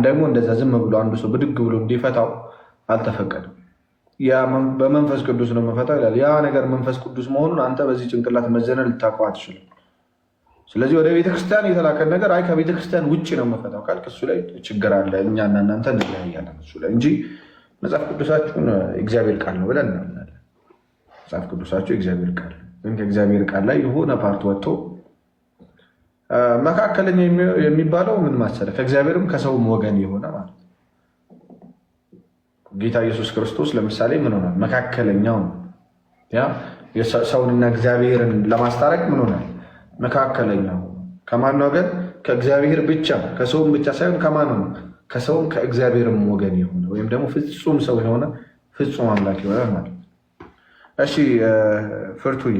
ደግሞ እንደዛ ዝም ብሎ አንዱ ሰው ብድግ ብሎ እንዲፈታው አልተፈቀደም። ያ በመንፈስ ቅዱስ ነው መፈታው ይላል። ያ ነገር መንፈስ ቅዱስ መሆኑን አንተ በዚህ ጭንቅላት መዘነ ልታውቀው አትችልም። ስለዚህ ወደ ቤተክርስቲያን የተላከን ነገር አይ ከቤተክርስቲያን ውጭ ነው መፈታው ካልክ እሱ ላይ ችግር አለ። እኛና እናንተ እንለያያለን እሱ ላይ እንጂ መጽሐፍ ቅዱሳችሁን እግዚአብሔር ቃል ነው ብለን እናምናለን። መጽሐፍ ቅዱሳችሁ እግዚአብሔር ቃል ግን ከእግዚአብሔር ቃል ላይ የሆነ ፓርት ወጥቶ መካከለኛ የሚባለው ምን መሰለህ? ከእግዚአብሔርም ከሰውም ወገን የሆነ ማለት ነው። ጌታ ኢየሱስ ክርስቶስ ለምሳሌ ምን ሆናል? መካከለኛው ነው። ያ ሰውንና እግዚአብሔርን ለማስታረቅ ምን ሆናል? መካከለኛው። ከማን ወገን? ከእግዚአብሔር ብቻ፣ ከሰውም ብቻ ሳይሆን ከማን ነው? ከሰውም ከእግዚአብሔርም ወገን የሆነ ወይም ደግሞ ፍጹም ሰው የሆነ ፍጹም አምላክ የሆነ ማለት ነው። እሺ ፍርቱዬ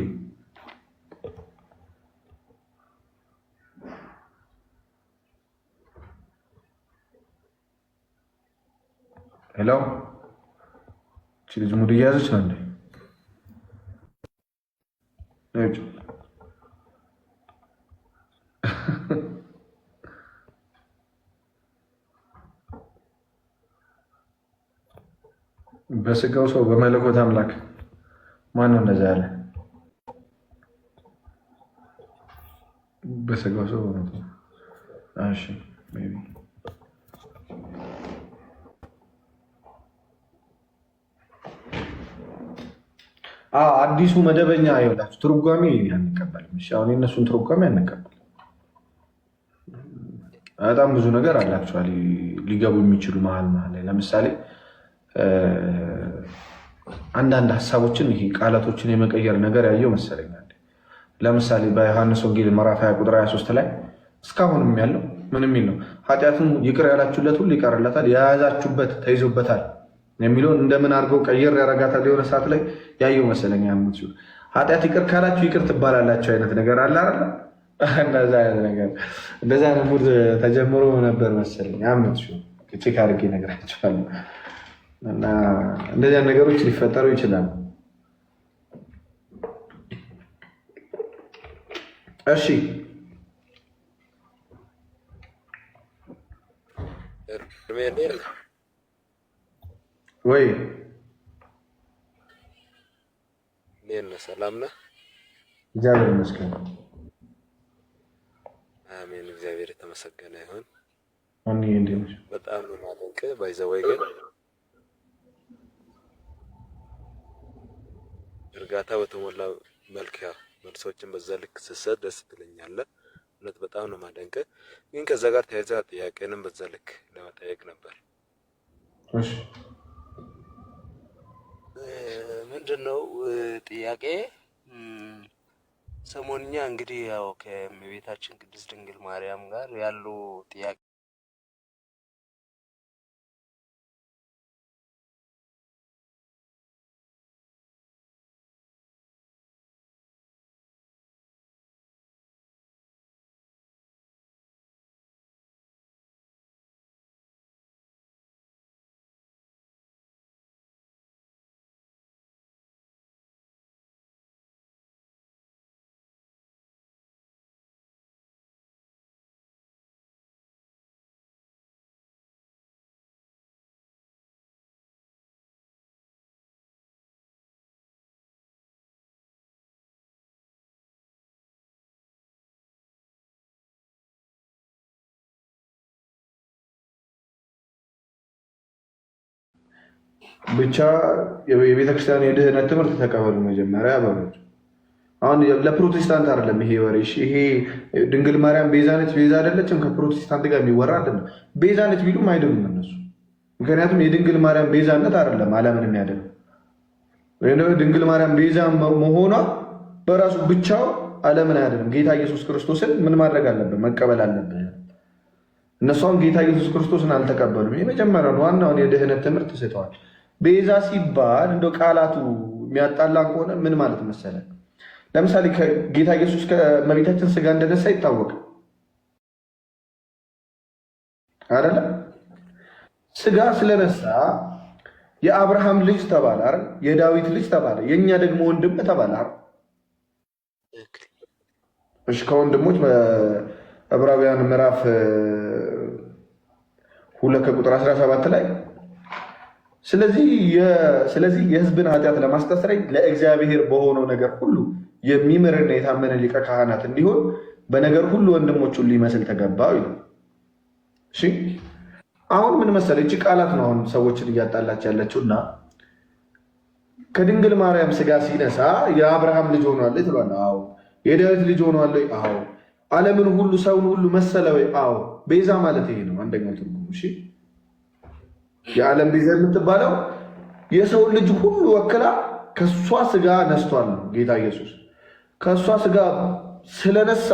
ሄሎ፣ እቺ ልጅ ሙድ እያያዘች ነው እንዴ? በስጋው ሰው በመለኮት አምላክ ማን ነው እንደዛ ያለ? በስጋው ሰው እሺ ሜቢ አዲሱ መደበኛ ይኸውላችሁ ትርጓሜ አንቀበልም። እሺ አሁን የእነሱን ትርጓሜ አንቀበልም። በጣም ብዙ ነገር አላቸዋል ሊገቡ የሚችሉ መሀል ላይ ለምሳሌ አንዳንድ ሀሳቦችን ይሄ ቃላቶችን የመቀየር ነገር ያየው መሰለኛል። ለምሳሌ በዮሐንስ ወንጌል ምዕራፍ 20 ቁጥር 23 ላይ እስካሁንም ያለው ምን የሚል ነው? ኃጢአቱን ይቅር ያላችሁለት ሁሉ ይቀርለታል፣ የያዛችሁበት ተይዞበታል የሚለውን እንደምን አድርገው ቀየር ያረጋታል። የሆነ ሰዓት ላይ ያየው መሰለኛ ያምት ኃጢአት ይቅር ካላችሁ ይቅር ትባላላችሁ አይነት ነገር አለ አይደል? እንደዛ አይነት ነገር እንደዛ አይነት ሙድ ተጀምሮ ነበር መሰለኝ ያምት ቼክ አድርጌ እነግራችኋለሁ። እና እንደዚህ ነገሮች ሊፈጠሩ ይችላሉ። እሺ ወይ ሰላም ነህ? እግዚአብሔር ይመስገን። አሜን። እግዚአብሔር የተመሰገነ ይሁን። በጣም ነው ማለንከ ባይዘወይ ግን እርጋታ በተሞላ መልክ መልሶችን በዛ ልክ ስትሰጥ ደስ ትለኛለህ። እውነት በጣም ነው ማደንቀ። ግን ከዛ ጋር ተያይዛ ጥያቄንም በዛ ልክ ለመጠየቅ ነበር። እሺ ምንድነው ጥያቄ? ሰሞንኛ እንግዲህ ያው ከእመቤታችን ቅድስት ድንግል ማርያም ጋር ያሉ ጥያቄ ብቻ የቤተክርስቲያን የድህነት ትምህርት ተቀበሉ መጀመሪያ በሉት። አሁን ለፕሮቴስታንት አይደለም ይሄ ወሬ። ይሄ ድንግል ማርያም ቤዛ ነች ቤዛ አይደለችም ከፕሮቴስታንት ጋር የሚወራ አይደለም። ቤዛ ነች ቢሉም አይደሉም እነሱ። ምክንያቱም የድንግል ማርያም ቤዛነት አይደለም ዓለምን የሚያድነው። ድንግል ማርያም ቤዛ መሆኗ በራሱ ብቻው ዓለምን አያድንም። ጌታ ኢየሱስ ክርስቶስን ምን ማድረግ አለብን? መቀበል አለብን። እነሷም ጌታ ኢየሱስ ክርስቶስን አልተቀበሉም። የመጀመሪያውን ዋናውን የድህነት ትምህርት ስተዋል። ቤዛ ሲባል እንደው ቃላቱ የሚያጣላን ከሆነ ምን ማለት መሰለ? ለምሳሌ ጌታ ኢየሱስ ከእመቤታችን ስጋ እንደነሳ ይታወቅ አይደለ? ስጋ ስለነሳ የአብርሃም ልጅ ተባለ አይደል? የዳዊት ልጅ ተባለ። የእኛ ደግሞ ወንድም ተባለ አይደል? እሺ ከወንድሞች በዕብራውያን ምዕራፍ 2 ከቁጥር 17 ላይ ስለዚህ የሕዝብን ኃጢአት ለማስተስረይ ለእግዚአብሔር በሆነው ነገር ሁሉ የሚምርና የታመነ ሊቀ ካህናት እንዲሆን በነገር ሁሉ ወንድሞቹን ሊመስል ተገባው ይላል። እሺ አሁን ምን መሰለህ እቺ ቃላት ነው አሁን ሰዎችን እያጣላች ያለችውና ከድንግል ማርያም ስጋ ሲነሳ የአብርሃም ልጅ ሆኗል ትሏል። አዎ። የዳዊት ልጅ ሆኗል። አዎ። ዓለምን ሁሉ ሰውን ሁሉ መሰለ ወይ? አዎ። ቤዛ ማለት ይሄ ነው አንደኛው ትርጉሙ። እሺ የዓለም ቤዛ የምትባለው የሰውን ልጅ ሁሉ ወክላ ከሷ ስጋ ነስቷል ነው ጌታ ኢየሱስ። ከሷ ስጋ ስለነሳ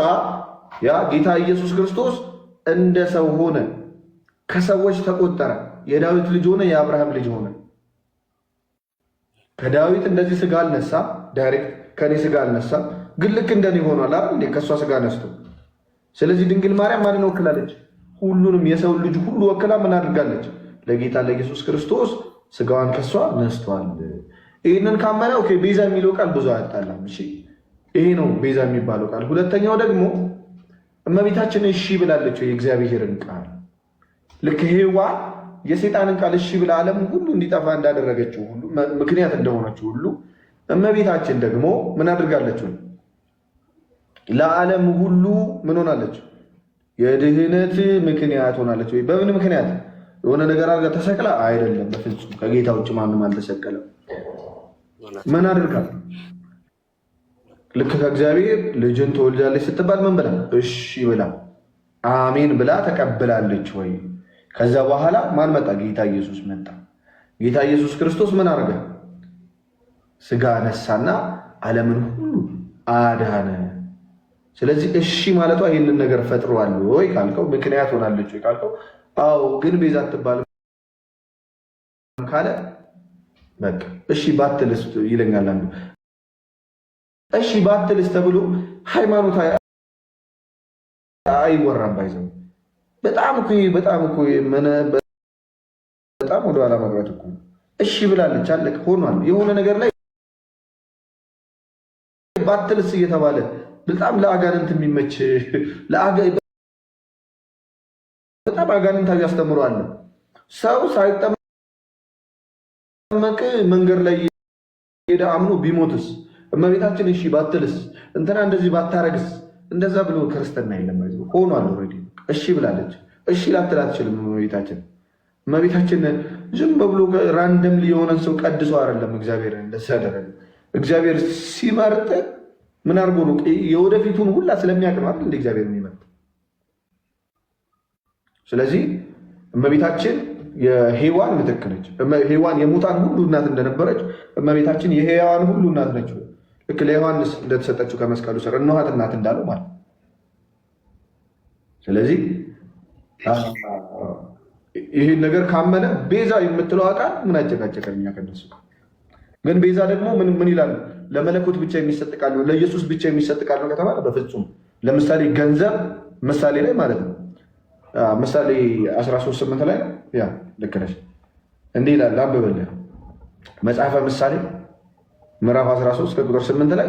ያ ጌታ ኢየሱስ ክርስቶስ እንደ ሰው ሆነ፣ ከሰዎች ተቆጠረ፣ የዳዊት ልጅ ሆነ፣ የአብርሃም ልጅ ሆነ። ከዳዊት እንደዚህ ስጋ አልነሳ፣ ዳይሬክት ከኔ ስጋ አልነሳ፣ ግን ልክ እንደኔ ሆኗል አይደል እንዴ? ከሷ ስጋ ነስቶ። ስለዚህ ድንግል ማርያም ማንን ወክላለች? ሁሉንም የሰውን ልጅ ሁሉ ወክላ ምን አድርጋለች? ለጌታ ለኢየሱስ ክርስቶስ ስጋዋን ከሷ ነስቷል። ይህንን ካመነ ኦኬ፣ ቤዛ የሚለው ቃል ብዙ አያጣላም። እሺ ይሄ ነው ቤዛ የሚባለው ቃል። ሁለተኛው ደግሞ እመቤታችን እሺ ብላለች የእግዚአብሔርን ቃል ልክ ሔዋን የሰይጣንን ቃል እሺ ብላ ዓለም ሁሉ እንዲጠፋ እንዳደረገችው ሁሉ ምክንያት እንደሆነችው ሁሉ እመቤታችን ደግሞ ምን አድርጋለች? ለዓለም ሁሉ ምን ሆናለች? የድህነት ምክንያት ሆናለች። ወይ በምን ምክንያት? የሆነ ነገር አድርጋ ተሰቅላ አይደለም። በፍጹም ከጌታ ውጭ ማንም አልተሰቀለም። ምን አድርጋ? ልክ ከእግዚአብሔር ልጅን ትወልዳለች ስትባል ምን ብላ? እሺ ብላ አሜን ብላ ተቀብላለች ወይ? ከዛ በኋላ ማን መጣ? ጌታ ኢየሱስ መጣ። ጌታ ኢየሱስ ክርስቶስ ምን አደረገ? ስጋ ነሳና ዓለምን ሁሉ አዳነ። ስለዚህ እሺ ማለቷ ይህንን ነገር ፈጥሯል ወይ ካልከው፣ ምክንያት ሆናለች ወይ ካልከው፣ አዎ። ግን ቤዛ አትባልም ካለ በቃ እሺ ባትልስ ይለኛል አንዱ። እሺ ባትልስ ተብሎ ሃይማኖት አይወራም። ባይዘው በጣም ወደ ኋላ መግባት እኮ እሺ ብላለች፣ አለቀ፣ ሆኗል። የሆነ ነገር ላይ ባትልስ እየተባለ በጣም ለአጋንንት የሚመች በጣም አጋንንታዊ ያስተምሯል። ሰው ሳይጠመቅ መንገድ ላይ ሄደ አምኖ ቢሞትስ? እመቤታችን እሺ ባትልስ? እንትና እንደዚህ ባታረግስ? እንደዛ ብሎ ክርስትና የለም። ሆኗል። ኦልሬዲ እሺ ብላለች። እሺ ላትል አትችልም። እመቤታችን ዝም ብሎ ራንደምሊ የሆነን ሰው ቀድሶ አይደለም እግዚአብሔር እንደዛ ያደረገ። እግዚአብሔር ሲመርጥ ምን አድርጎ ነው? የወደፊቱን ሁላ ስለሚያውቅ ነው አይደል እግዚአብሔር የሚመርጥ። ስለዚህ እመቤታችን የሔዋን ምትክ ነች። ሔዋን የሙታን ሁሉ እናት እንደነበረች እመቤታችን የሕያዋን ሁሉ እናት ነች። ልክ ለዮሐንስ እንደተሰጠችው ከመስቀሉ ስር እነኋት እናት እንዳለው ማለት። ስለዚህ ይህን ነገር ካመነ ቤዛ የምትለው ቃል ምን አጨቃጨቀን? እኛ ከነሱ ግን ቤዛ ደግሞ ምን ይላሉ? ለመለኮት ብቻ የሚሰጥ ቃል ነው፣ ለኢየሱስ ብቻ የሚሰጥ ቃል ነው ከተባለ በፍጹም። ለምሳሌ ገንዘብ ምሳሌ ላይ ማለት ነው። ምሳሌ 13:8 ላይ ነው። ያ ልክ ነሽ። እንዲህ ይላል፣ አንብበልህ መጽሐፈ ምሳሌ ምዕራፍ 13 ከቁጥር 8 ላይ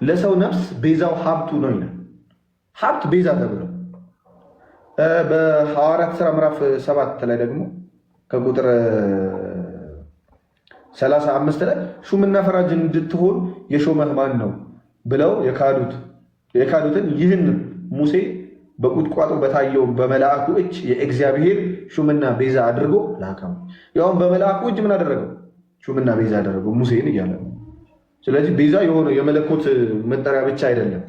ለሰው ነፍስ ቤዛው ሀብቱ ነው ይላል። ሀብት ቤዛ ተብሎ በሐዋርያት ሥራ ምዕራፍ 7 ላይ ደግሞ ከቁጥር 35 ላይ ሹምና ፈራጅ እንድትሆን የሾመህ ማን ነው ብለው የካዱትን ይህን ሙሴ በቁጥቋጦ በታየው በመልአኩ እጅ የእግዚአብሔር ሹምና ቤዛ አድርጎ ላከው። ያውም በመልአኩ እጅ ምን አደረገው? ሹምና ቤዛ አደረገው ሙሴን እያለ ነው። ስለዚህ ቤዛ የሆነው የመለኮት መጠሪያ ብቻ አይደለም።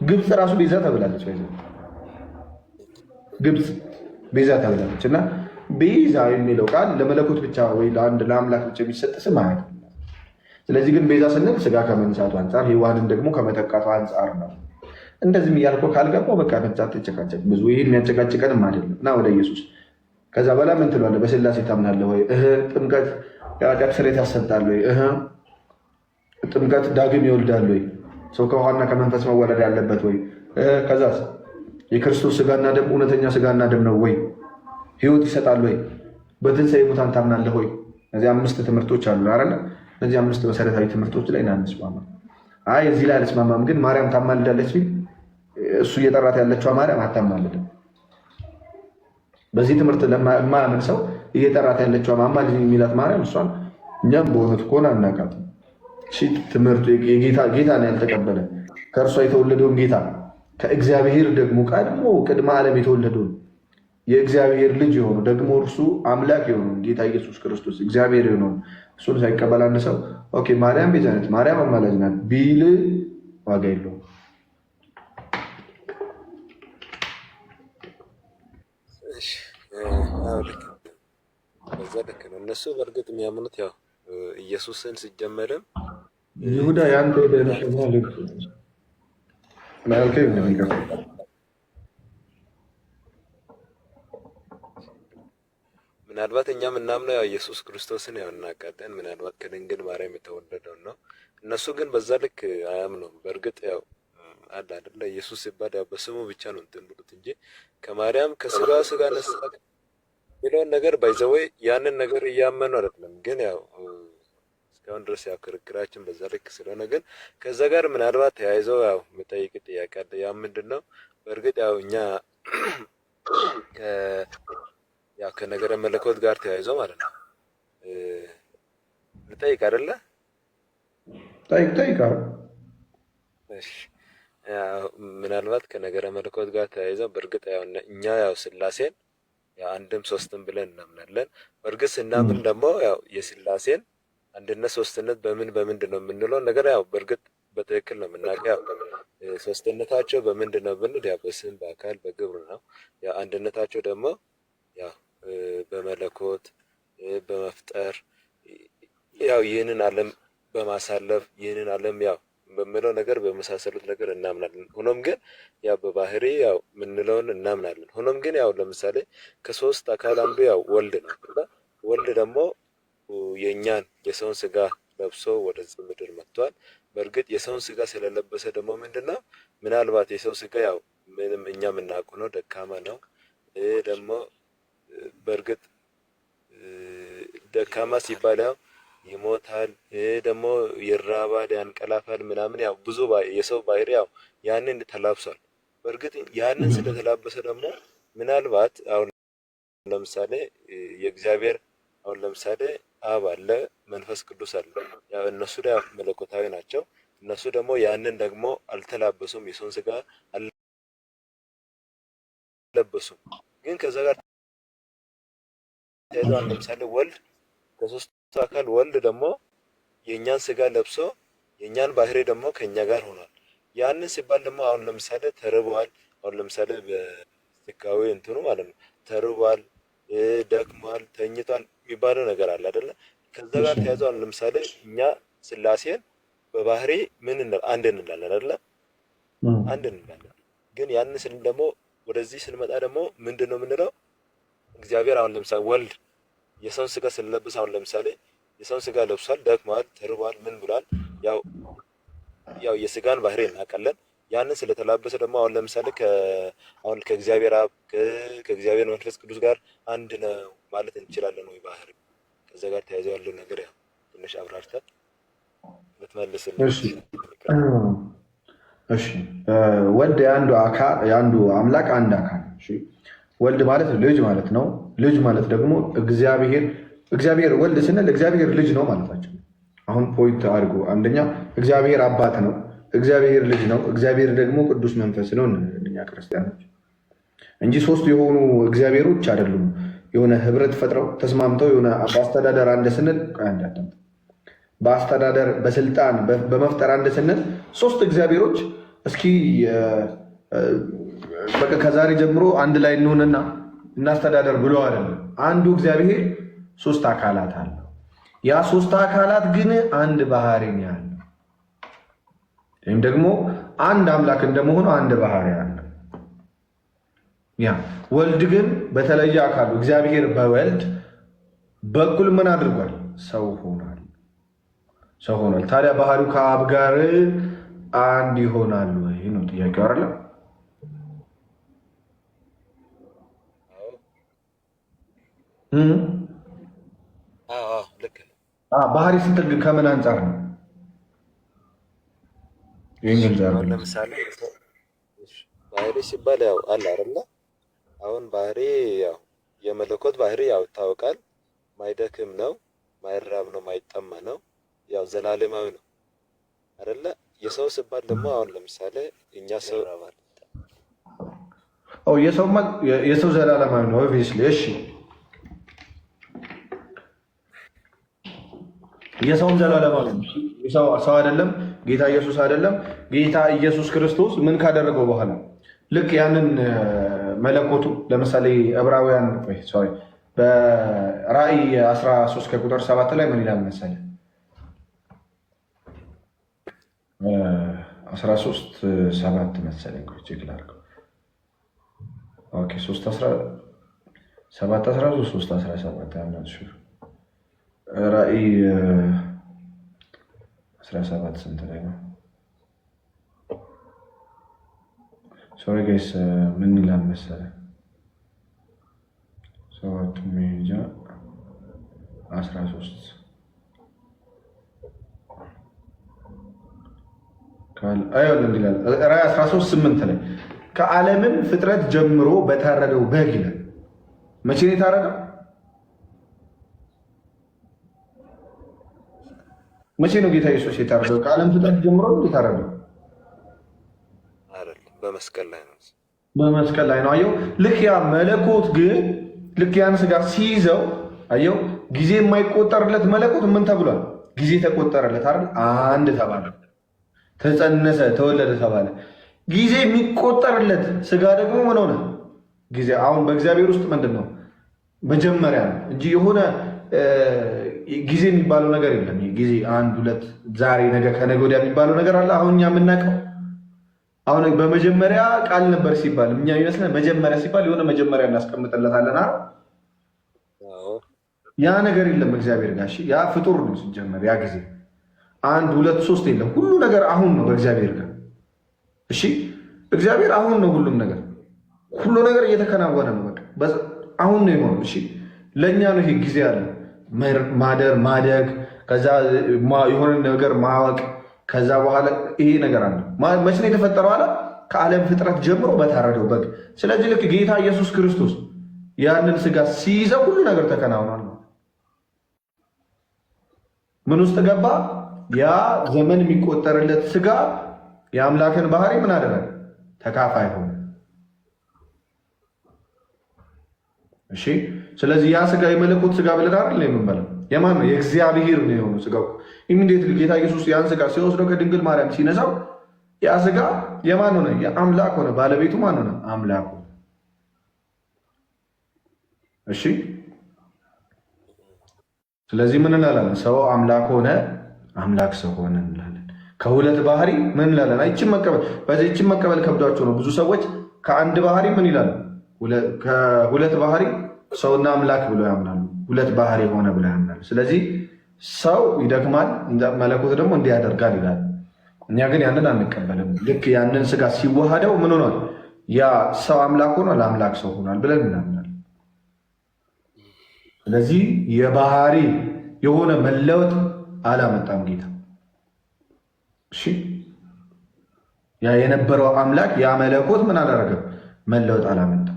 ግብፅ ራሱ ቤዛ ተብላለች። ግብፅ ቤዛ ተብላለች። እና ቤዛ የሚለው ቃል ለመለኮት ብቻ ወይ ለአምላክ ብቻ የሚሰጥ ስም አይደለም። ስለዚህ ግን ቤዛ ስንል ስጋ ከመንሳቱ አንጻር፣ ሔዋንን ደግሞ ከመተካቱ አንጻር ነው። እንደዚህም እያልኮ ካልገባው በቃ ነጻት ተጨቃጨቅ ብዙ ይህን የሚያጨቃጭቀንም አይደለም። እና ወደ ኢየሱስ ከዛ በላ ምን ትሏለህ? በስላሴ ታምናለህ ወይ? ጥምቀት የኃጢአት ስርየት ያሰጣል ወይ? ጥምቀት ዳግም ይወልዳል ወይ? ሰው ከውሃና ከመንፈስ መወለድ ያለበት ወይ? ከዛስ የክርስቶስ ስጋና ደም እውነተኛ ስጋና ደም ነው ወይ? ህይወት ይሰጣል ወይ? በትንሣኤ ሙታን ታምናለህ ወይ? እነዚህ 5 ትምህርቶች አሉ አይደል? እነዚህ 5 መሰረታዊ ትምህርቶች ላይ አንስማማም። አይ እዚህ ላይ አልስማማም፣ ግን ማርያም ታማልዳለች ሲል እሱ እየጠራት ያለችው ማርያም አታማልድም። በዚህ ትምህርት ለማያምን ሰው እየጠራት ያለችው አማላጅ የሚላት ማርያም እሷን እኛም በእውነቱ ከሆነ አናውቃትም። ትምህርቱ ጌታን ያልተቀበለ ከእርሷ የተወለደውን ጌታ ከእግዚአብሔር ደግሞ ቀድሞ ቅድመ ዓለም የተወለደውን የእግዚአብሔር ልጅ የሆኑ ደግሞ እርሱ አምላክ የሆኑ ጌታ ኢየሱስ ክርስቶስ እግዚአብሔር የሆነውን እሱን ሳይቀበል አንድ ሰው ኦኬ ማርያም ቤዛ ናት፣ ማርያም አማላጅ ናት ቢል ዋጋ የለውም። በዛ ልክ ነው። እነሱ በእርግጥ የሚያምኑት ያው ኢየሱስን ሲጀመርም ይሁዳ ያንተ ደረሰኛ ልክ ማለት ነው። ምናልባት እኛ የምናምነው ያው ኢየሱስ ክርስቶስን ያው እናውቃለን፣ ምናልባት ከድንግል ማርያም የተወለደው ነው። እነሱ ግን በዛ ልክ አያምኑም። በእርግጥ ያው አለ አይደለ ኢየሱስ ሲባል ያው በስሙ ብቻ ነው እንትን ብሉት እንጂ ከማርያም ከስጋ ነሳ የሚለውን ነገር ባይዘወይ ያንን ነገር እያመኑ አይደለም። ግን ያው እስካሁን ድረስ ያው ክርክራችን በዛ ልክ ስለሆነ ግን ከዛ ጋር ምናልባት ተያይዘው ያው የምጠይቅ ጥያቄ አለ። ያ ምንድን ነው? በእርግጥ ያው እኛ ያው ከነገረ መለኮት ጋር ተያይዘው ማለት ነው ልጠይቅ አይደለ? ጠይቅ። እሺ ምናልባት ከነገረ መለኮት ጋር ተያይዘው በእርግጥ ያው እኛ ያው ስላሴን ያው አንድም ሶስትም ብለን እናምናለን። በእርግጥ ስናምን ደግሞ ያው የስላሴን አንድነት ሶስትነት በምንድን ነው የምንለው ነገር ያው በእርግጥ በትክክል ነው የምናውቀው። ያው ሶስትነታቸው በምንድን ነው ብንል ያው በስም በአካል በግብር ነው። ያው አንድነታቸው ደግሞ ያው በመለኮት በመፍጠር ያው ይህንን ዓለም በማሳለፍ ይህንን ዓለም ያው በምለው ነገር በመሳሰሉት ነገር እናምናለን። ሆኖም ግን ያው በባህሪ ያው ምንለውን እናምናለን። ሆኖም ግን ያው ለምሳሌ ከሶስት አካል አንዱ ያው ወልድ ነው። ወልድ ደግሞ የእኛን የሰውን ስጋ ለብሶ ወደዚህ ምድር መጥቷል። በእርግጥ የሰውን ስጋ ስለለበሰ ደግሞ ምንድነው ምናልባት የሰው ስጋ ያው ምንም እኛ የምናውቀው ነው ደካማ ነው። ደግሞ በእርግጥ ደካማ ሲባል ያው ይሞታል፣ ደግሞ ይራባል፣ ያንቀላፋል ምናምን ያው ብዙ የሰው ባህሪ ያው ያንን ተላብሷል። በእርግጥ ያንን ስለተላበሰ ደግሞ ምናልባት አሁን ለምሳሌ የእግዚአብሔር አሁን ለምሳሌ አብ አለ፣ መንፈስ ቅዱስ አለ። ያው እነሱ ላይ መለኮታዊ ናቸው። እነሱ ደግሞ ያንን ደግሞ አልተላበሱም፣ የሰውን ስጋ አልለበሱም። ግን ከዛ ጋር ተያይዘው ለምሳሌ ወልድ ከሶስቱ አካል ወልድ ደግሞ የእኛን ስጋ ለብሶ የእኛን ባህሪ ደግሞ ከኛ ጋር ሆኗል። ያንን ሲባል ደግሞ አሁን ለምሳሌ ተርቧል። አሁን ለምሳሌ በስጋዊ እንትኑ ማለት ነው ተርቧል፣ ደክሟል፣ ተኝቷል የሚባለው ነገር አለ አይደለ? ከዛ ጋር ተያይዘው አሁን ለምሳሌ እኛ ስላሴን በባህሪ አንድ እንላለን አይደለ? አንድ እንላለን። ግን ያንን ስንል ደግሞ ወደዚህ ስንመጣ ደግሞ ምንድነው የምንለው? እግዚአብሔር አሁን ለምሳሌ ወልድ የሰውን ስጋ ስለለበሰ አሁን ለምሳሌ የሰውን ስጋ ለብሷል፣ ደክሟል፣ ተርቧል፣ ምን ብሏል? ያው የስጋን ባህሪ እናውቃለን። ያንን ስለተላበሰ ደግሞ አሁን ለምሳሌ አሁን ከእግዚአብሔር አብ ከእግዚአብሔር መንፈስ ቅዱስ ጋር አንድ ነው ማለት እንችላለን ወይ? ባህሪ ከዛ ጋር ተያይዞ ያለው ነገር ያው ትንሽ አብራርተህ ብትመልስልኝ። እሺ ወልድ የአንዱ አምላክ አንድ አካል። እሺ ወልድ ማለት ልጅ ማለት ነው። ልጅ ማለት ደግሞ እግዚአብሔር ወልድ ስንል እግዚአብሔር ልጅ ነው ማለታቸው። አሁን ፖይንት አድርጎ አንደኛ እግዚአብሔር አባት ነው፣ እግዚአብሔር ልጅ ነው፣ እግዚአብሔር ደግሞ ቅዱስ መንፈስ ነው እኛ ክርስቲያኖች እንጂ ሶስት የሆኑ እግዚአብሔሮች አይደሉም። የሆነ ህብረት ፈጥረው ተስማምተው የሆነ በአስተዳደር አንድ ስንል በአስተዳደር በስልጣን በመፍጠር አንድ ስንል ሶስት እግዚአብሔሮች እስኪ በቃ ከዛሬ ጀምሮ አንድ ላይ እንሆንና እናስተዳደር ብሎ አይደለም። አንዱ እግዚአብሔር ሶስት አካላት አለው። ያ ሶስት አካላት ግን አንድ ባህሪ ነው ያለው። ወይም ደግሞ አንድ አምላክ እንደመሆኑ አንድ ባህሪ አለው። ያ ወልድ ግን በተለየ አካሉ እግዚአብሔር በወልድ በኩል ምን አድርጓል? ሰው ሆኗል። ታዲያ ባህሪው ከአብ ጋር አንድ ይሆናል ወይ ነው ጥያቄው አይደል? ልክ ነው። ባህሪ ስትል ግን ከምን አንጻር ነው? ለምሳሌ ባህሪ ሲባል ያው አለ አይደለ? አሁን ባህሪ ያው የመለኮት ባህሪ ያው ይታወቃል። ማይደክም ነው፣ ማይራብ ነው፣ ማይጠማ ነው። ያው ዘላለማዊ ነው አይደለ? የሰው ሲባል ደግሞ አሁን ለምሳሌ እኛ ሰው ይራባል። የሰው ዘላለማዊ ነው ኦብቪየስሊ። እሺ የሰውም ዘላለማዊ ነው። ሰው አይደለም፣ ጌታ ኢየሱስ አይደለም። ጌታ ኢየሱስ ክርስቶስ ምን ካደረገው በኋላ ልክ ያንን መለኮቱ ለምሳሌ ዕብራውያን በራእይ 13 ከቁጥር 7 ላይ ምን ይላል መሰለህ? 13:7 መሰለኝ ቼክ ላድርገው። ኦኬ 3:13 ራእይ 17 ስንት ላይ ነው? ሶሪ ጋይስ ምን ይላል መሰለህ? 7 ሜጃ 13 ራእይ 13:8 ላይ ከዓለምም ፍጥረት ጀምሮ በታረደው በግ ይላል። መቼ ነው የታረደው? መቼ ነው ጌታ ኢየሱስ የታረደው? ከዓለም ፍጥረት ጀምሮ ነው የታረደው? በመስቀል ላይ ነው። በመስቀል ላይ ነው። አየው፣ ልክ ያ መለኮት ግን ልክ ያን ስጋ ሲይዘው አየው፣ ጊዜ የማይቆጠርለት መለኮት ምን ተብሏል? ጊዜ ተቆጠረለት አይደል? አንድ ተባለ፣ ተጸነሰ፣ ተወለደ ተባለ። ጊዜ የሚቆጠርለት ስጋ ደግሞ ምን ሆነ? ጊዜ። አሁን በእግዚአብሔር ውስጥ ምንድን ነው? መጀመሪያ ነው እንጂ የሆነ ጊዜ የሚባለው ነገር የለም። ጊዜ አንድ ሁለት፣ ዛሬ፣ ነገ፣ ከነገ ወዲያ የሚባለው ነገር አለ። አሁን እኛ የምናውቀው አሁን በመጀመሪያ ቃል ነበር ሲባል እኛ ይመስለን መጀመሪያ ሲባል የሆነ መጀመሪያ እናስቀምጥለታለን አይደል? ያ ነገር የለም እግዚአብሔር ጋር። ያ ፍጡር ነው ሲጀመር። ያ ጊዜ አንድ ሁለት ሶስት የለም። ሁሉ ነገር አሁን ነው በእግዚአብሔር ጋር። እሺ እግዚአብሔር አሁን ነው ሁሉም ነገር፣ ሁሉ ነገር እየተከናወነ ነው። በቃ አሁን ነው የሆነው። እሺ ለእኛ ነው ይሄ ጊዜ አለ። ማደር፣ ማደግ፣ ከዛ የሆነ ነገር ማወቅ፣ ከዛ በኋላ ይሄ ነገር አለ። መቼ ነው የተፈጠረው አለ? ከዓለም ፍጥረት ጀምሮ በታረደው በግ። ስለዚህ ልክ ጌታ ኢየሱስ ክርስቶስ ያንን ስጋ ሲይዘው ሁሉ ነገር ተከናውኗል። ምን ውስጥ ገባ? ያ ዘመን የሚቆጠርለት ስጋ የአምላክን ባህሪ ምን አደረገ? ተካፋይ ሆነ። እሺ ስለዚህ ያ ስጋ የመለኮት ስጋ ብለን አይደል የምንበላው? የማን ነው? የእግዚአብሔር ነው የሆነው ስጋው። ኢሚዲየትሊ ጌታ ኢየሱስ ያን ስጋ ሲወስደው ከድንግል ማርያም ሲነሳው ያ ስጋ የማን ሆነ? የአምላክ ሆነ። ባለቤቱ ማን ሆነ? አምላክ ሆነ። እሺ ስለዚህ ምን እንላለን? ሰው አምላክ ሆነ፣ አምላክ ሰው ሆነ እንላለን። ከሁለት ባህሪ ምን እንላለን? ይህችን መቀበል በዚህ ይህችን መቀበል ከብዷቸው ነው ብዙ ሰዎች ከአንድ ባህሪ ምን ይላሉ? ከሁለት ባህሪ ሰውና አምላክ ብሎ ያምናሉ። ሁለት ባህሪ ሆነ ብሎ ያምናሉ። ስለዚህ ሰው ይደክማል፣ መለኮት ደግሞ እንዲያደርጋል ይላል። እኛ ግን ያንን አንቀበልም። ልክ ያንን ስጋ ሲዋሃደው ምን ሆኗል? ያ ሰው አምላክ ሆኗል፣ አምላክ ሰው ሆኗል ብለን እናምናለን። ስለዚህ የባህሪ የሆነ መለወጥ አላመጣም ጌታ። እሺ ያ የነበረው አምላክ ያ መለኮት ምን አላደረገም? መለወጥ አላመጣም።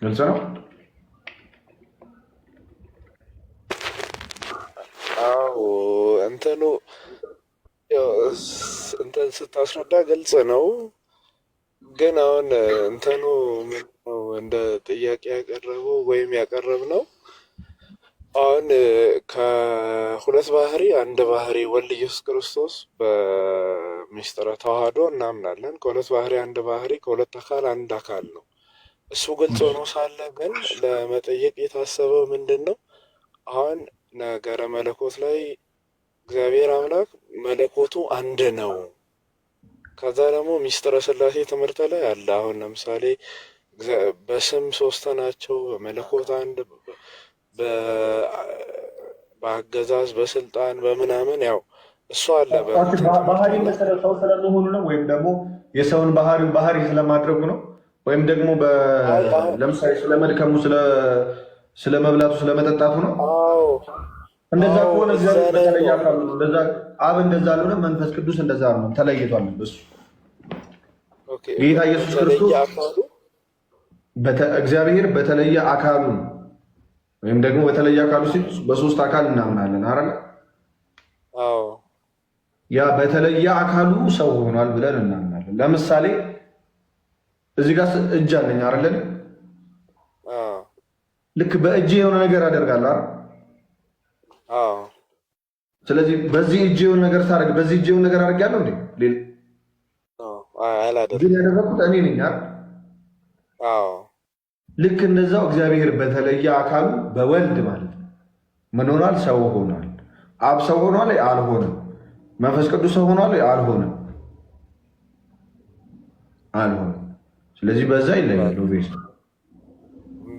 ግልጽ ነው። አዎ እንትኑ እንትን ስታስረዳ ግልጽ ነው። ግን አሁን እንትኑ ምንድነው እንደ ጥያቄ ያቀረበው ወይም ያቀረብነው አሁን ከሁለት ባህሪ አንድ ባህሪ ወልድ ኢየሱስ ክርስቶስ በሚስጥረ ተዋህዶ እናምናለን። ከሁለት ባህሪ አንድ ባህሪ፣ ከሁለት አካል አንድ አካል ነው። እሱ ግልጽ ሆኖ ሳለ ግን ለመጠየቅ የታሰበው ምንድን ነው? አሁን ነገረ መለኮት ላይ እግዚአብሔር አምላክ መለኮቱ አንድ ነው። ከዛ ደግሞ ሚስጥረ ስላሴ ትምህርት ላይ አለ። አሁን ለምሳሌ በስም ሶስት ናቸው፣ በመለኮት አንድ፣ በአገዛዝ፣ በስልጣን፣ በምናምን ያው እሱ አለ። ባህሪ መሰረት ሰው ስለመሆኑ ነው ወይም ደግሞ የሰውን ባህሪ ስለማድረጉ ነው ወይም ደግሞ ለምሳሌ ስለመድከሙ፣ ስለመብላቱ፣ ስለመጠጣቱ ነው። እንደዛ ከሆነ እግዚአብሔር በተለየ አካል ነው። አብ እንደዛ አልሆነ፣ መንፈስ ቅዱስ እንደዛ ነው፣ ተለይቷል። እሱ ጌታ ኢየሱስ ክርስቶስ እግዚአብሔር በተለየ አካሉ ወይም ደግሞ በተለየ አካሉ ሲል በሶስት አካል እናምናለን አይደል? አዎ ያ በተለየ አካሉ ሰው ሆኗል ብለን እናምናለን። ለምሳሌ እዚህ ጋር እጅ አለኝ አይደል? ልክ በእጅ የሆነ ነገር አደርጋለሁ አይደል? አዎ። ስለዚህ በዚህ እጅ የሆነ ነገር ታደርግ፣ በዚህ እጅ የሆነ ነገር አደርጋለሁ እንዴ? ግን ያደረኩት እኔ ነኝ አይደል? አዎ። ልክ እንደዛው እግዚአብሔር በተለየ አካሉ በወልድ ማለት ነው ምን ሆኗል? ሰው ሆኗል። አብ ሰው ሆኗል? አልሆነም። መንፈስ ቅዱስ ሰው ሆኗል? አልሆነም። አልሆነም። ስለዚህ በዛ ይለያሉ። ቤት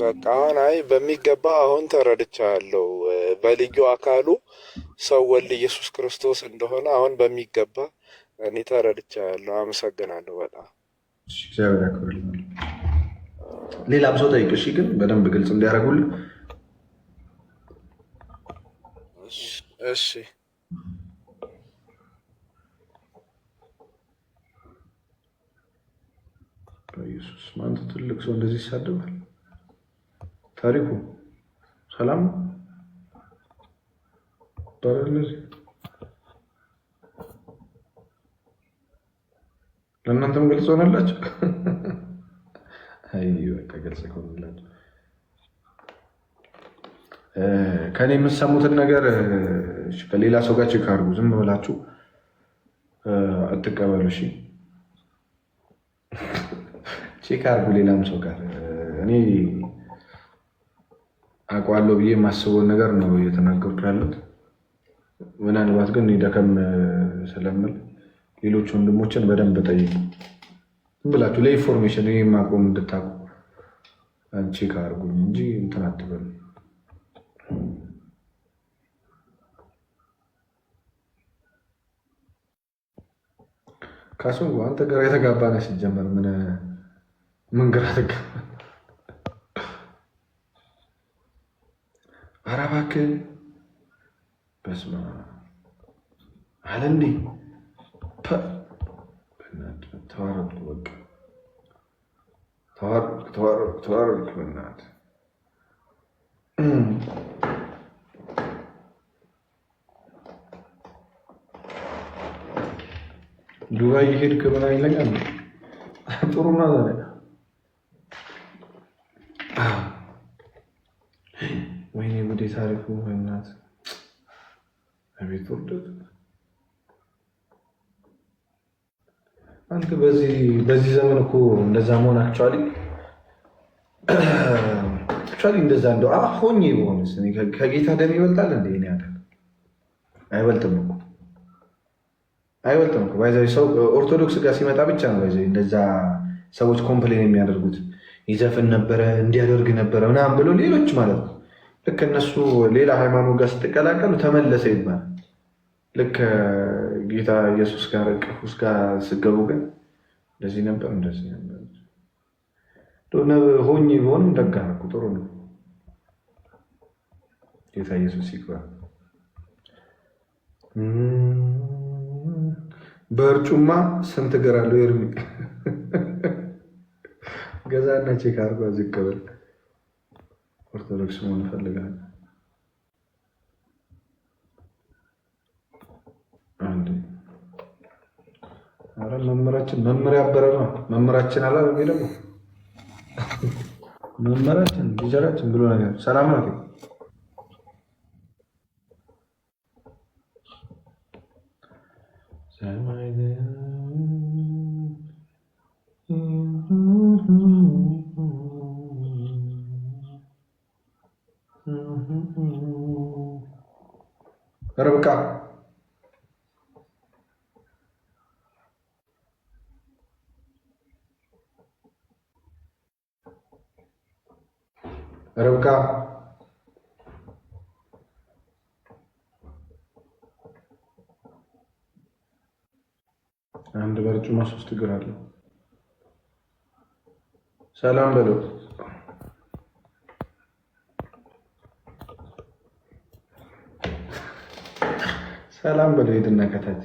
በቃ አሁን በሚገባ አሁን ተረድቻለሁ። በልዩ አካሉ ሰው ወልድ ኢየሱስ ክርስቶስ እንደሆነ አሁን በሚገባ እኔ ተረድቻለሁ። አመሰግናለሁ በጣም እግዚአብሔር ያክብርልኝ። ሌላም ሰው ጠይቅ እሺ፣ ግን በደንብ ግልጽ እንዲያደርጉልህ። እሺ በኢየሱስ አንተ ትልቅ ሰው እንደዚህ ይሳደባል? ታሪኩ ሰላም ባረልኝ። ለእናንተም ግልጽ ሆነላችሁ? አይ በቃ ግልጽ ሆነላችሁ። ከኔ የምትሰሙትን ነገር ከሌላ ሰው ጋር ቼክ አድርጉ። ዝም ብላችሁ አትቀበሉ። እሺ ቼክ አድርጉ ሌላም ሰው ጋር። እኔ አውቀዋለሁ ብዬ የማስበውን ነገር ነው እየተናገርኩ ያሉት። ምናልባት ግን ደከም ስለምል ሌሎች ወንድሞችን በደንብ ጠይቁ። ዝም ብላችሁ ለኢንፎርሜሽን ይሄ ማቆም እንድታቁ ቼክ አድርጉኝ እንጂ እንትን አትበሉ። ካሱ አንተ ግራ የተጋባ ነህ ሲጀመር። ምን ግራ ተጋባ? ኧረ እባክህ በስመ አብ አለ እንዴ! ተዋረድኩ፣ በቃ ተዋረድኩ በእናትህ። ዱባይ የሄድክ ምናምን ይለኛል። ጥሩ ነው። ወይኔ ጉዴ ታሪኩ በእናትህ አቤት ውርደት። አንተ በዚህ ዘመን እኮ እንደዛ መሆን አክቹዋሊ እንደዛ እንደው ሆኜ በሆነስ ከጌታ ደም ይበልጣል እንዴ? እኔ አይደል አይበልጥም እኮ አይበልጥም እኮ። ባይዘው ሰው ኦርቶዶክስ ጋር ሲመጣ ብቻ ነው ባይዘው እንደዛ ሰዎች ኮምፕሌን የሚያደርጉት። ይዘፍን ነበረ እንዲያደርግ ነበረ ምናምን ብሎ ሌሎች ማለት ነው። ልክ እነሱ ሌላ ሃይማኖት ጋር ስትቀላቀሉ ተመለሰ ይባላል። ልክ ጌታ ኢየሱስ ጋር ቅዱስ ጋር ስገቡ ግን እንደዚህ ነበር ሆኜ ቢሆንም ደጋኩ። ጥሩ ነው። ጌታ ኢየሱስ ይግባ። በእርጩማ ስንት እግር አለው ኤርሚ? ገዛና ቼክ አድርጎ ዝቅ በል። ኦርቶዶክስ መሆን እፈልጋለሁ። አረ መምህር ያበረ ነው። መምህራችን አላ በሚለው መምህራችን ቲቸራችን ብሎ ነገር ሰላም ነው። ርብቃ ርብቃ አንድ በርጩማ 3 እግር አለው። ሰላም በለው። ሰላም በለው። ሄድና ከታች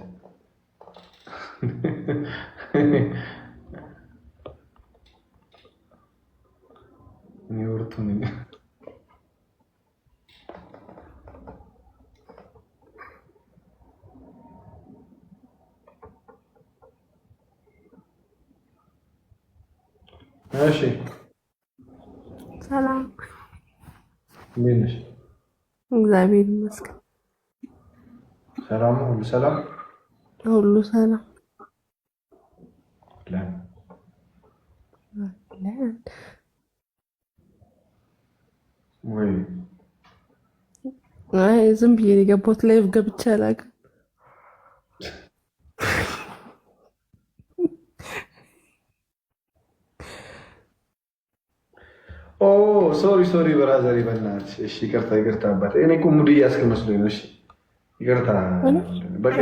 ሁለቱን እሺ ሰላም እንዴት ነሽ? እግዚአብሔር ይመስገን። ሰላም ሁሉ ሰላም ሁሉ ሰላም ለን ወይ አይ ዝም ብዬ ነው የገባሁት። ላይቭ ገብቼ አላውቅም። ኦ ሶሪ ብራዘር በእናትሽ። እሺ ይቅርታ አባት። እኔ እኮ ሙድ እያስክ መስሎኝ ነው። እሺ ይቅርታ። በቃ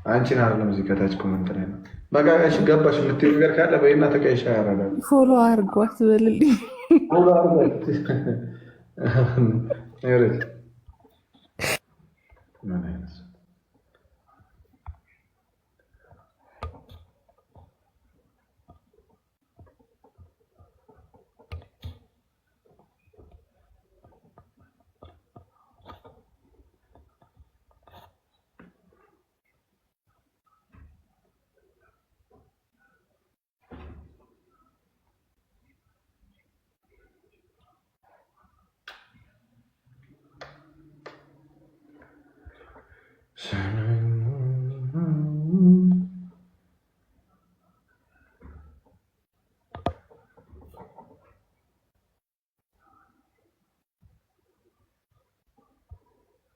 አንቺን አይደለም እዚህ ከታች ኮመንት ላይ ነው። በቃ እሺ ገባሽ የምትይው ነገር ካለ በይና ተቀይሻ ያረጋል። ፎሎ አድርጓት በልልኝ። ፎሎ አድርጓት ይረድ ምን አይነት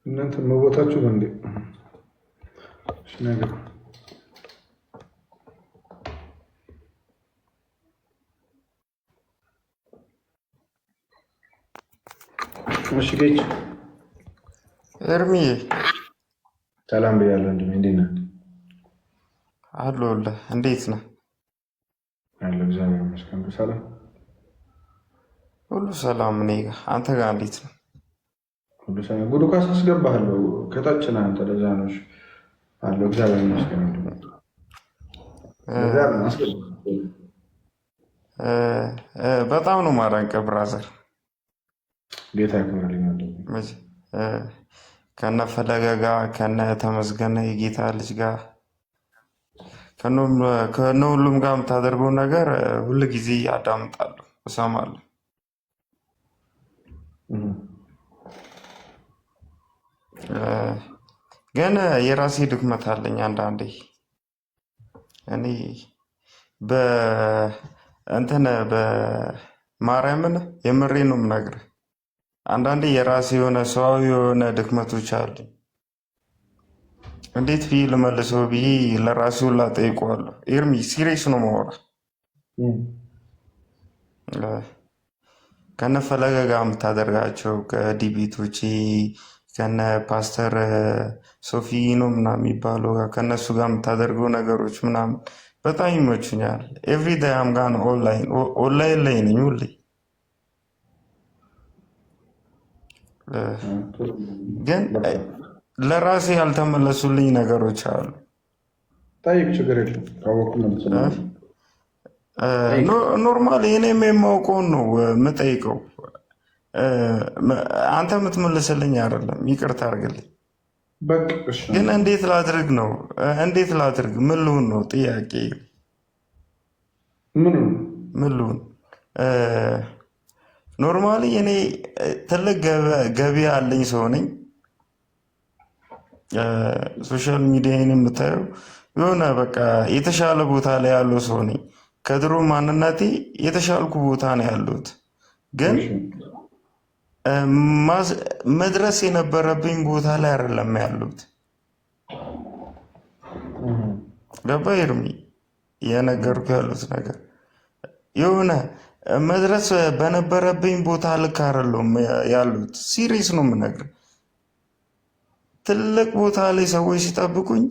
እናንተ መቦታችሁ እንዴ? እሺ ነገር እሺ ገጭ ኤርሚ ሰላም ብያለሁ። እንዴት ነህ? አለሁልህ። እንዴት ነህ? አለሁ እግዚአብሔር ይመስገን። ሰላም ሁሉ ሰላም እኔ ጋር። አንተ ጋር እንዴት ነው? ሁሉ ሰላም። ጉዱ ኳስ አስገባለሁ ከታች ነህ አንተ። ለዛ ነው አለሁ እግዚአብሔር ይመስገን። በጣም ነው ማደንቅህ ብራዘር። ጌታ ያክብርልኝ። ከነ ፈለገ ጋር ከነ ተመስገነ የጌታ ልጅ ጋር ከነ ሁሉም ጋር የምታደርገው ነገር ሁል ጊዜ አዳምጣለሁ፣ እሰማለሁ። ግን የራሴ ድክመት አለኝ አንዳንዴ። እኔ በማርያምን የምሬ ነው የምነግርህ። አንዳንዴ የራሴ የሆነ ሰዋዊ የሆነ ድክመቶች አሉ። እንዴት ብዬ ልመልሰው ብዬ ለራሴ ሁላ ጠይቀዋለሁ። ኤርሚ ሲሪየስ ነው ማወራ። ከነ ፈለገ ጋር የምታደርጋቸው ከዲቤቶች ከነ ፓስተር ሶፊ ነው ምናምን የሚባለው ጋር ከነሱ ጋር የምታደርገው ነገሮች ምናምን በጣም ይመቹኛል። ኤቭሪዳይ አም ጋር ኦንላይን ላይ ነኝ ሁሌ። ግን ለራሴ ያልተመለሱልኝ ነገሮች አሉ። ጠይቅ፣ ችግር የለም። ኖርማል እኔም የማውቀውን ነው የምጠይቀው። አንተ የምትመልስልኝ አይደለም፣ ይቅርታ አድርግልኝ። ግን እንዴት ላድርግ ነው? እንዴት ላድርግ? ምን ልሁን ነው ጥያቄ። ምን ልሁን? ኖርማሊ እኔ ትልቅ ገቢ ያለኝ ሰው ነኝ። ሶሻል ሚዲያን የምታየው የሆነ በቃ የተሻለ ቦታ ላይ ያለው ሰው ነኝ። ከድሮ ማንነቴ የተሻልኩ ቦታ ነው ያለሁት። ግን መድረስ የነበረብኝ ቦታ ላይ አይደለም ያለሁት። ገባ ኤርሚ? የነገርኩ ያሉት ነገር የሆነ መድረስ በነበረብኝ ቦታ ልክ አይደለም ያሉት። ሲሪየስ ነው የምነግርህ። ትልቅ ቦታ ላይ ሰዎች ሲጠብቁኝ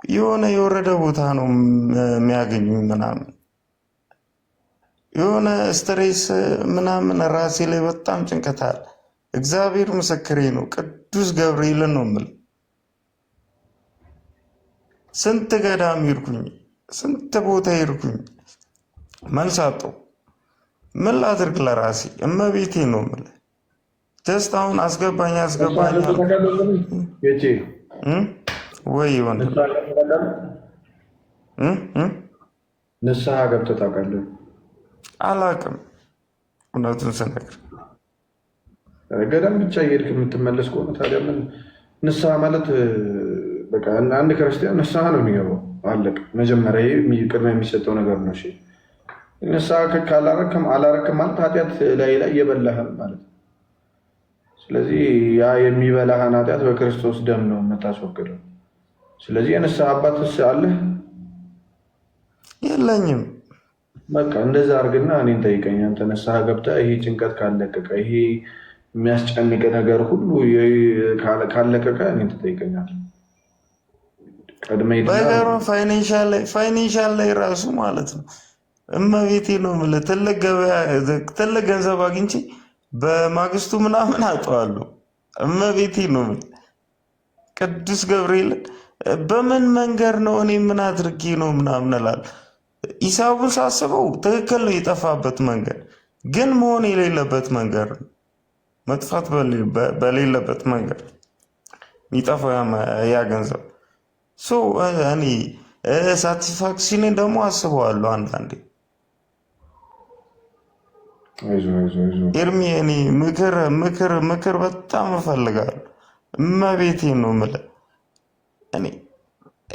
የሆነ የወረደ ቦታ ነው የሚያገኙኝ ምናምን የሆነ ስትሬስ ምናምን ራሴ ላይ በጣም ጭንቀት አለ። እግዚአብሔር ምስክሬ ነው። ቅዱስ ገብርኤልን ነው የምልህ። ስንት ገዳም ሄድኩኝ፣ ስንት ቦታ ሄድኩኝ፣ መልስ አጣሁ። ምን ላድርግ ለራሴ እመቤቴ ነው የምልህ። ጀስት አሁን አስገባኝ ወይ ሆነ ንስሐ ገብተህ ታውቃለህ? አላውቅም። እውነቱን ስነግር ገዳም ብቻ እየሄድክ የምትመለስ ከሆነ ታዲያ ምን ንስሐ ማለት? በቃ አንድ ክርስቲያን ንስሐ ነው የሚገባው። አለቀ። መጀመሪያ ቅድሚያ የሚሰጠው ነገር ነው። ንስሐ ካላረክም አላረክም ማለት ኃጢአት ላይ እየበላህም ማለት ነው። ስለዚህ ያ የሚበላህን ኃጢአት በክርስቶስ ደም ነው የምታስወግደው። ስለዚህ የንስሐ አባትስ አለህ? የለኝም። በቃ እንደዛ አድርግና እኔን ጠይቀኝ። አንተ ንስሐ ገብተህ ይሄ ጭንቀት ካለቀቀ፣ ይሄ የሚያስጨንቅ ነገር ሁሉ ካለቀቀ እኔን ትጠይቀኛለህ። በገሩ ፋይናንሻል ላይ ራሱ ማለት ነው። እመቤቴ ነው የምልህ ትልቅ ገንዘብ አግኝቼ በማግስቱ ምናምን አጠዋለሁ። እመቤቴ ነው የምልህ ቅዱስ ገብርኤልን በምን መንገድ ነው እኔ ምን አድርጌ ነው ምናምን እላለሁ። ሂሳቡን ሳስበው ትክክል ነው የጠፋበት መንገድ፣ ግን መሆን የሌለበት መንገድ ነው። መጥፋት በሌለበት መንገድ የሚጠፋው ያ ገንዘብ እኔ ሳቲስፋክሽንን ደግሞ አስበዋለሁ አንዳንዴ። ኤርሚ እኔ ምክር በጣም እፈልጋለሁ። እመቤቴ ነው የምልህ እኔ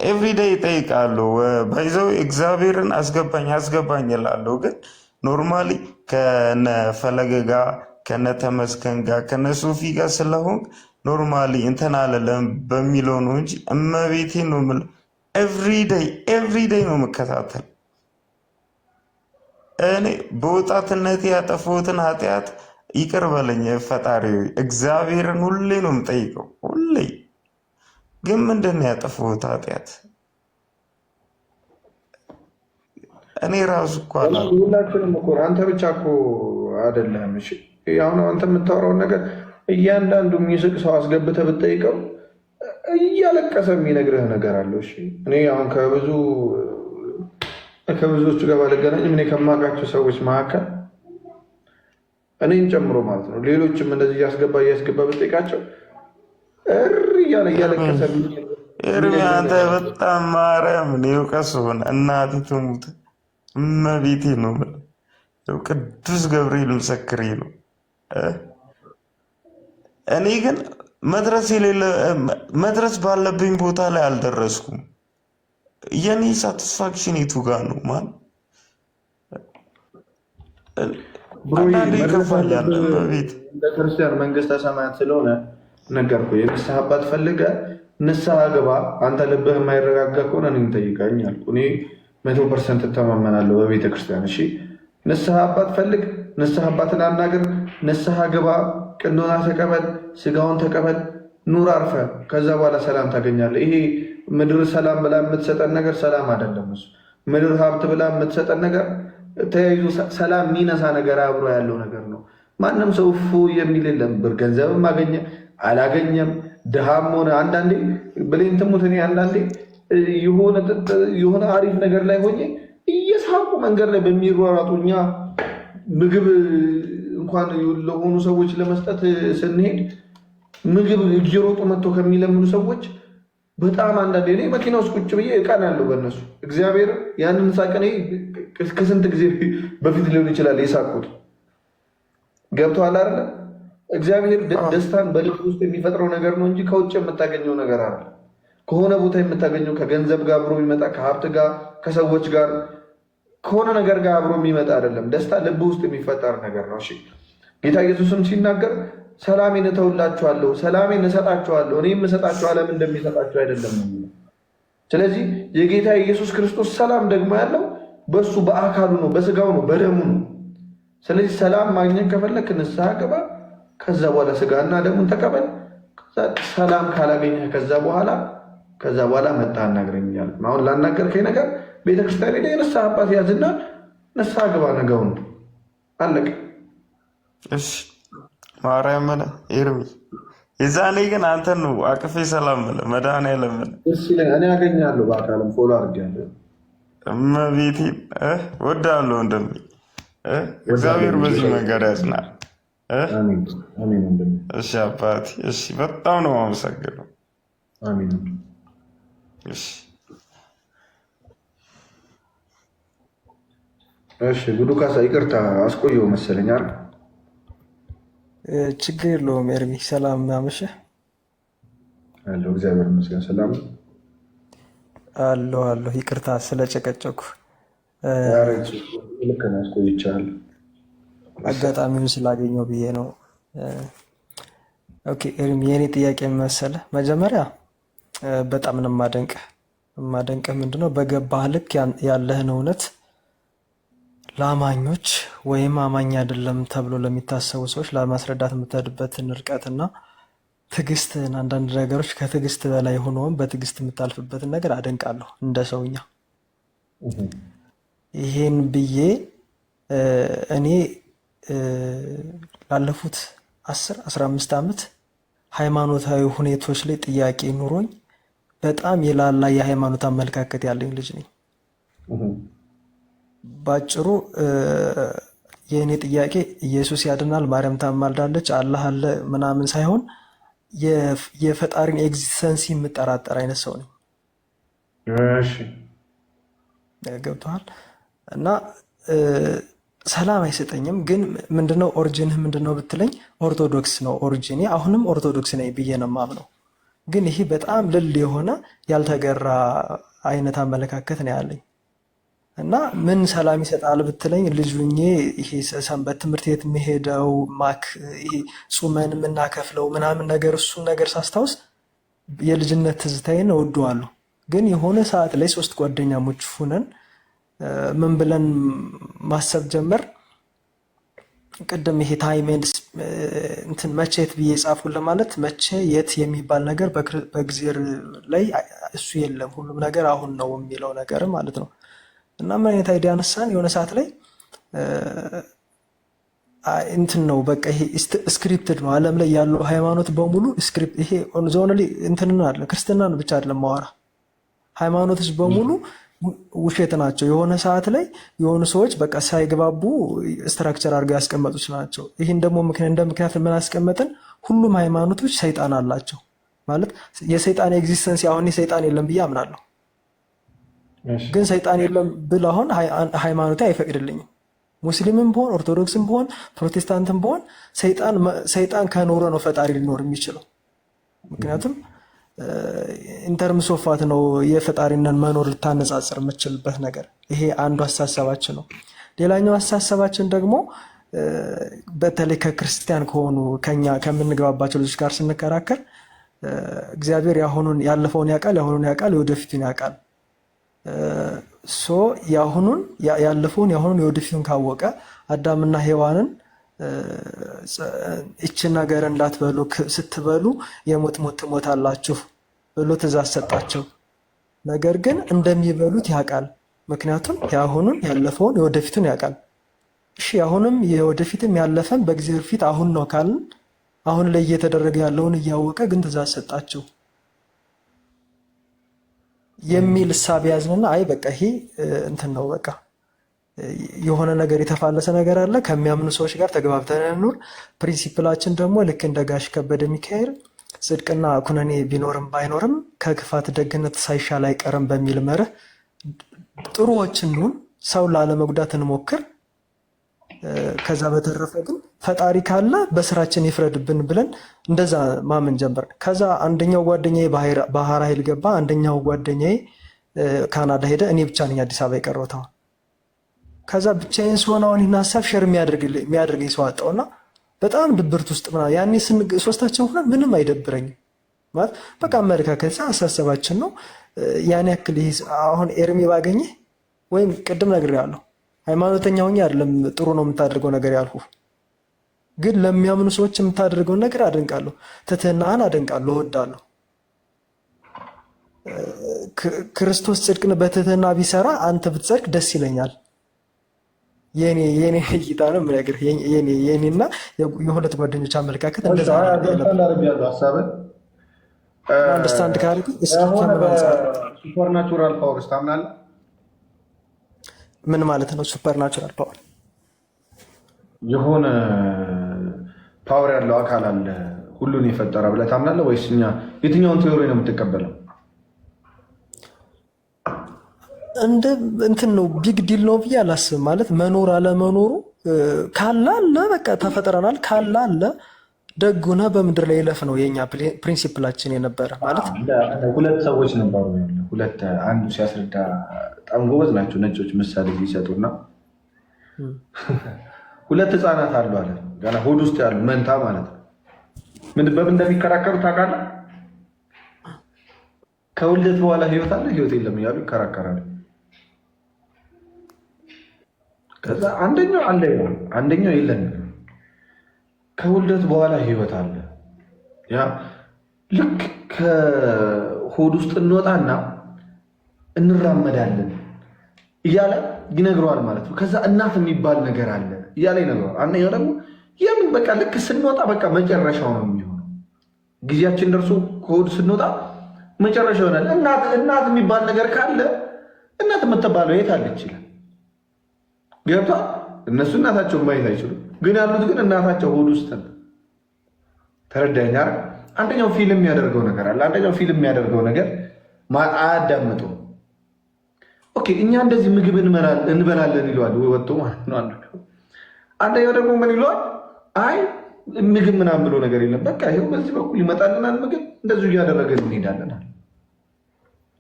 ኤቭሪዴይ እጠይቃለሁ። ባይዘው እግዚአብሔርን አስገባኝ እላለሁ። ግን ኖርማሊ ከነ ፈለገ ጋር ከነ ተመስገን ጋር ከነ ሶፊ ጋር ስለሆንክ ኖርማሊ እንትን አለለም በሚለው ነው እንጂ እመቤቴ ነው የምልህ ኤቭሪዴይ ነው የምከታተል። እኔ በወጣትነት ያጠፋሁትን ኃጢአት ይቅር በለኝ ፈጣሪ፣ እግዚአብሔርን ሁሌ ነው የምጠይቀው። ሁሌ ግን ምንድን ነው ያጠፋሁት ኃጢአት? እኔ ራሱ እኮ ሁላችንም እኮ አንተ ብቻ እኮ አይደለም። እሺ አሁን አንተ የምታወራውን ነገር እያንዳንዱ የሚስቅ ሰው አስገብተህ ብትጠይቀው እያለቀሰ የሚነግርህ ነገር አለው። እሺ እኔ አሁን ከብዙዎቹ ጋር ባልገናኝም እኔ ከማውቃቸው ሰዎች መካከል እኔን ጨምሮ ማለት ነው ሌሎችም እንደዚህ እያስገባ ብጠይቃቸው እያለ እያለቀሰ ኤርሚ አንተ በጣም ማርያምን የውቀስ ሆነ እናቴ ትሙት እመቤቴ ነው ቅዱስ ገብርኤል ምስክሬ ነው። እኔ ግን መድረስ ባለብኝ ቦታ ላይ አልደረስኩም። የኔ ሳቲስፋክሽን የቱ ጋር ነው? ማን አንዳንዴ ይከፋኛል። በቤት ክርስቲያን መንግስተ ሰማያት ስለሆነ ነገርኩህ። የንስሐ አባት ፈልገህ ንስሐ ግባ። አንተ ልብህ የማይረጋጋ ከሆነ እኔን ጠይቀኝ አልኩህ። እኔ 100% እተማመናለሁ በቤተክርስቲያን። እሺ ንስሐ አባት ፈልግ፣ ንስሐ አባትን አናግር፣ ንስሐ ግባ፣ ቅኖና ተቀበል፣ ስጋውን ተቀበል፣ ኑር አርፈ። ከዛ በኋላ ሰላም ታገኛለህ። ይሄ ምድር ሰላም ብላ የምትሰጠን ነገር ሰላም አይደለም። እሱ ምድር ሀብት ብላ የምትሰጠን ነገር ተያይዞ ሰላም የሚነሳ ነገር አብሮ ያለው ነገር ነው። ማንም ሰው እፎ የሚል የለም። ብር ገንዘብም አገኘ አላገኘም ድሃም ሆነ አንዳንዴ ብሌን ትሙት እኔ አንዳንዴ የሆነ አሪፍ ነገር ላይ ሆኜ እየሳቁ መንገድ ላይ በሚሯሯጡ እኛ ምግብ እንኳን ለሆኑ ሰዎች ለመስጠት ስንሄድ ምግብ እየሮጡ መጥቶ ከሚለምኑ ሰዎች በጣም አንዳንዴ እኔ መኪና ውስጥ ቁጭ ብዬ እቀናለሁ በእነሱ። እግዚአብሔር ያንን ሳቅ እኔ ከስንት ጊዜ በፊት ሊሆን ይችላል የሳቁት። ገብቶሃል አይደለ? እግዚአብሔር ደስታን በልብ ውስጥ የሚፈጥረው ነገር ነው እንጂ ከውጭ የምታገኘው ነገር አለ። ከሆነ ቦታ የምታገኘው ከገንዘብ ጋር አብሮ የሚመጣ ከሀብት ጋር ከሰዎች ጋር ከሆነ ነገር ጋር አብሮ የሚመጣ አይደለም። ደስታ ልብ ውስጥ የሚፈጠር ነገር ነው። እሺ ጌታ ኢየሱስም ሲናገር ሰላሜን እተውላችኋለሁ፣ ሰላሜን እሰጣችኋለሁ፣ እኔ የምሰጣችሁ ዓለም እንደሚሰጣችሁ አይደለም። ስለዚህ የጌታ ኢየሱስ ክርስቶስ ሰላም ደግሞ ያለው በእሱ በአካሉ ነው፣ በስጋው ነው፣ በደሙ ነው። ስለዚህ ሰላም ማግኘት ከፈለክ ንስሐ ግባ። ከዛ በኋላ ስጋና ደሙን ተቀበል። ሰላም ካላገኘህ ከዛ በኋላ መጣ አናግረኛል። አሁን ላናገርከኝ ነገር ቤተክርስቲያን ሄደህ የንስሐ አባት ያዝና ንስሐ ግባ። ነገውን አለቀ። እሺ ማርያም ኤርሚ የዛኔ ግን አንተን ነው አቅፌ ሰላም ብለህ መድኃኒዓለም እኔ አገኛለሁ። በአካልም ፎሎ አድርጌያለሁ። እመቤቴን ወዳለሁ እንደሚ እግዚአብሔር በዚህ መንገድ ያጽናል። አሜን አሜን ወንድሜ። እሺ አባቴ፣ እሺ በጣም ነው የማመሰግነው። አሜን። እሺ እሺ ጉዱ ካሳ ይቅርታ አስቆየው መሰለኝ አይደል? ችግር የለውም ኤርሚ። ሰላም አመሸህ? አለሁ እግዚአብሔር ይመስገን ሰላም ነው። አለሁ። ይቅርታ ስለጨቀጨኩ ልክ ነህ፣ አስቆይቻለሁ። አጋጣሚውን ስላገኘው ብዬ ነው። ኦኬ ኤርሚ፣ የኔ ጥያቄ መሰለህ፣ መጀመሪያ በጣም ነው የማደንቅህ ምንድነው በገባህ ልክ ያለህን እውነት ለአማኞች ወይም አማኝ አይደለም ተብሎ ለሚታሰቡ ሰዎች ለማስረዳት የምትሄድበትን ርቀትና ትዕግስትህን፣ አንዳንድ ነገሮች ከትዕግስት በላይ ሆኖም በትዕግስት የምታልፍበትን ነገር አደንቃለሁ እንደ ሰውኛ። ይሄን ብዬ እኔ ላለፉት 10-15 ዓመት ሃይማኖታዊ ሁኔታዎች ላይ ጥያቄ ኑሮኝ በጣም የላላ የሃይማኖት አመለካከት ያለኝ ልጅ ነኝ። ባጭሩ የእኔ ጥያቄ ኢየሱስ ያድናል፣ ማርያም ታማልዳለች፣ አላህ አለ ምናምን ሳይሆን የፈጣሪን ኤግዚስተንሲ የምጠራጠር አይነት ሰው ነኝ። ገብቶሃል? እና ሰላም አይሰጠኝም። ግን ምንድነው ኦሪጂንህ ምንድነው ብትለኝ ኦርቶዶክስ ነው ኦሪጂኔ። አሁንም ኦርቶዶክስ ነኝ ብዬ ነው የማምነው። ግን ይሄ በጣም ልል የሆነ ያልተገራ አይነት አመለካከት ነው ያለኝ። እና ምን ሰላም ይሰጣል ብትለኝ ልጁኜ ይሄ ሰንበት ትምህርት ቤት የሚሄደው ይሄ ጹመን የምናከፍለው ምናምን ነገር እሱን ነገር ሳስታውስ የልጅነት ትዝታዬን እወደዋለሁ። ግን የሆነ ሰዓት ላይ 3 ጓደኛሞች ሁነን ምን ብለን ማሰብ ጀመር። ቅድም ይሄ ታይም ኤንድ እንትን መቼት ብዬ ጻፉን ለማለት መቼ የት የሚባል ነገር በእግዚአብሔር ላይ እሱ የለም፣ ሁሉም ነገር አሁን ነው የሚለው ነገር ማለት ነው። እና ምን አይነት አይዲያ አነሳን? የሆነ ሰዓት ላይ እንትን ነው በቃ ይሄ ስክሪፕትድ ነው። ዓለም ላይ ያለው ሃይማኖት በሙሉ ስክሪፕት ይሄ ኦንዞንሊ እንትን ነው አለ። ክርስትና ነው ብቻ አይደለም ማወራ፣ ሃይማኖቶች በሙሉ ውሸት ናቸው። የሆነ ሰዓት ላይ የሆኑ ሰዎች በቃ ሳይግባቡ ስትራክቸር አድርገው ያስቀመጡት ናቸው። ይህን ደግሞ ምክንያት ምን አስቀመጥን? ሁሉም ሃይማኖቶች ሰይጣን አላቸው ማለት የሰይጣን ኤግዚስተንስ። አሁን ሰይጣን የለም ብዬ አምናለሁ። ግን ሰይጣን የለም ብል አሁን ሃይማኖቴ አይፈቅድልኝም። ሙስሊምም ብሆን ኦርቶዶክስም ብሆን ፕሮቴስታንትም ብሆን ሰይጣን ከኖረ ነው ፈጣሪ ሊኖር የሚችለው። ምክንያቱም ኢንተርምስ ኦፍ ዋት ነው የፈጣሪነን መኖር ልታነጻጽር የምችልበት ነገር። ይሄ አንዱ አስተሳሰባችን ነው። ሌላኛው አስተሳሰባችን ደግሞ በተለይ ከክርስቲያን ከሆኑ ከኛ ከምንግባባቸው ልጆች ጋር ስንከራከር እግዚአብሔር ያለፈውን ያውቃል፣ ያሁኑን ያውቃል፣ የወደፊቱን ያውቃል። ያለፈውን ያሁኑን የወደፊቱን ካወቀ አዳምና ሔዋንን ይችን ነገር እንዳትበሉ ስትበሉ የሞት ሞት ትሞታላችሁ ብሎ ትእዛዝ ሰጣቸው። ነገር ግን እንደሚበሉት ያውቃል። ምክንያቱም ያሁኑን ያለፈውን የወደፊቱን ያውቃል። እሺ አሁንም የወደፊትም ያለፈን በእግዚአብሔር ፊት አሁን ነው ካልን አሁን ላይ እየተደረገ ያለውን እያወቀ ግን ትእዛዝ ሰጣቸው የሚል እሳቤ ያዝንና አይ በቃ ይሄ እንትን ነው በቃ የሆነ ነገር የተፋለሰ ነገር አለ። ከሚያምኑ ሰዎች ጋር ተግባብተን እንኑር። ፕሪንሲፕላችን ደግሞ ልክ እንደ ጋሽ ከበደ ሚካኤል ጽድቅና ኩነኔ ቢኖርም ባይኖርም ከክፋት ደግነት ሳይሻል አይቀርም በሚል መርህ ጥሩዎች እንሁን፣ ሰው ላለመጉዳት እንሞክር። ከዛ በተረፈ ግን ፈጣሪ ካለ በስራችን ይፍረድብን ብለን እንደዛ ማመን ጀመር። ከዛ አንደኛው ጓደኛዬ ባህር ኃይል ገባ፣ አንደኛው ጓደኛዬ ካናዳ ሄደ። እኔ ብቻ ነኝ አዲስ አበባ የቀረሁት። ከዛ ብቻዬን ስሆን አሁን ይህን ሀሳብ ሼር የሚያደርገኝ ሰው አጣሁና በጣም ድብርት ውስጥ ምናምን። ያኔ ሶስታችን ሆነን ምንም አይደብረኝም ማለት በቃ አመለካከት አሳሰባችን ነው ያን ያክል። አሁን ኤርሚ ባገኘህ ወይም ቅድም ነግሬሃለሁ ሃይማኖተኛ ሆኜ አይደለም ጥሩ ነው የምታደርገው ነገር ያልሁ፣ ግን ለሚያምኑ ሰዎች የምታደርገውን ነገር አደንቃለሁ፣ ትህትናህን አደንቃለሁ፣ እወዳለሁ። ክርስቶስ ጽድቅን በትህትና ቢሰራ አንተ ብትጸድቅ ደስ ይለኛል። የኔ እይታ ነው የምነግርህ። የኔና የሁለት ጓደኞች አመለካከት እንደዛ ነው። ሀሳብን አንደርስታንድ ካደረግ ሱፐርናቹራል ፓወርስ ታምናለህ? ምን ማለት ነው ሱፐርናቹራል ፓወር? የሆነ ፓወር ያለው አካል አለ ሁሉን የፈጠረ ብለህ ታምናለህ ወይስ እኛ የትኛውን ቴዎሪ ነው የምትቀበለው? እንደ እንትን ነው ቢግ ዲል ነው ብዬ አላስብም። ማለት መኖር አለመኖሩ ካለ አለ በቃ ተፈጥረናል። ካለ አለ ደጉና በምድር ላይ ይለፍ ነው የኛ ፕሪንሲፕላችን የነበረ ማለት። ሁለት ሰዎች ነበሩ። ሁለት አንዱ ሲያስረዳ በጣም ጎበዝ ናቸው ነጮች ምሳሌ ሲሰጡና ሁለት ህፃናት አሉ አለ ገና ሆድ ውስጥ ያሉ መንታ ማለት ነው። በምን እንደሚከራከሩ ታውቃለህ? ከውልደት በኋላ ህይወት አለ ህይወት የለም እያሉ ይከራከራሉ። ከዛ አንደኛው አለ አንደኛው የለም። ከውልደት በኋላ ህይወት አለ። ያ ልክ ከሆድ ውስጥ እንወጣና እንራመዳለን እያለ ይነግረዋል ማለት ነው። ከዛ እናት የሚባል ነገር አለ እያለ ይነግረዋል። አንደኛው ደግሞ የምን በቃ ልክ ስንወጣ በቃ መጨረሻው ነው የሚሆነው። ጊዜያችን ደርሶ ከሆድ ስንወጣ መጨረሻ ይሆናል። እናት የሚባል ነገር ካለ እናት የምትባለው የት አለች ይላል። ገብቷል? እነሱ እናታቸውን ማየት አይችሉም፣ ግን ያሉት ግን እናታቸው ሆድ ውስጥ ነው። ተረዳኸኝ? አንደኛው ፊልም የሚያደርገው ነገር አለ። አንደኛው ፊልም የሚያደርገው ነገር አያዳምጠው። ኦኬ እኛ እንደዚህ ምግብ እንበላለን ይለዋል ወይ ወጥቶ ማለት ነው። አንደኛው ደግሞ ምን ይለዋል? አይ ምግብ ምናምን ብሎ ነገር የለም፣ በቃ ይኸው በዚህ በኩል ይመጣልናል ምግብ፣ እንደዚሁ እያደረገን እንሄዳለን።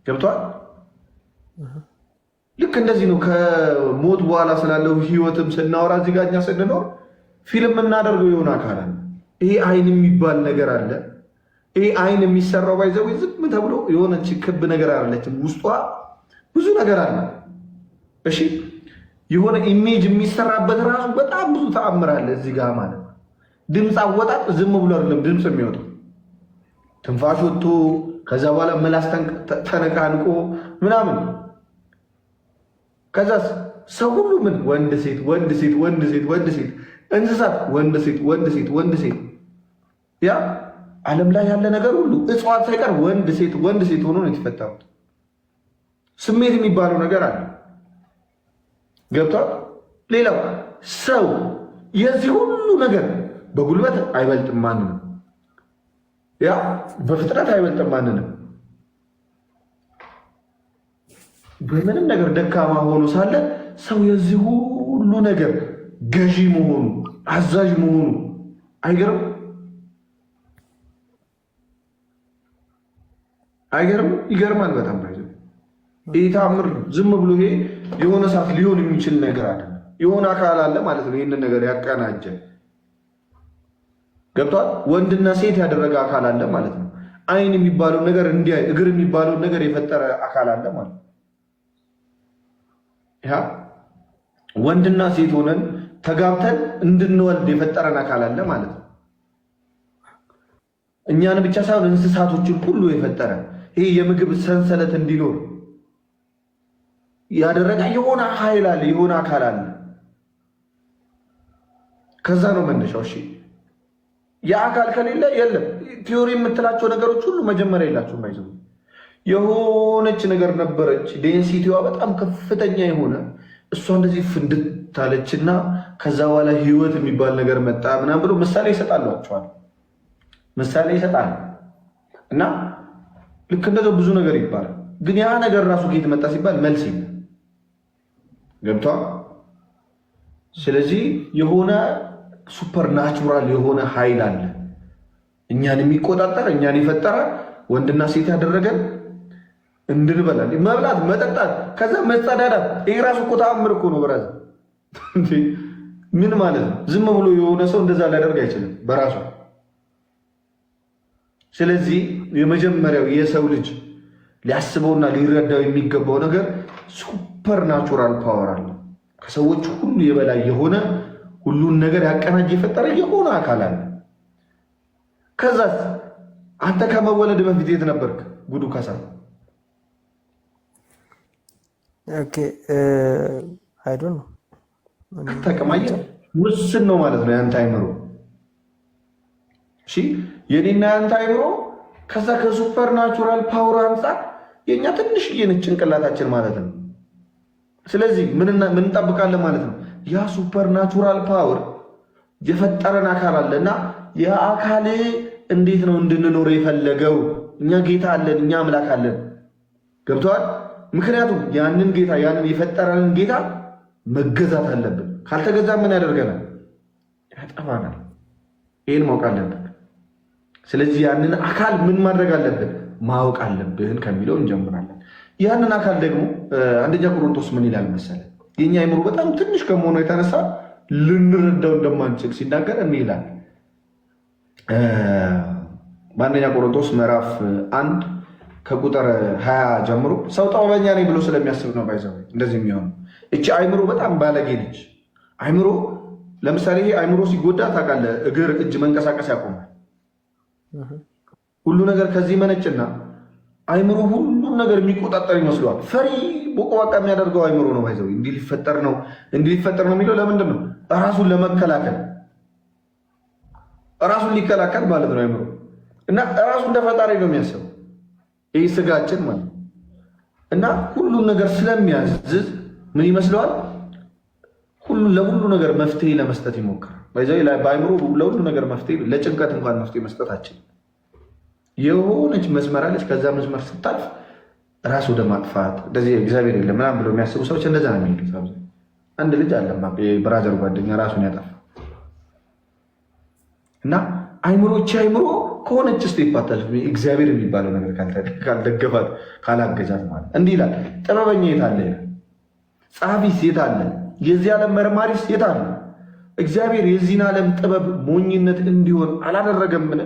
ገብቷል? ልክ እንደዚህ ነው። ከሞት በኋላ ስላለው ህይወትም ስናወራ እዚህ ጋር እኛ ስንኖር ፊልም የምናደርገው የሆነ አካል አለ። ይሄ አይን የሚባል ነገር አለ። ይሄ አይን የሚሰራው ባይዘው ዝም ተብሎ የሆነች ክብ ነገር አለችም፣ ውስጧ ብዙ ነገር አለ። እሺ የሆነ ኢሜጅ የሚሰራበት ራሱ በጣም ብዙ ተአምር አለ እዚህ ጋር ማለት ነው። ድምፅ አወጣጥ ዝም ብሎ አይደለም ድምፅ የሚወጣው፣ ትንፋሽ ወጥቶ ከዛ በኋላ ምላስ ተነቃንቆ ምናምን። ከዛ ሰው ሁሉ ምን ወንድ ሴት ወንድ ሴት ወንድ ሴት ወንድ ሴት፣ እንስሳት ወንድ ሴት ወንድ ሴት ወንድ ሴት፣ ያ ዓለም ላይ ያለ ነገር ሁሉ እጽዋት ሳይቀር ወንድ ሴት ወንድ ሴት ሆኖ ነው የተፈጠሩት። ስሜት የሚባለው ነገር አለ። ገብቷል? ሌላው ሰው የዚህ ሁሉ ነገር በጉልበት አይበልጥም ማንንም፣ ያ በፍጥነት አይበልጥም ማንንም። በምንም ነገር ደካማ ሆኖ ሳለ ሰው የዚህ ሁሉ ነገር ገዢ መሆኑ አዛዥ መሆኑ አይገርም? አይገርም? ይገርማል በጣም ባይዘ ይህ ተአምር ዝም ብሎ ይሄ የሆነ ሰዓት ሊሆን የሚችል ነገር አለ። የሆነ አካል አለ ማለት ነው ይህንን ነገር ያቀናጀ። ገብቷል? ወንድና ሴት ያደረገ አካል አለ ማለት ነው። አይን የሚባለው ነገር እንዲያይ፣ እግር የሚባለውን ነገር የፈጠረ አካል አለ ማለት ነው። ያ ወንድና ሴት ሆነን ተጋብተን እንድንወልድ የፈጠረን አካል አለ ማለት ነው። እኛን ብቻ ሳይሆን እንስሳቶችን ሁሉ የፈጠረ ይሄ የምግብ ሰንሰለት እንዲኖር ያደረገ የሆነ ኃይል አለ፣ የሆነ አካል አለ። ከዛ ነው መነሻው። እሺ ያ አካል ከሌለ የለም። ቲዮሪ የምትላቸው ነገሮች ሁሉ መጀመሪያ የላቸውም። አይዘው የሆነች ነገር ነበረች፣ ዴንሲቲዋ በጣም ከፍተኛ የሆነ እሷ እንደዚህ ፍንድት አለችና ከዛ በኋላ ህይወት የሚባል ነገር መጣ ምናምን ብሎ ምሳሌ ይሰጣሏቸዋል። ምሳሌ ይሰጣል እና ልክ እንደዛው ብዙ ነገር ይባላል። ግን ያ ነገር ራሱ ከየት መጣ ሲባል መልስ የለም። ገብቷል? ስለዚህ የሆነ ሱፐር ናቹራል የሆነ ኃይል አለ እኛን የሚቆጣጠር፣ እኛን የፈጠረ፣ ወንድና ሴት ያደረገን እንድንበላል፣ መብላት፣ መጠጣት፣ ከዛ መጸዳዳት። ይሄ ራሱ እኮ ተአምር እኮ ነው። ብራዝ ምን ማለት ነው? ዝም ብሎ የሆነ ሰው እንደዛ ሊያደርግ አይችልም በራሱ። ስለዚህ የመጀመሪያው የሰው ልጅ ሊያስበውና ሊረዳው የሚገባው ነገር ሱፐር ናቹራል ፓወር አለ። ከሰዎች ሁሉ የበላይ የሆነ ሁሉን ነገር ያቀናጅ የፈጠረ የሆነ አካል አለ። ከዛስ አንተ ከመወለድ በፊት የት ነበርክ? ጉዱ ካሳ አይዶን ነው ተቀማየ ውስን ነው ማለት ነው ያንተ አይምሮ። እሺ የኔና ያንተ አይምሮ ከዛ ከሱፐር ናቹራል ፓወር አንፃር የኛ ትንሽዬ ነች ጭንቅላታችን ማለት ነው። ስለዚህ ምን እንጠብቃለን ማለት ነው? ያ ሱፐር ናቹራል ፓወር የፈጠረን አካል አለ እና የአካል እንዴት ነው እንድንኖር የፈለገው? እኛ ጌታ አለን፣ እኛ አምላክ አለን። ገብተዋል። ምክንያቱም ያንን ጌታ ያንን የፈጠረንን ጌታ መገዛት አለብን። ካልተገዛ ምን ያደርገናል? ያጠፋናል። ይህን ማወቅ አለብን። ስለዚህ ያንን አካል ምን ማድረግ አለብን? ማወቅ አለብን ከሚለው እንጀምራለን። ያንን አካል ደግሞ አንደኛ ቆሮንቶስ ምን ይላል መሰለ? የኛ አይምሮ በጣም ትንሽ ከመሆኑ የተነሳ ልንረዳው እንደማንችል ሲናገር ምን ይላል? በአንደኛ ቆሮንቶስ ምዕራፍ 1 ከቁጥር 20 ጀምሮ ሰው ጥበበኛ ነኝ ብሎ ስለሚያስብ ነው ባይዘው እንደዚህ የሚሆነው። እቺ አይምሮ በጣም ባለጌ ነች። አይምሮ ለምሳሌ ይሄ አይምሮ ሲጎዳ ታውቃለህ፣ እግር እጅ መንቀሳቀስ ያቆማል። ሁሉ ነገር ከዚህ መነጭና አይምሮ ሁሉም ነገር የሚቆጣጠር ይመስለዋል። ፈሪ ቦቆባቃ የሚያደርገው አይምሮ ነው ባይዘው። እንዲህ ሊፈጠር ነው የሚለው ለምንድን ነው? ራሱን ለመከላከል ራሱን ሊከላከል ማለት ነው አይምሮ። እና ራሱ እንደ ፈጣሪ ነው የሚያስበው ይህ ስጋችን ማለት ነው። እና ሁሉም ነገር ስለሚያዝዝ ምን ይመስለዋል? ለሁሉ ነገር መፍትሄ ለመስጠት ይሞክራል። በአይምሮ ለሁሉ ነገር መፍትሄ፣ ለጭንቀት እንኳን መፍትሄ መስጠት አችልም። የሆነች መስመር አለች። ከዛ መስመር ስታልፍ ራስ ወደ ማጥፋት እንደዚህ እግዚአብሔር የለም ምናምን ብሎ የሚያስቡ ሰዎች እንደዛ ነው የሚሄዱት። አንድ ልጅ አለ ብራዘር ጓደኛ ራሱን ያጠፋ እና አይምሮች አይምሮ ከሆነች ስቴፕ አታልፍ። እግዚአብሔር የሚባለው ነገር ካልደገፋት ካላገዛት ማለት እንዲህ ይላል። ጥበበኛ የት አለ? ጸሐፊስ የት አለ? የዚህ ዓለም መርማሪስ የት አለ? እግዚአብሔር የዚህን ዓለም ጥበብ ሞኝነት እንዲሆን አላደረገምን?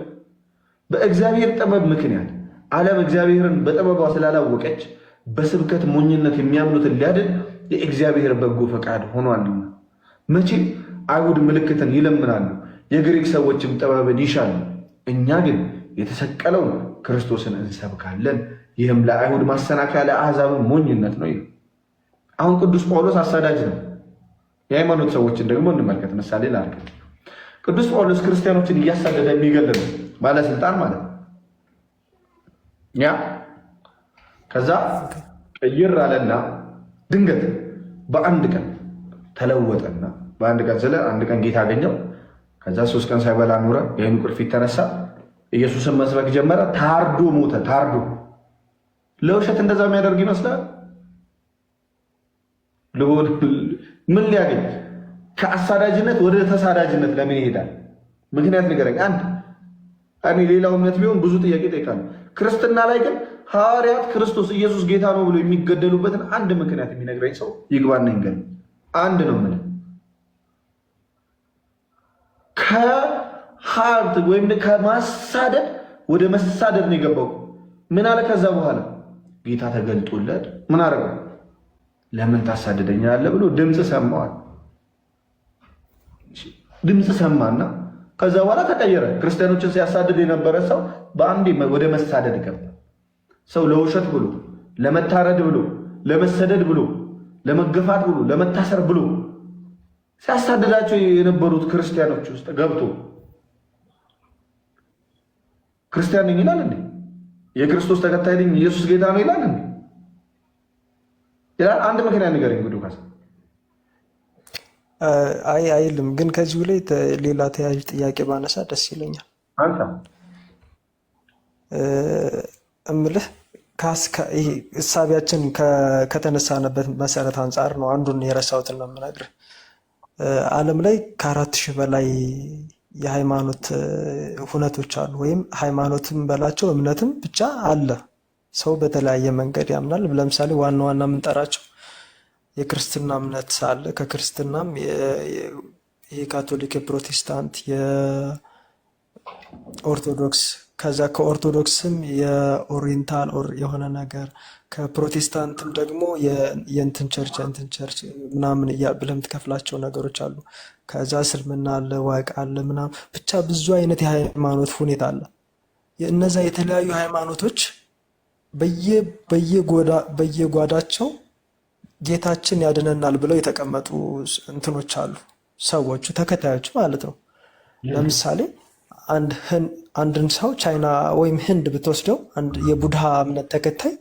በእግዚአብሔር ጥበብ ምክንያት ዓለም እግዚአብሔርን በጥበቧ ስላላወቀች በስብከት ሞኝነት የሚያምኑትን ሊያድን የእግዚአብሔር በጎ ፈቃድ ሆኗልና። መቼም አይሁድ ምልክትን ይለምናሉ፣ የግሪክ ሰዎችም ጥበብን ይሻሉ። እኛ ግን የተሰቀለውን ክርስቶስን እንሰብካለን፣ ይህም ለአይሁድ ማሰናከያ ለአሕዛብን ሞኝነት ነው። አሁን ቅዱስ ጳውሎስ አሳዳጅ ነው። የሃይማኖት ሰዎችን ደግሞ እንመልከት። ምሳሌ ላድርግ። ቅዱስ ጳውሎስ ክርስቲያኖችን እያሳደደ የሚገል ነው፣ ባለስልጣን ማለት ነው። ያ ከዛ ቀይር አለና ድንገት በአንድ ቀን ተለወጠና በአንድ ቀን አንድ ቀን ጌታ አገኘው። ከዛ 3 ቀን ሳይበላ ኖረ። ይህን ቁርፊት ተነሳ፣ ኢየሱስን መስበክ ጀመረ። ታርዶ ሞተ። ታርዶ ለውሸት እንደዛ የሚያደርግ ይመስላል። ምን ሊያገኝ? ከአሳዳጅነት ወደ ተሳዳጅነት ለምን ይሄዳል? ምክንያት ንገረኝ አንድ። እኔ ሌላው እምነት ቢሆን ብዙ ጥያቄ ጠይቃለሁ። ክርስትና ላይ ግን ሐዋርያት ክርስቶስ ኢየሱስ ጌታ ነው ብሎ የሚገደሉበትን አንድ ምክንያት የሚነግረኝ ሰው ይግባና ይንገር። አንድ ነው ምን ከሀብት ወይም ከማሳደድ ወደ መሳደድ ነው የገባው። ምን አለ? ከዛ በኋላ ጌታ ተገልጦለት ምን አደረገ? ለምን ታሳደደኛለህ ብሎ ድምፅ ሰማዋል። ድምፅ ሰማና ከዛ በኋላ ተቀየረ። ክርስቲያኖችን ሲያሳድድ የነበረ ሰው በአንዴ ወደ መሳደድ ገባ። ሰው ለውሸት ብሎ፣ ለመታረድ ብሎ፣ ለመሰደድ ብሎ፣ ለመገፋት ብሎ፣ ለመታሰር ብሎ ሲያሳድዳቸው የነበሩት ክርስቲያኖች ውስጥ ገብቶ ክርስቲያን ነኝ ይላል እንዴ? የክርስቶስ ተከታይ ነኝ ኢየሱስ ጌታ ነው ይላል እንዴ? ይላል። አንድ ምክንያት ንገረኝ ጉዱ ካሳ። አይ አይልም። ግን ከዚሁ ላይ ሌላ ተያያዥ ጥያቄ ባነሳ ደስ ይለኛል። አንተ እምልህ ይሄ እሳቢያችን ከተነሳነበት መሰረት አንጻር ነው። አንዱን የረሳሁትን ነው የምነግርህ። ዓለም ላይ ከ4000 በላይ የሃይማኖት ሁነቶች አሉ። ወይም ሃይማኖትም በላቸው እምነትም ብቻ አለ። ሰው በተለያየ መንገድ ያምናል። ለምሳሌ ዋና ዋና የምንጠራቸው የክርስትና እምነት አለ። ከክርስትናም የካቶሊክ፣ የፕሮቴስታንት፣ የኦርቶዶክስ፣ ከዛ ከኦርቶዶክስም የኦሪየንታል የሆነ ነገር፣ ከፕሮቴስታንትም ደግሞ የእንትን ቸርች ምናምን ብለህ የምትከፍላቸው ነገሮች አሉ። ከዛ እስልምና አለ፣ ዋቅ አለ ምናምን፣ ብቻ ብዙ አይነት የሃይማኖት ሁኔታ አለ። እነዛ የተለያዩ ሃይማኖቶች በየጓዳቸው ጌታችን ያድነናል ብለው የተቀመጡ እንትኖች አሉ። ሰዎቹ ተከታዮች ማለት ነው። ለምሳሌ አንድን ሰው ቻይና ወይም ህንድ ብትወስደው አንድ የቡድሃ እምነት ተከታይ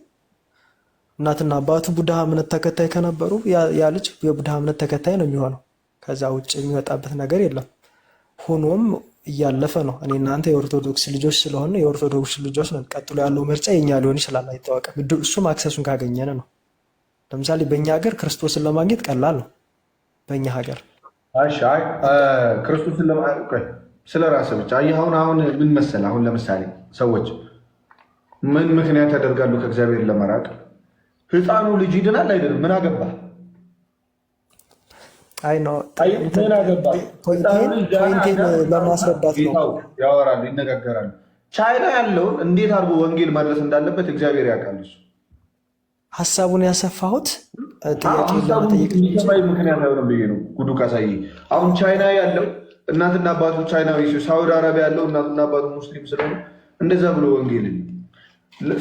እናትና አባቱ ቡድሃ እምነት ተከታይ ከነበሩ ያ ልጅ የቡድሃ እምነት ተከታይ ነው የሚሆነው። ከዛ ውጭ የሚወጣበት ነገር የለም። ሆኖም እያለፈ ነው። እኔ እናንተ የኦርቶዶክስ ልጆች ስለሆነ የኦርቶዶክስ ልጆች ነን። ቀጥሎ ያለው ምርጫ የኛ ሊሆን ይችላል፣ አይታወቅም። እሱም አክሰሱን ካገኘን ነው። ለምሳሌ በእኛ ሀገር ክርስቶስን ለማግኘት ቀላል ነው። በእኛ ሀገር ክርስቶስን ለማግኘት ስለ ራስህ ብቻ አሁን ምን መሰለህ፣ አሁን ለምሳሌ ሰዎች ምን ምክንያት ያደርጋሉ ከእግዚአብሔር ለመራቅ? ህፃኑ ልጅ ይድናል አይደለም? ምን አገባ? አይ ነው ፖይንቴን ለማስረዳት ነው። ያወራሉ፣ ይነጋገራሉ። ቻይና ያለውን እንዴት አድርጎ ወንጌል ማድረስ እንዳለበት እግዚአብሔር ያውቃል። እሱ ሀሳቡን ያሰፋሁት ጥያቄ ለመጠየቅ ምክንያት አይሆንም ብዬ ነው። ጉዱ ካሳይ አሁን ቻይና ያለው እናትና አባቱ ቻይናዊ፣ ሳውዲ አረቢያ ያለው እናትና አባቱ ሙስሊም ስለሆነ እንደዛ ብሎ ወንጌልን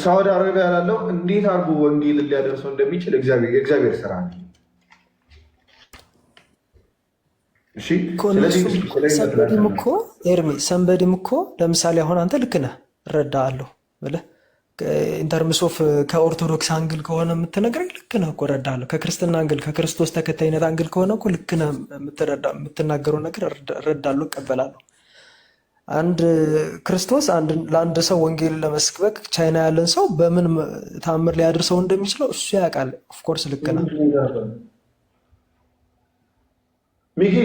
ሳውዲ አረቢያ ያለው እንዴት አድርጎ ወንጌልን ሊያደርሰው እንደሚችል የእግዚአብሔር ስራ ነው። ሰንበዲም እኮ ለምሳሌ አሁን አንተ ልክ ነህ እረዳሃለሁ ብለህ ኢንተርምስ ኦፍ ከኦርቶዶክስ አንግል ከሆነ የምትነግረኝ ልክ ነህ እኮ እረዳሃለሁ። ከክርስትና አንግል ከክርስቶስ ተከታይነት አንግል ከሆነ እኮ ልክ ነህ፣ የምትናገረው ነገር እረዳለሁ፣ እቀበላለሁ። አንድ ክርስቶስ ለአንድ ሰው ወንጌል ለመስበክ ቻይና ያለን ሰው በምን ታምር ሊያደርሰው እንደሚችለው እሱ ያውቃል። ኦፍኮርስ ልክ ነህ ሚኪ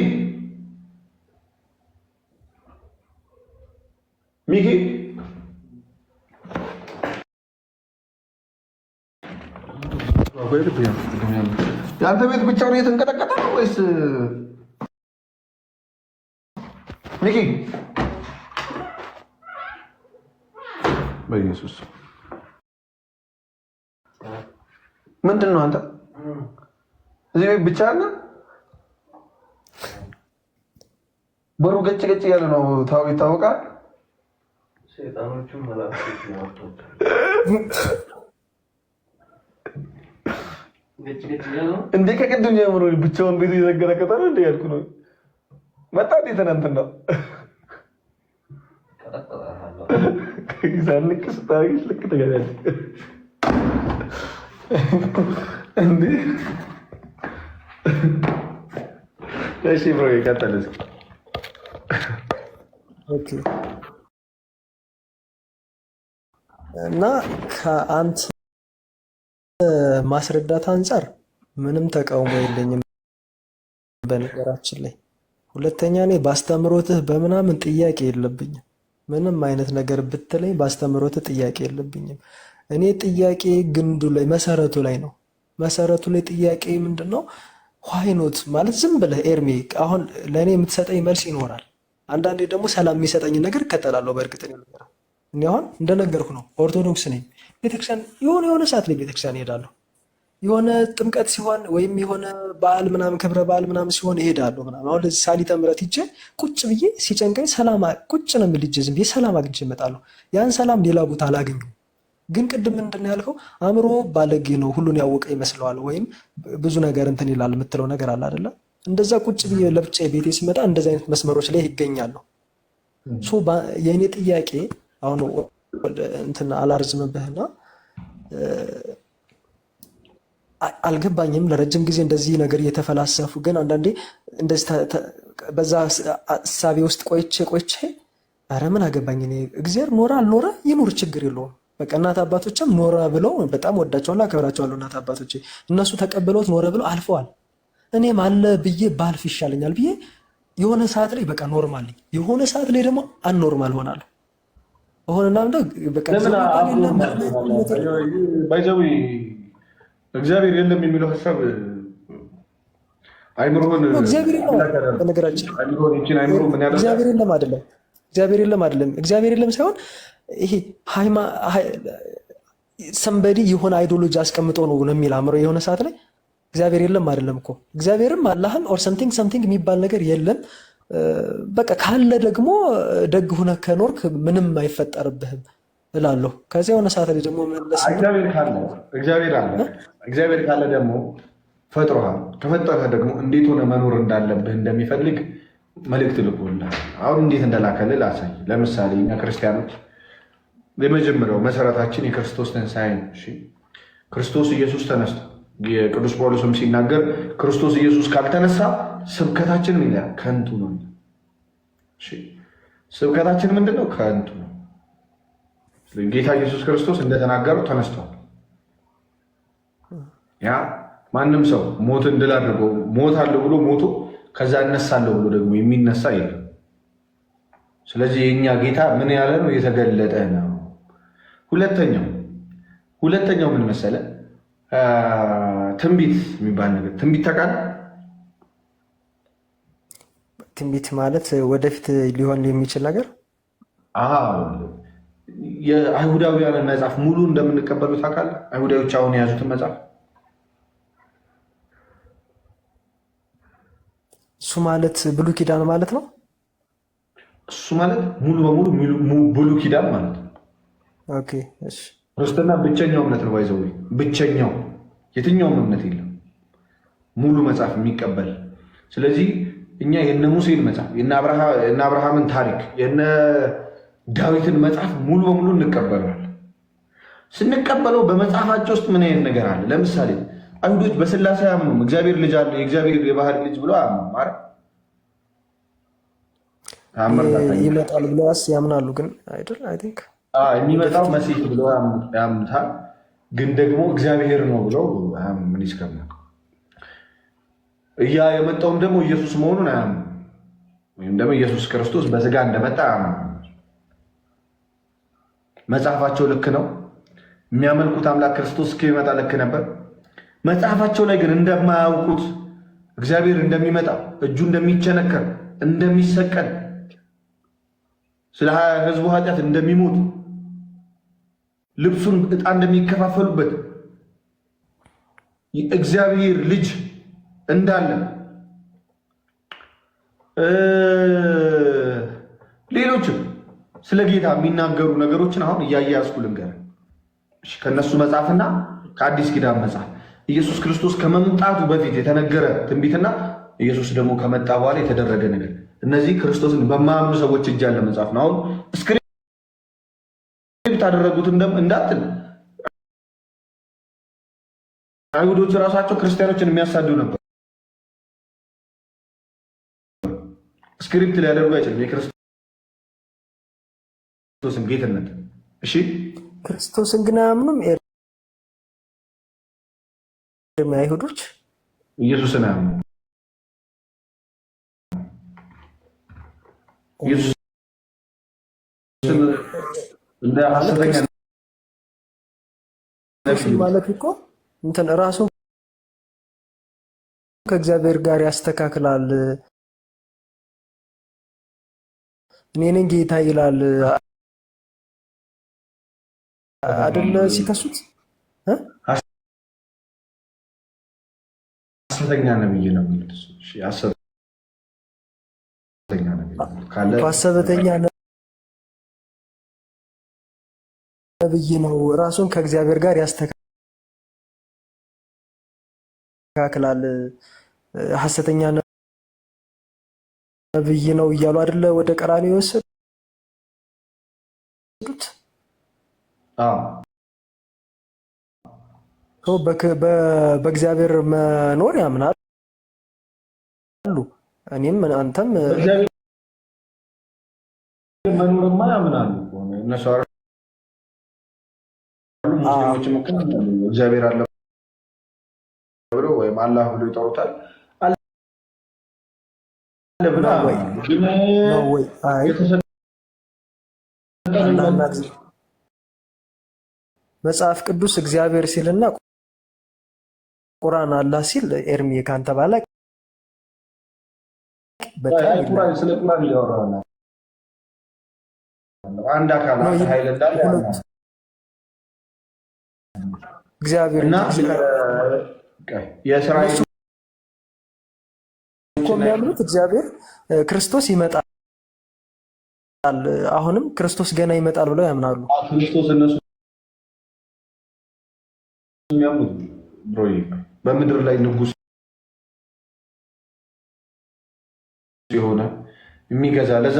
የአንተ ቤት ብቻውን እየተንቀጠቀጠ ነው ወይስ? ሚኪ በኢየሱስ ምንድን ነው አንተ እዚህ ቤት ብቻ አለ? በሩ ገጭ ገጭ እያለ ነው ይታወቃል። ሴጣኖቹም መላእክቶቹ እንዴ ከቅድም ጀምሮ ብቻውን ቤቱ እየተንቀጠቀጠ ነው እንዴ ያልኩ ነው። መጣ እንዴ ትናንትና ነው ይዛልክ ስታይስ ልክ ተገናኝ እንዴ። እሺ ብሮ ይቀጥል እስኪ። ኦኬ እና ከአንተ ማስረዳት አንጻር ምንም ተቃውሞ የለኝም በነገራችን ላይ። ሁለተኛ እኔ ባስተምሮትህ በምናምን ጥያቄ የለብኝም። ምንም አይነት ነገር ብትለኝ ባስተምሮትህ ጥያቄ የለብኝም። እኔ ጥያቄ ግንዱ ላይ መሰረቱ ላይ ነው። መሰረቱ ላይ ጥያቄ ምንድን ነው? ዋይኖት ማለት ዝም ብለህ ኤርሚ አሁን ለእኔ የምትሰጠኝ መልስ ይኖራል። አንዳንዴ ደግሞ ሰላም የሚሰጠኝ ነገር እከተላለሁ። በእርግጥ እኔ አሁን እንደነገርኩ ነው፣ ኦርቶዶክስ ነኝ። ቤተክርስቲያን የሆነ ሰዓት ላይ ቤተክርስቲያን እሄዳለሁ። የሆነ ጥምቀት ሲሆን ወይም የሆነ በዓል ምናምን ክብረ በዓል ምናምን ሲሆን እሄዳለሁ ምናምን። አሁን ለዚህ ሳሊተ ምሕረት ሂጄ ቁጭ ብዬ ሲጨንቀኝ ሰላም ቁጭ ነው የምል ዝም ብዬ ሰላም አግኝቼ እመጣለሁ። ያን ሰላም ሌላ ቦታ አላገኘሁም። ግን ቅድም ምንድን ነው ያልከው? አእምሮ ባለጌ ነው ሁሉን ያወቀ ይመስለዋል ወይም ብዙ ነገር እንትን ይላል የምትለው ነገር አለ አይደለ? እንደዛ ቁጭ ብዬ ለብቻ ቤቴ ሲመጣ እንደዚህ አይነት መስመሮች ላይ ይገኛለሁ። የእኔ ጥያቄ አሁን እንትን አላርዝምብህና አልገባኝም። ለረጅም ጊዜ እንደዚህ ነገር እየተፈላሰፉ ግን አንዳንዴ እንደዚህ በዛ እሳቤ ውስጥ ቆይቼ ኧረ ምን አገባኝ እኔ እግዚአብሔር ኖረ አልኖረ ይኑር ችግር የለውም። በቃ እናት አባቶችም ኖረ ብለው በጣም ወዳቸዋለሁ፣ አከብራቸዋለሁ። እናት አባቶቼ እነሱ ተቀብለውት ኖረ ብለው አልፈዋል። እኔም አለ ብዬ ባልፍ ይሻለኛል ብዬ የሆነ ሰዓት ላይ በቃ ኖርማል ነኝ፣ የሆነ ሰዓት ላይ ደግሞ አንኖርማል ሆናለሁ። ሆነና በቃ እግዚአብሔር የለም የሚለው ሀሳብ አይምሮን በነገራችን እግዚአብሔር የለም አይደለም። እግዚአብሔር የለም ሳይሆን ይሄ ሰንበዲ የሆነ አይዲዮሎጂ አስቀምጦ ነው የሚል አእምሮ የሆነ ሰዓት ላይ እግዚአብሔር የለም አይደለም እኮ እግዚአብሔርም አላህም ኦር ሰምቲንግ የሚባል ነገር የለም። በቃ ካለ ደግሞ ደግ ሁነህ ከኖርክ ምንም አይፈጠርብህም እላለሁ። ከዚያ የሆነ ሰዓት ላይ ደግሞ መለስ እግዚአብሔር ካለ ደግሞ ፈጥሮሃል። ከፈጠረህ ደግሞ እንዴት ሆነ መኖር እንዳለብህ እንደሚፈልግ መልእክት ልኮልሃል። አሁን እንዴት እንደላከልህ ላሳይ። ለምሳሌ እኛ ክርስቲያኖች የመጀመሪያው መሰረታችን የክርስቶስ ትንሣኤ ነው። ክርስቶስ ኢየሱስ ተነስቶ የቅዱስ ጳውሎስም ሲናገር ክርስቶስ ኢየሱስ ካልተነሳ ስብከታችን ምን ይላል? ከንቱ ነው። ስብከታችን ምንድነው? ከንቱ ነው። ጌታ ኢየሱስ ክርስቶስ እንደተናገረው ተነስቷል። ያ ማንም ሰው ሞትን ድል አድርጎ ሞታለሁ ብሎ ሞቶ ከዛ እነሳለሁ ብሎ ደግሞ የሚነሳ የለም። ስለዚህ የኛ ጌታ ምን ያለ ነው? የተገለጠ ነው። ሁለተኛው ምን መሰለ? ትንቢት የሚባል ነገር ትንቢት ታውቃለህ? ትንቢት ማለት ወደፊት ሊሆን የሚችል ነገር። የአይሁዳውያንን መጽሐፍ ሙሉ እንደምንቀበሉ ታውቃለህ? አይሁዳዎች አሁን የያዙትን መጽሐፍ እሱ ማለት ብሉይ ኪዳን ማለት ነው። እሱ ማለት ሙሉ በሙሉ ብሉይ ኪዳን ማለት ነው። ኦኬ እሺ። ክርስትና ብቸኛው እምነት ነው። ባይዘው ብቸኛው፣ የትኛውም እምነት የለም ሙሉ መጽሐፍ የሚቀበል። ስለዚህ እኛ የነ ሙሴን መጽሐፍ የነ አብርሃምን ታሪክ የነ ዳዊትን መጽሐፍ ሙሉ በሙሉ እንቀበለዋለን። ስንቀበለው በመጽሐፋቸው ውስጥ ምን አይነት ነገር አለ? ለምሳሌ አይሁዶች በስላሴ አያምኑም። እግዚአብሔር ልጅ አለ፣ የእግዚአብሔር የባህር ልጅ ብሎ አያምኑም። ይመጣል ብሎ ያምናሉ፣ ግን አይደል? አይ ቲንክ የሚመጣው መሲህ ብሎ ያምኑታል፣ ግን ደግሞ እግዚአብሔር ነው ብለው ምን ይስከማ የመጣውም ደግሞ ኢየሱስ መሆኑን አያምኑ፣ ወይም ደግሞ ኢየሱስ ክርስቶስ በስጋ እንደመጣ አያምኑ። መጽሐፋቸው ልክ ነው። የሚያመልኩት አምላክ ክርስቶስ እስኪመጣ ልክ ነበር። መጽሐፋቸው ላይ ግን እንደማያውቁት እግዚአብሔር እንደሚመጣ፣ እጁ እንደሚቸነከር፣ እንደሚሰቀል፣ ስለ ሕዝቡ ኃጢአት እንደሚሞት፣ ልብሱን ዕጣ እንደሚከፋፈሉበት፣ እግዚአብሔር ልጅ እንዳለ፣ ሌሎችም ስለ ጌታ የሚናገሩ ነገሮችን አሁን እያያዝኩ ልንገርህ። ከነሱ መጽሐፍና ከአዲስ ኪዳን መጽሐፍ ኢየሱስ ክርስቶስ ከመምጣቱ በፊት የተነገረ ትንቢትና ኢየሱስ ደግሞ ከመጣ በኋላ የተደረገ ነገር፣ እነዚህ ክርስቶስን በማያምኑ ሰዎች እጅ ያለ መጽሐፍ ነው። አሁን ስክሪፕት አደረጉት እንዳትል፣ አይሁዶች ራሳቸው ክርስቲያኖችን የሚያሳዱ ነበር። ስክሪፕት ሊያደርጉ አይችልም የክርስቶስን ጌትነት። እሺ ክርስቶስን ግን አያምኑም። አይሁዶች ኢየሱስን አያምኑ። ኢየሱስ እንደ ሐሰተኛ ማለት እኮ እንትን ራሱን ከእግዚአብሔር ጋር ያስተካክላል። እኔ ነኝ ጌታ ይላል አይደለ? ሲከሱት ሐሰተኛ ነብይ ነው የሚሉት። እሺ ሐሰተኛ ነብይ ካለ ሐሰተኛ ነብይ ነው። ራሱን ከእግዚአብሔር ጋር ያስተካክላል። ሐሰተኛ ነብይ ነው እያሉ አይደለ ወደ ቀራንዮ የወሰዱት። በእግዚአብሔር መኖር ያምናሉ። እኔም አንተም መኖርማ ያምናሉ። እነሱ ሙስሊሞችም እግዚአብሔር አለ ብለው ወይም አላህ ብሎ ይጠሩታል። መጽሐፍ ቅዱስ እግዚአብሔር ሲልና ቁርአን አላህ ሲል ኤርሚ ካንተ ባላቅ በጣም ስለ ቁርአን እያወራሁ ነው። አንድ አካል ኃይል እንዳለ እግዚአብሔር እና የእስራኤል የሚያምኑት እግዚአብሔር ክርስቶስ ይመጣል፣ አሁንም ክርስቶስ ገና ይመጣል ብለው ያምናሉ። ክርስቶስ እነሱ የሚያምኑት ብሮይ በምድር ላይ ንጉስ የሆነ የሚገዛ ለዛ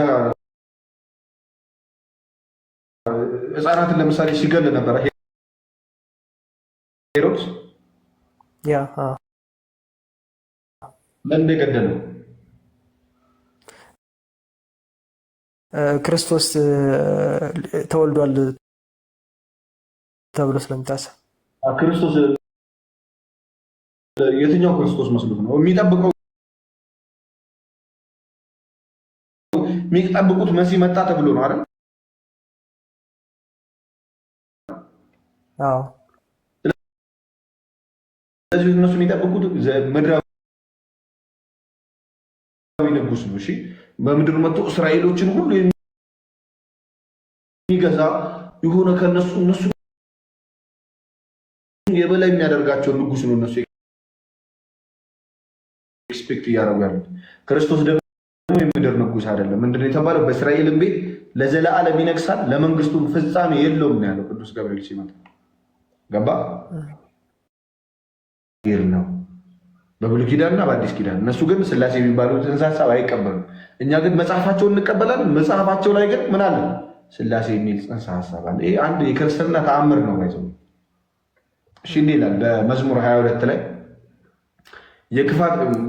ህፃናትን ለምሳሌ ሲገል ነበር ሄሮድስ። ያ ለምን የገደለው? ክርስቶስ ተወልዷል ተብሎ ስለሚታሰብ ክርስቶስ የትኛው ክርስቶስ መስሎት ነው የሚጠብቁት? መሲ መጣ ተብሎ ነው አይደል? አዎ። ስለዚህ እነሱ የሚጠብቁት ምድራዊ ንጉስ ነው። እሺ በምድር መጥቶ እስራኤሎችን ሁሉ የሚገዛ የሆነ ከነሱ እነሱ የበላይ የሚያደርጋቸው ንጉስ ነው። እነሱ ኤክስፔክት እያደረጉ ያሉት ክርስቶስ ደግሞ የምድር ንጉስ አይደለም። ምንድነው የተባለው? በእስራኤልም ቤት ለዘላለም ይነግሳል፣ ለመንግስቱም ፍጻሜ የለውም ነው ያለው ቅዱስ ገብርኤል ሲመጣ። ገባ ነው በብሉይ ኪዳንና በአዲስ ኪዳን። እነሱ ግን ስላሴ የሚባሉት ጽንሰ ሐሳብ አይቀበሉም። እኛ ግን መጽሐፋቸውን እንቀበላለን። መጽሐፋቸው ላይ ግን ምን አለ? ስላሴ የሚል ጽንሰ ሐሳብ አለ። ይሄ አንድ የክርስትና ተአምር ነው። ባይዘው እሺ እንዲህ ይላል በመዝሙር 22 ላይ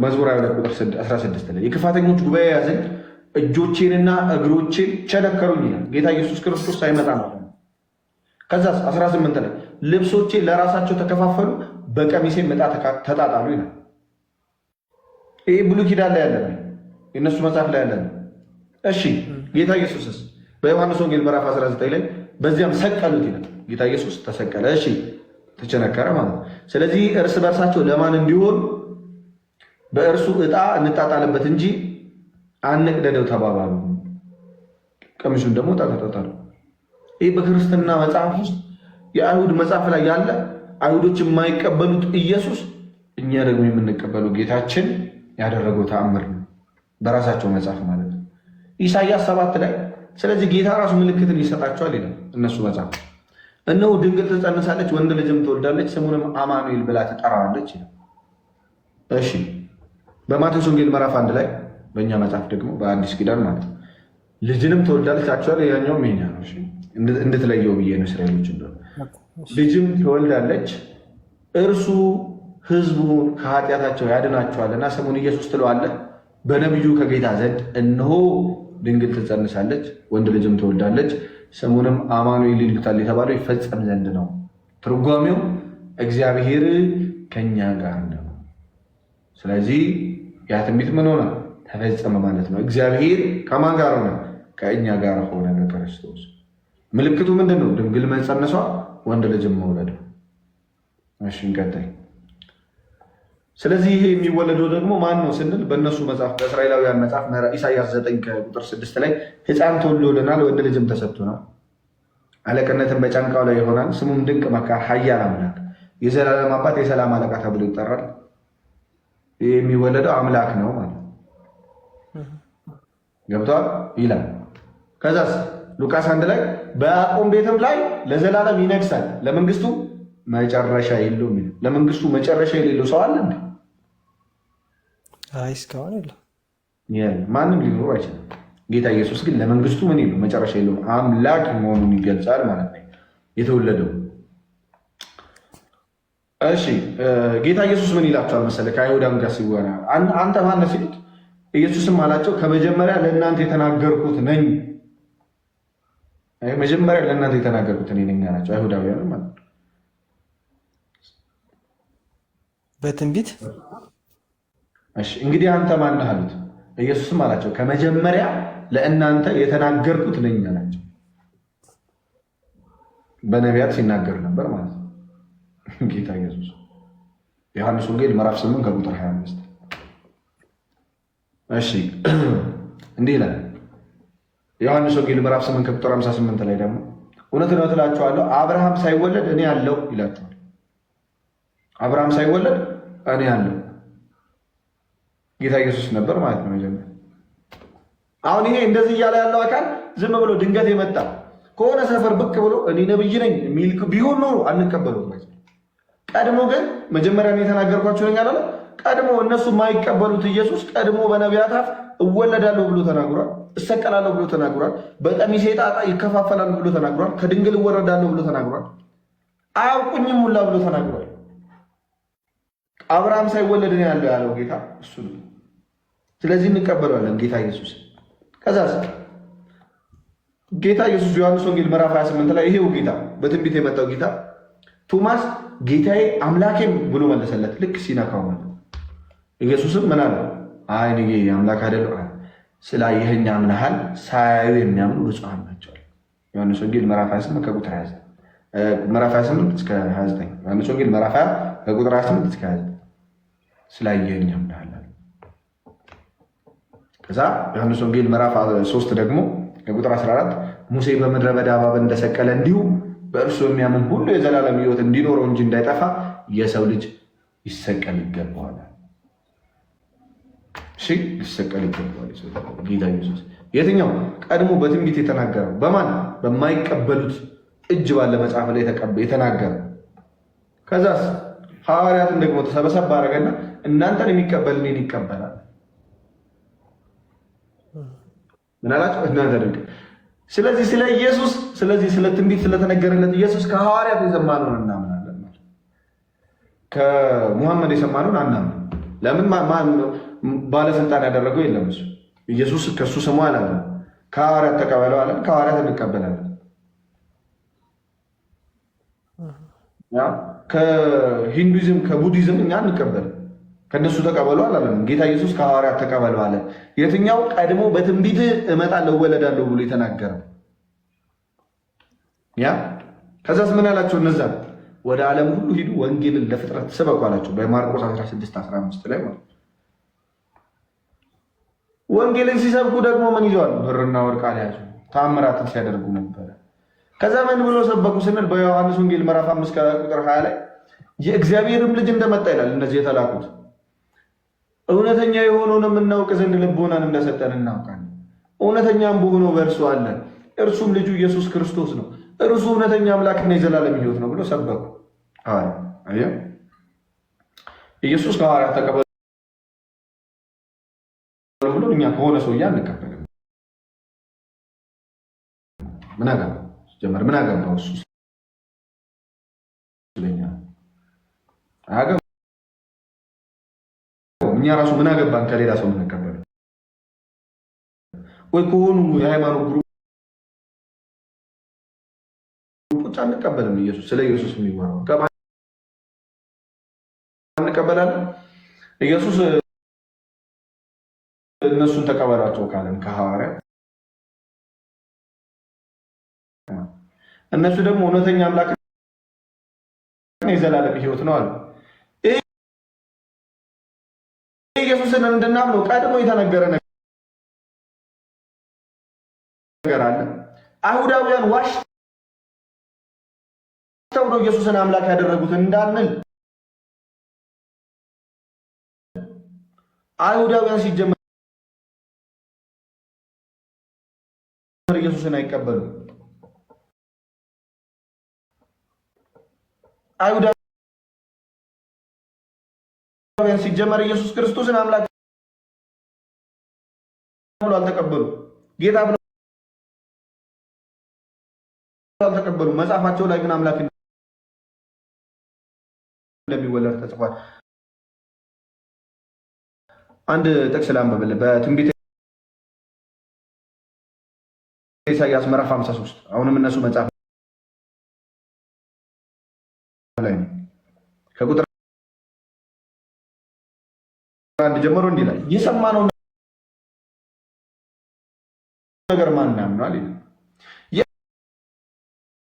መዝሙር 22 ቁጥር 16 ላይ የክፋተኞች ጉባኤ ያዘኝ፣ እጆቼንና እግሮቼን ቸነከሩኝ ይላል ጌታ ኢየሱስ ክርስቶስ ሳይመጣ ነው። ከዛ 18 ላይ ልብሶቼ ለራሳቸው ተከፋፈሉ፣ በቀሚሴም ዕጣ ተጣጣሉ ይላል። ይሄ ብሉይ ኪዳን ላይ ያለ ነው፣ የእነሱ መጽሐፍ ላይ ያለ ነው። እሺ ጌታ ኢየሱስስ በዮሐንስ ወንጌል ምዕራፍ 19 ላይ በዚያም ሰቀሉት ይላል። ጌታ ኢየሱስ ተሰቀለ፣ እሺ ተቸነከረ ማለት ነው። ስለዚህ እርስ በርሳቸው ለማን እንዲሆን በእርሱ ዕጣ እንጣጣልበት እንጂ አንቅደደው ተባባሉ፣ ቀሚሱን ደግሞ ዕጣ ተጣጣሉ። ይህ በክርስትና መጽሐፍ ውስጥ የአይሁድ መጽሐፍ ላይ ያለ አይሁዶች የማይቀበሉት ኢየሱስ እኛ ደግሞ የምንቀበለው ጌታችን ያደረገው ተአምር ነው፣ በራሳቸው መጽሐፍ ማለት ነው። ኢሳይያስ 7 ላይ ስለዚህ ጌታ ራሱ ምልክትን ይሰጣቸዋል ይላል እነሱ መጽሐፍ። እነሆ ድንግል ትጸንሳለች፣ ወንድ ልጅም ትወልዳለች፣ ስሙንም አማኑኤል ብላ ትጠራዋለች ይላል። እሺ በማቴዎስ ወንጌል ምዕራፍ 1 ላይ በእኛ መጽሐፍ ደግሞ በአዲስ ኪዳን ማለት ነው ልጅንም ትወልዳለች። አክቹዋሊ ያኛውም ይሄኛ ነው። እሺ እንድትለየው ብዬ ነው እስራኤሎች እንደሆነ ልጅም ትወልዳለች፣ እርሱ ሕዝቡን ከኃጢአታቸው ያድናቸዋልና ስሙን ኢየሱስ ትለዋለህ። በነቢዩ ከጌታ ዘንድ እነሆ ድንግል ትጸንሳለች፣ ወንድ ልጅም ትወልዳለች፣ ስሙንም አማኑኤል ይሉታል የተባለው ይፈጸም ዘንድ ነው። ትርጓሜው እግዚአብሔር ከኛ ጋር ነው። ስለዚህ ያ ትንቢት ምን ሆነ? ተፈጸመ ማለት ነው። እግዚአብሔር ከማን ጋር ሆነ? ከእኛ ጋር ሆነ በክርስቶስ። ምልክቱ ምንድን ነው? ድንግል መጸነሷ፣ ወንድ ልጅም መውለድ። እሺ እንቀጥል። ስለዚህ ይሄ የሚወለደው ደግሞ ማን ነው ስንል በእነሱ መጽሐፍ በእስራኤላውያን መጽሐፍ ኢሳይያስ 9 ከቁጥር 6 ላይ ሕፃን ተወልዶልናል፣ ወንድ ልጅም ተሰጥቶናል፣ አለቅነትን በጫንቃው ላይ ይሆናል፣ ስሙም ድንቅ መካር፣ ኃያል አምላክ፣ የዘላለም አባት፣ የሰላም አለቃ ተብሎ ይጠራል። ይህ የሚወለደው አምላክ ነው ማለት ገብተዋል ይላል። ከዛስ ሉቃስ 1 ላይ በያዕቆብ ቤትም ላይ ለዘላለም ይነግሳል፣ ለመንግስቱ መጨረሻ የለውም ይላል። ለመንግስቱ መጨረሻ የሌለው ሰው አለ እንዴ? አይ እስካሁን የለም። ማንም ሊኖሩ አይችልም። ጌታ ኢየሱስ ግን ለመንግስቱ ምን የለው መጨረሻ የለውም፣ አምላክ መሆኑን ይገልጻል ማለት ነው የተወለደው። እሺ ጌታ ኢየሱስ ምን ይላቸዋል መሰለህ? ከአይሁዳም ጋር ሲወራ አንተ ማነህ ሲሉት ኢየሱስም አላቸው ከመጀመሪያ ለእናንተ የተናገርኩት ነኝ። መጀመሪያ ለእናንተ የተናገርኩት እኔ ነኝ አላቸው፣ አይሁዳውያን ማለት ነው በትንቢት። እሺ እንግዲህ አንተ ማነህ አሉት። ኢየሱስም አላቸው ከመጀመሪያ ለእናንተ የተናገርኩት ነኝ አላቸው። በነቢያት ሲናገር ነበር ማለት ነው ጌታ ኢየሱስ። ዮሐንስ ወንጌል ምዕራፍ 8 ከቁጥር 25። እሺ እንዲህ ይላል ዮሐንስ ወንጌል ምዕራፍ 8 ከቁጥር 58 ላይ ደግሞ እውነት እውነት እላችኋለሁ አብርሃም ሳይወለድ እኔ አለሁ ይላችኋል። አብርሃም ሳይወለድ እኔ አለሁ ጌታ ኢየሱስ ነበር ማለት ነው መጀመሪያ። አሁን ይሄ እንደዚህ እያለ ያለው አካል ዝም ብሎ ድንገት የመጣ ከሆነ ሰፈር ብቅ ብሎ እኔ ነብይ ነኝ የሚል ቢሆን ኖሮ አንቀበለው። ቀድሞ ግን መጀመሪያ የተናገርኳቸው ነኝ አላለ። ቀድሞ እነሱ የማይቀበሉት ኢየሱስ ቀድሞ በነቢያት አፍ እወለዳለሁ ብሎ ተናግሯል። እሰቀላለሁ ብሎ ተናግሯል። በቀሚሴ ዕጣ ይከፋፈላሉ ብሎ ተናግሯል። ከድንግል እወረዳለሁ ብሎ ተናግሯል። አያውቁኝም ሁላ ብሎ ተናግሯል። አብርሃም ሳይወለድ ነው ያለው ያለው ጌታ እሱ ነው። ስለዚህ እንቀበለዋለን ጌታ ኢየሱስ። ከዛስ ጌታ ኢየሱስ ዮሐንስ ወንጌል ምዕራፍ 28 ላይ ይሄው ጌታ በትንቢት የመጣው ጌታ ቶማስ ጌታዬ አምላኬም ብሎ መለሰለት። ልክ ሲነካው ማለት ኢየሱስም ምን አለ? አይ እኔ አምላክ አይደለሁ፣ ስላየኸኝ አምነሃል፣ ሳያዩ የሚያምኑ ብፁዓን ናቸው። ዮሐንስ ወንጌል ምዕራፍ 28 ከቁጥር 29 ምዕራፍ 28 እስከ 29 ዮሐንስ ወንጌል ምዕራፍ 20 ከቁጥር 28 እስከ 29 ስላየኸኝ አምነሃል። ከዛ ዮሐንስ ወንጌል ምዕራፍ 3 ደግሞ ከቁጥር 14 ሙሴ በምድረ በዳ እባብን እንደሰቀለ እንዲሁ በእርሱ የሚያምን ሁሉ የዘላለም ሕይወት እንዲኖረው እንጂ እንዳይጠፋ የሰው ልጅ ይሰቀል ይገባዋል። እሺ ይሰቀል ይገባዋል። ጌታ ኢየሱስ የትኛው ቀድሞ በትንቢት የተናገረው በማን በማይቀበሉት እጅ ባለ መጽሐፍ ላይ የተናገረው። ከዛስ ሐዋርያትን ደግሞ ተሰበሰብ አደረገና እናንተን የሚቀበል እኔን ይቀበላል። ምን አላችሁ? እናንተ ደግሞ ስለዚህ ስለ ኢየሱስ ስለ ትንቢት ስለተነገረለት ኢየሱስ ከሐዋርያት የሰማነውን እናምናለን ማለት ከሙሐመድ የሰማነውን አናምን። ለምን ባለስልጣን ያደረገው የለም እሱ ኢየሱስ ከሱ ስሙ አላለ። ከሐዋርያት ተቀበለው አለ። ከሐዋርያት እንቀበላለን። ያ ከሂንዱይዝም ከቡዲዝም እኛ እንቀበል ከነሱ ተቀበሉ አላለም። ጌታ ኢየሱስ ከሐዋርያት ተቀበሉ አለ። የትኛው ቀድሞ በትንቢት እመጣለሁ እወለዳለሁ ብሎ የተናገረው ያ። ከዛስ ምን አላቸው? እነዛ ወደ ዓለም ሁሉ ሂዱ ወንጌልን ለፍጥረት ስበኩ አላቸው በማርቆስ 16:15 ላይ ማለት። ወንጌልን ሲሰብኩ ደግሞ ምን ይዘዋል? ብርና ወርቅ አልያዙ፣ ተአምራትን ሲያደርጉ ነበረ። ከዛ ምን ብሎ ሰበኩ ስንል በዮሐንስ ወንጌል ምዕራፍ 5 ቁጥር 20 ላይ የእግዚአብሔርም ልጅ እንደመጣ ይላል። እነዚህ የተላኩት እውነተኛ የሆነውን የምናውቅ ዘንድ ልቦናን እንደሰጠን እናውቃለን። እውነተኛም በሆነው በእርሱ አለን፣ እርሱም ልጁ ኢየሱስ ክርስቶስ ነው። እርሱ እውነተኛ አምላክና የዘላለም ሕይወት ነው ብሎ ሰበኩ። ኢየሱስ ከሐዋርያት ተቀበሉ ብሎ እኛ ከሆነ ሰውዬ አንቀበልም። ምን አገባው ጀመር? ምን አገባው እሱ ስለኛ አገባው? እኛ ራሱ ምን አገባን ከሌላ ሰው የምንቀበለው? ወይ ከሆኑ የሃይማኖት ግሩፖች አንቀበልም። ኢየሱስ ስለ ኢየሱስ የሚወራው ከማን እንቀበላለን? ኢየሱስ እነሱን ተቀበሏቸው ካለን ከሐዋርያት፣ እነሱ ደግሞ እውነተኛ አምላክ የዘላለም ሕይወት ነው አሉ። ኢየሱስን እንድናምነው ቀድሞ የተነገረ ነገር አለ። አይሁዳውያን ዋሽተው ነው ኢየሱስን አምላክ ያደረጉት እንዳንል። አይሁዳውያን ሲጀመር ኢየሱስን አይቀበሉም። አይሁዳውያን ሲጀመር ኢየሱስ ክርስቶስን አምላክ ብሎ አልተቀበሉ፣ ጌታ ብሎ አልተቀበሉ። መጽሐፋቸው ላይ ግን አምላክ እንደሚወለድ ተጽፏል። አንድ ጥቅስ ላንብብልህ በትንቢተ ኢሳይያስ ምዕራፍ 53 አሁንም እነሱ መጽሐፍ ላይ ከቁጥር 1 ጀምሮ እንዲህ ላይ የሰማነው ነገር ማን ያምናል?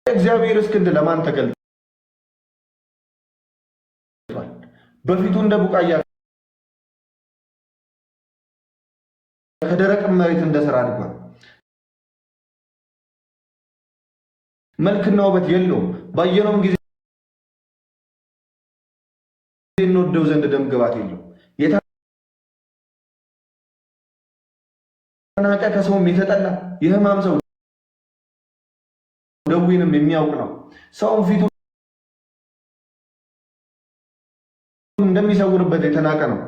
የእግዚአብሔር ክንድ ለማን ተገልጧል? በፊቱ እንደ ቡቃያ ከደረቅ መሬት እንደሰራ አድጓል። መልክና ውበት የለውም፣ ባየነውም ጊዜ እንወደው ዘንድ ደም ግባት የለውም። የተናቀ ከሰውም የተጠላ የሕማም ሰው ደዌንም የሚያውቅ ነው። ሰውም ፊቱ እንደሚሰውርበት የተናቀ ነው።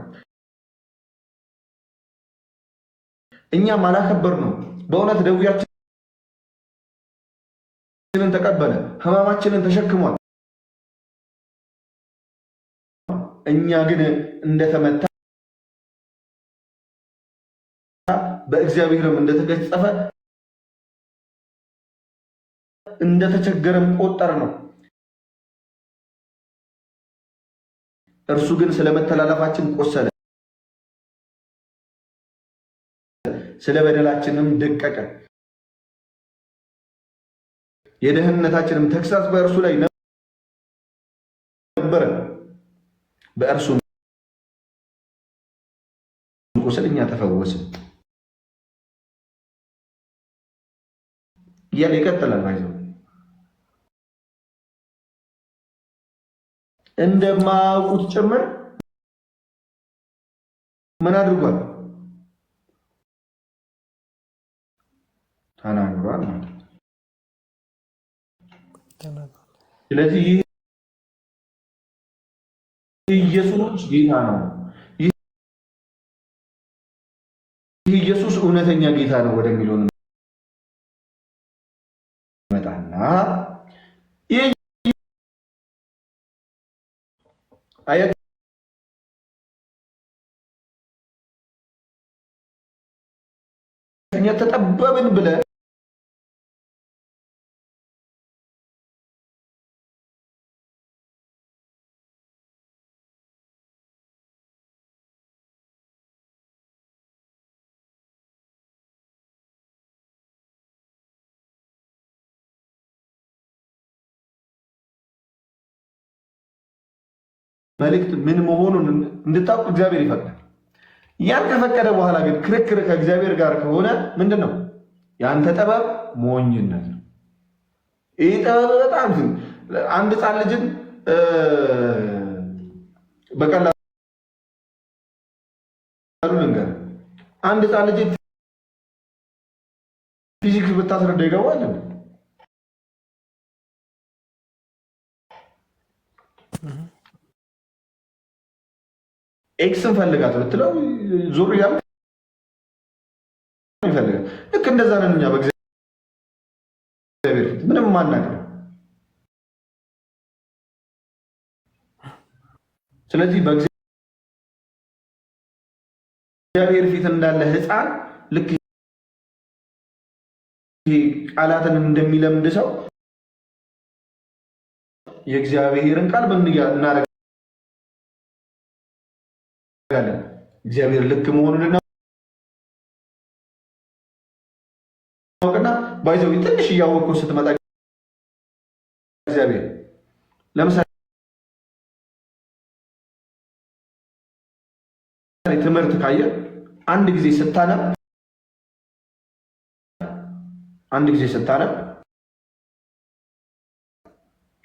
እኛም አላከበር ነው። በእውነት ደዌያችንን ተቀበለ፣ ሕማማችንን ተሸክሟል። እኛ ግን እንደተመታ በእግዚአብሔርም እንደተገጸፈ እንደተቸገረም ቆጠር ነው። እርሱ ግን ስለመተላለፋችን ቆሰለ፣ ስለ በደላችንም ደቀቀ። የደህንነታችንም ተግሣጽ በእርሱ ላይ ነበረ፣ በእርሱ ቁስል እኛ ተፈወስን እያለ ይቀጥላል። ባይዘው እንደማያውቁት ጭምር ምን አድርጓል? ተናግሯል ማለት ነው። ስለዚህ ይህ ኢየሱስ ጌታ ነው። ይህ ኢየሱስ እውነተኛ ጌታ ነው ወደሚለው መጣና አያት እኛ ተጠበብን ብለን መልእክት ምን መሆኑን እንድታውቁ እግዚአብሔር ይፈቅዳል። ያን ከፈቀደ በኋላ ግን ክርክር ከእግዚአብሔር ጋር ከሆነ ምንድን ነው? ያንተ ጥበብ ሞኝነት ነው። ይህ ጥበብ በጣም አንድ ሕፃን ልጅን በቀላሉ ልንገር፣ አንድ ሕፃን ልጅ ፊዚክስ ብታስረዳ ይገባል? ኤክስን ፈልጋት ብትለው ዞር እያለ ይፈልጋል። ልክ እንደዛ ነን እኛ በእግዚአብሔር ፊት ምንም ማናውቅ። ስለዚህ በእግዚአብሔር ፊት እንዳለ ሕፃን ልክ ቃላትን እንደሚለምድ ሰው የእግዚአብሔርን ቃል እናደርጋለን። እግዚአብሔር ልክ መሆኑን እናውቅና ባይዘው ትንሽ እያወቅኩ ስትመጣ እግዚአብሔር ለምሳሌ ትምህርት ካየ አንድ ጊዜ ስታነብ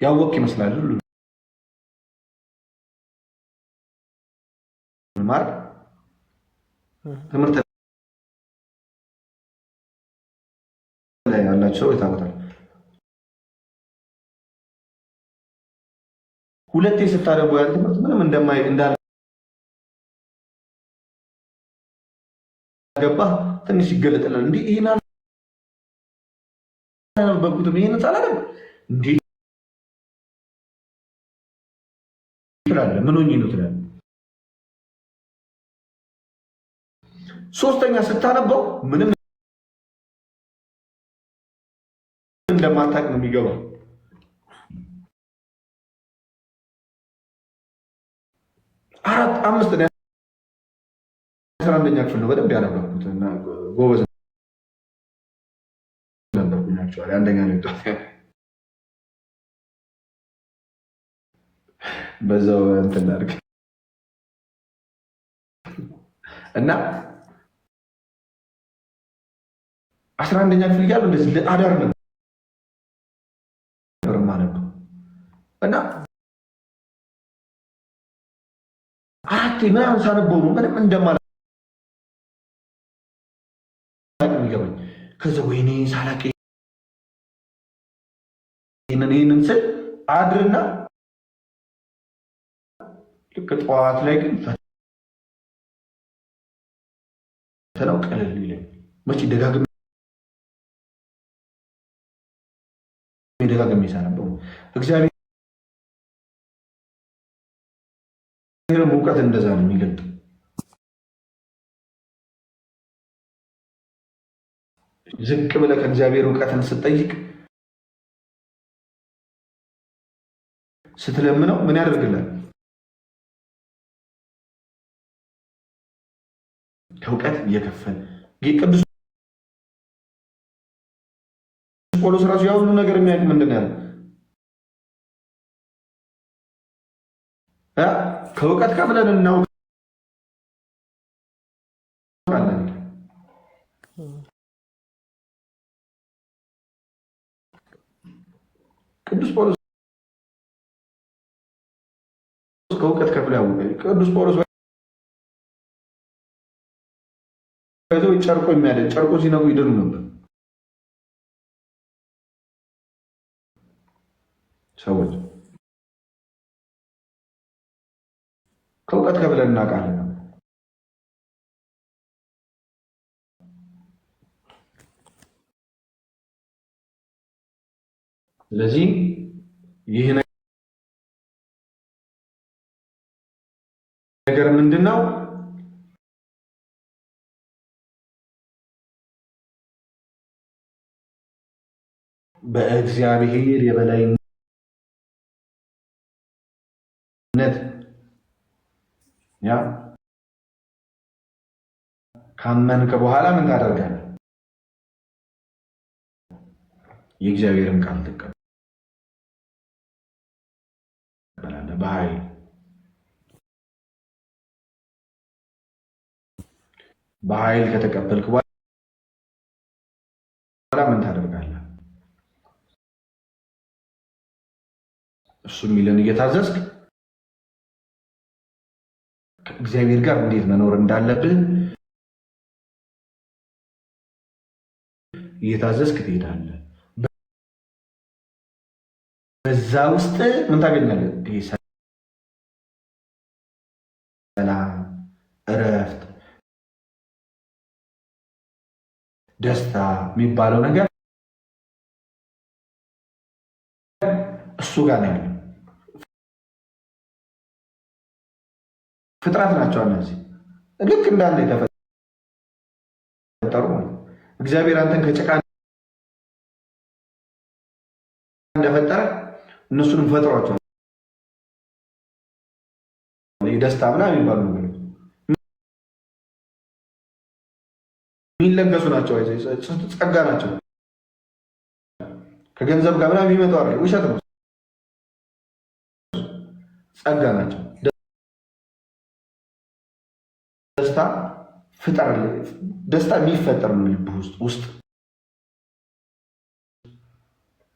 ያወቅ ይመስላል ሁሉ ማር ትምህርት ላይ ያላቸው ይታወቃል። ሁለቴ ስታደርጉ ያን ትምህርት ምንም እንዳልገባ ትንሽ ይገለጥላል። እንዴ ይሄን አልነበብኩትም፣ ይሄን ሳላደርግ እንዴ ትላለህ። ምን ሆኜ ነው ትላለህ። ሶስተኛ ስታነበው ምንም እንደማታውቅ ነው የሚገባው። አምስት 11ኛ ክፍል ነው በደንብ ያነበብኩት እና ጎበዝ ነበርኩኝ። አክቹዋሊ አንደኛ ነው በዛው እንትን ላድርግ እና 11ኛ ክፍል እያለሁ እንደዚህ አዳር ነበር የማነበው እና አራቴ ምናምን ሳነበው ነው ምንም እንደማላውቅ የሚገባኝ። ከዛ ወይኔ ሳላውቅ ይህንን ስል አድርና ልክ ጠዋት ላይ ግን ፈተናው ቀለል ይለኝ። መቼ ደጋግሜ ሳነበው እግዚአብሔር እውቀት እንደዛ ነው የሚገልጥ። ዝቅ ብለህ ከእግዚአብሔር እውቀትን ስትጠይቅ ስትለምነው ምን ያደርግላል? ከእውቀት እየከፈለ ቅዱስ ጳውሎስ ራሱ ያው ሁሉ ነገር የሚያውቅ ምንድን ያለው ከእውቀት ከፍለን እናውቃለን። ቅዱስ ጳውሎስ ከእውቀት ከፍሎ ያወቀ ቅዱስ ጳውሎስ ባይዘው ጨርቆ የሚያደርግ ጨርቆ ሲነቁ ይድኑ ነበር ሰዎች። ከእውቀት ከፍለን እናውቃለን። ስለዚህ ይህ ነገር ምንድነው? በእግዚአብሔር የበላይነት ያ ካመንክ በኋላ ምን ታደርጋለህ? የእግዚአብሔርን ቃል ትቀበላለህ በኃይል። በኃይል ከተቀበልክ በኋላ ምን ታደርጋለህ? እሱ የሚልን እየታዘዝክ ከእግዚአብሔር ጋር እንዴት መኖር እንዳለብህ እየታዘዝክ ትሄዳለህ። በዛ ውስጥ ምን ታገኛለህ? ሰላም፣ እረፍት፣ ደስታ የሚባለው ነገር እሱ ጋር ነው ያለው። ፍጥረት ናቸው እነዚህ ልክ እንዳንተ የተፈጠሩ እግዚአብሔር አንተን ከጭቃ እንደፈጠረ እነሱንም ፈጥሯቸዋል። ደስታ ምናምን የሚባሉ ነገሮች የሚለገሱ ናቸው፣ ጸጋ ናቸው። ከገንዘብ ጋር ምናምን የሚመጡ አይደል፣ ውሸት ነው። ጸጋ ናቸው። ደስታ ፍጠር፣ ደስታ የሚፈጠር ነው ልብ ውስጥ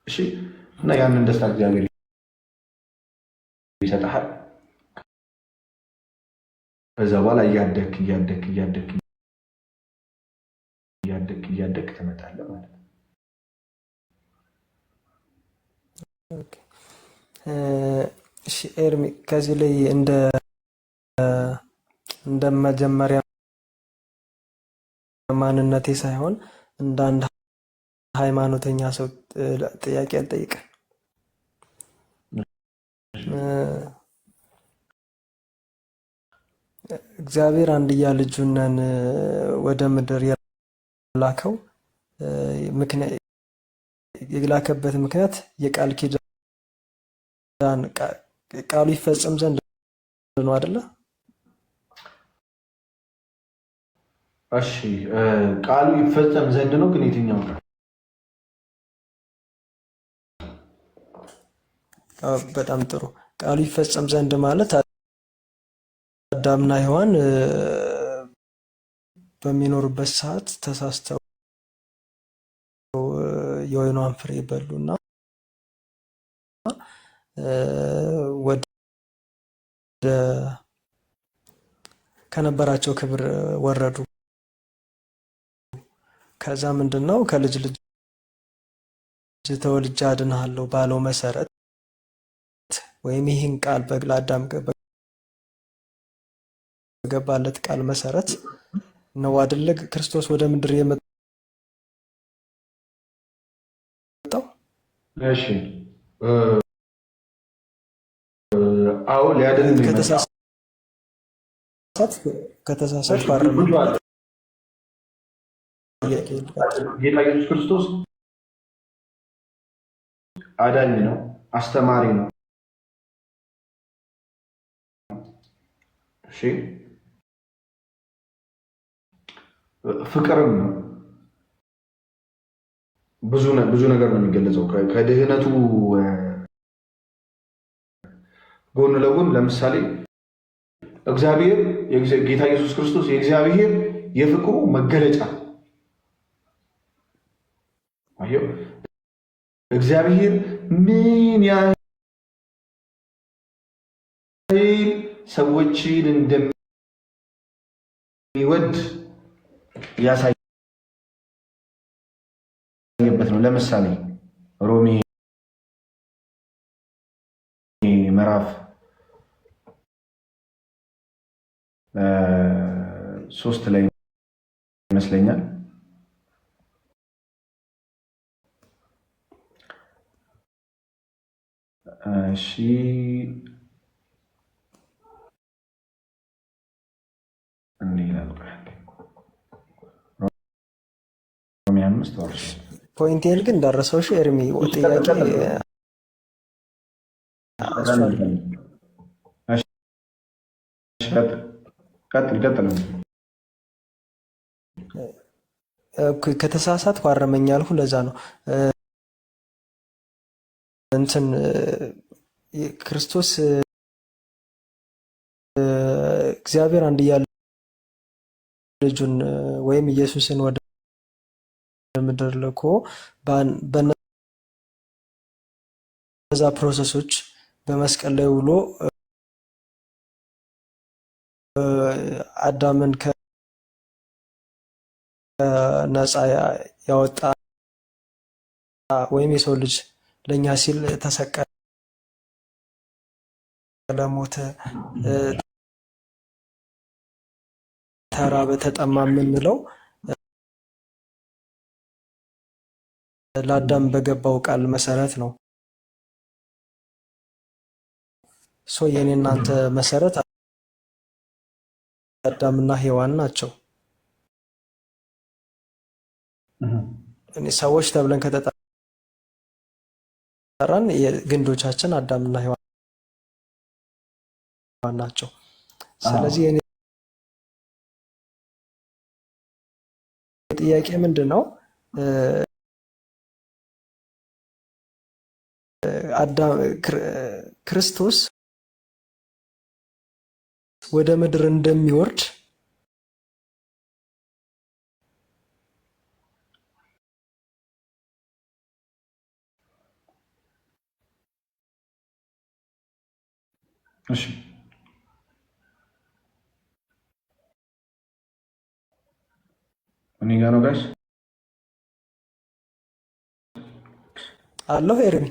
እሺ። እና ያንን ደስታ እግዚአብሔር ይሰጥሃል። ከዛ በኋላ እያደክ ትመጣለህ ማለት ነው። እሺ ኤርሚ፣ ከዚህ ላይ እንደ መጀመሪያ ማንነቴ ሳይሆን እንደ አንድ ሃይማኖተኛ ሰው ጥያቄ አልጠይቅም። እግዚአብሔር አንድያ ልጁን ወደ ምድር የላከው የላከበት ምክንያት የቃል ኪዳን ቃሉ ይፈጸም ዘንድ ነው አይደለ? እሺ ቃሉ ይፈጸም ዘንድ ነው። ግን የትኛው ቃል? በጣም ጥሩ። ቃሉ ይፈጸም ዘንድ ማለት አዳምና ሔዋን በሚኖሩበት ሰዓት ተሳስተው የወይኗን ፍሬ በሉና ወደ ከነበራቸው ክብር ወረዱ። ከዛ ምንድነው ከልጅ ልጅ ተወልጄ አድንሃለሁ ባለው መሰረት ወይም ይህን ቃል ለአዳም በገባለት ቃል መሰረት ነው አይደለ ክርስቶስ ወደ ምድር የመጣው? እሺ አዎ ሊያድን ነው። ከተሳሳት ባረም ጌታ ኢየሱስ ክርስቶስ አዳኝ ነው፣ አስተማሪ ነው። እሺ ፍቅርም ነው። ብዙ ነገር ነው የሚገለጸው ከድህነቱ ጎን ለጎን። ለምሳሌ እግዚአብሔር ጌታ ኢየሱስ ክርስቶስ የእግዚአብሔር የፍቅሩ መገለጫ አየው። እግዚአብሔር ምን ያህል ሰዎችን እንደሚወድ ያሳየበት ነው። ለምሳሌ ሮሜ ምዕራፍ 3 ላይ ይመስለኛል እሺ ሮሜ 5 ፖይንቴን ግን እንዳረሰው ኤርሚ ጥያቄ ቀጥል ከተሳሳትኩ አረመኝ አልኩ። ለዛ ነው እንትን ክርስቶስ እግዚአብሔር አንድያ ልጁን ወይም ኢየሱስን ወደ ምድር ልኮ በነዛ ፕሮሰሶች በመስቀል ላይ ውሎ አዳምን ከነፃ ያወጣ ወይም የሰው ልጅ ለእኛ ሲል ተሰቀለ፣ ሞተ፣ ተራበ፣ ተጠማ የምንለው ለአዳም በገባው ቃል መሰረት ነው። የኔ እናንተ መሰረት አዳምና ሔዋን ናቸው። ሰዎች ተብለን ከተጠራን ግንዶቻችን አዳምና ሔዋን ናቸው። ስለዚህ የኔ ጥያቄ ምንድን ነው? ክርስቶስ ወደ ምድር እንደሚወርድ እሺ እኔ ጋር ነው ጋይስ አለሁ ኤርሚ።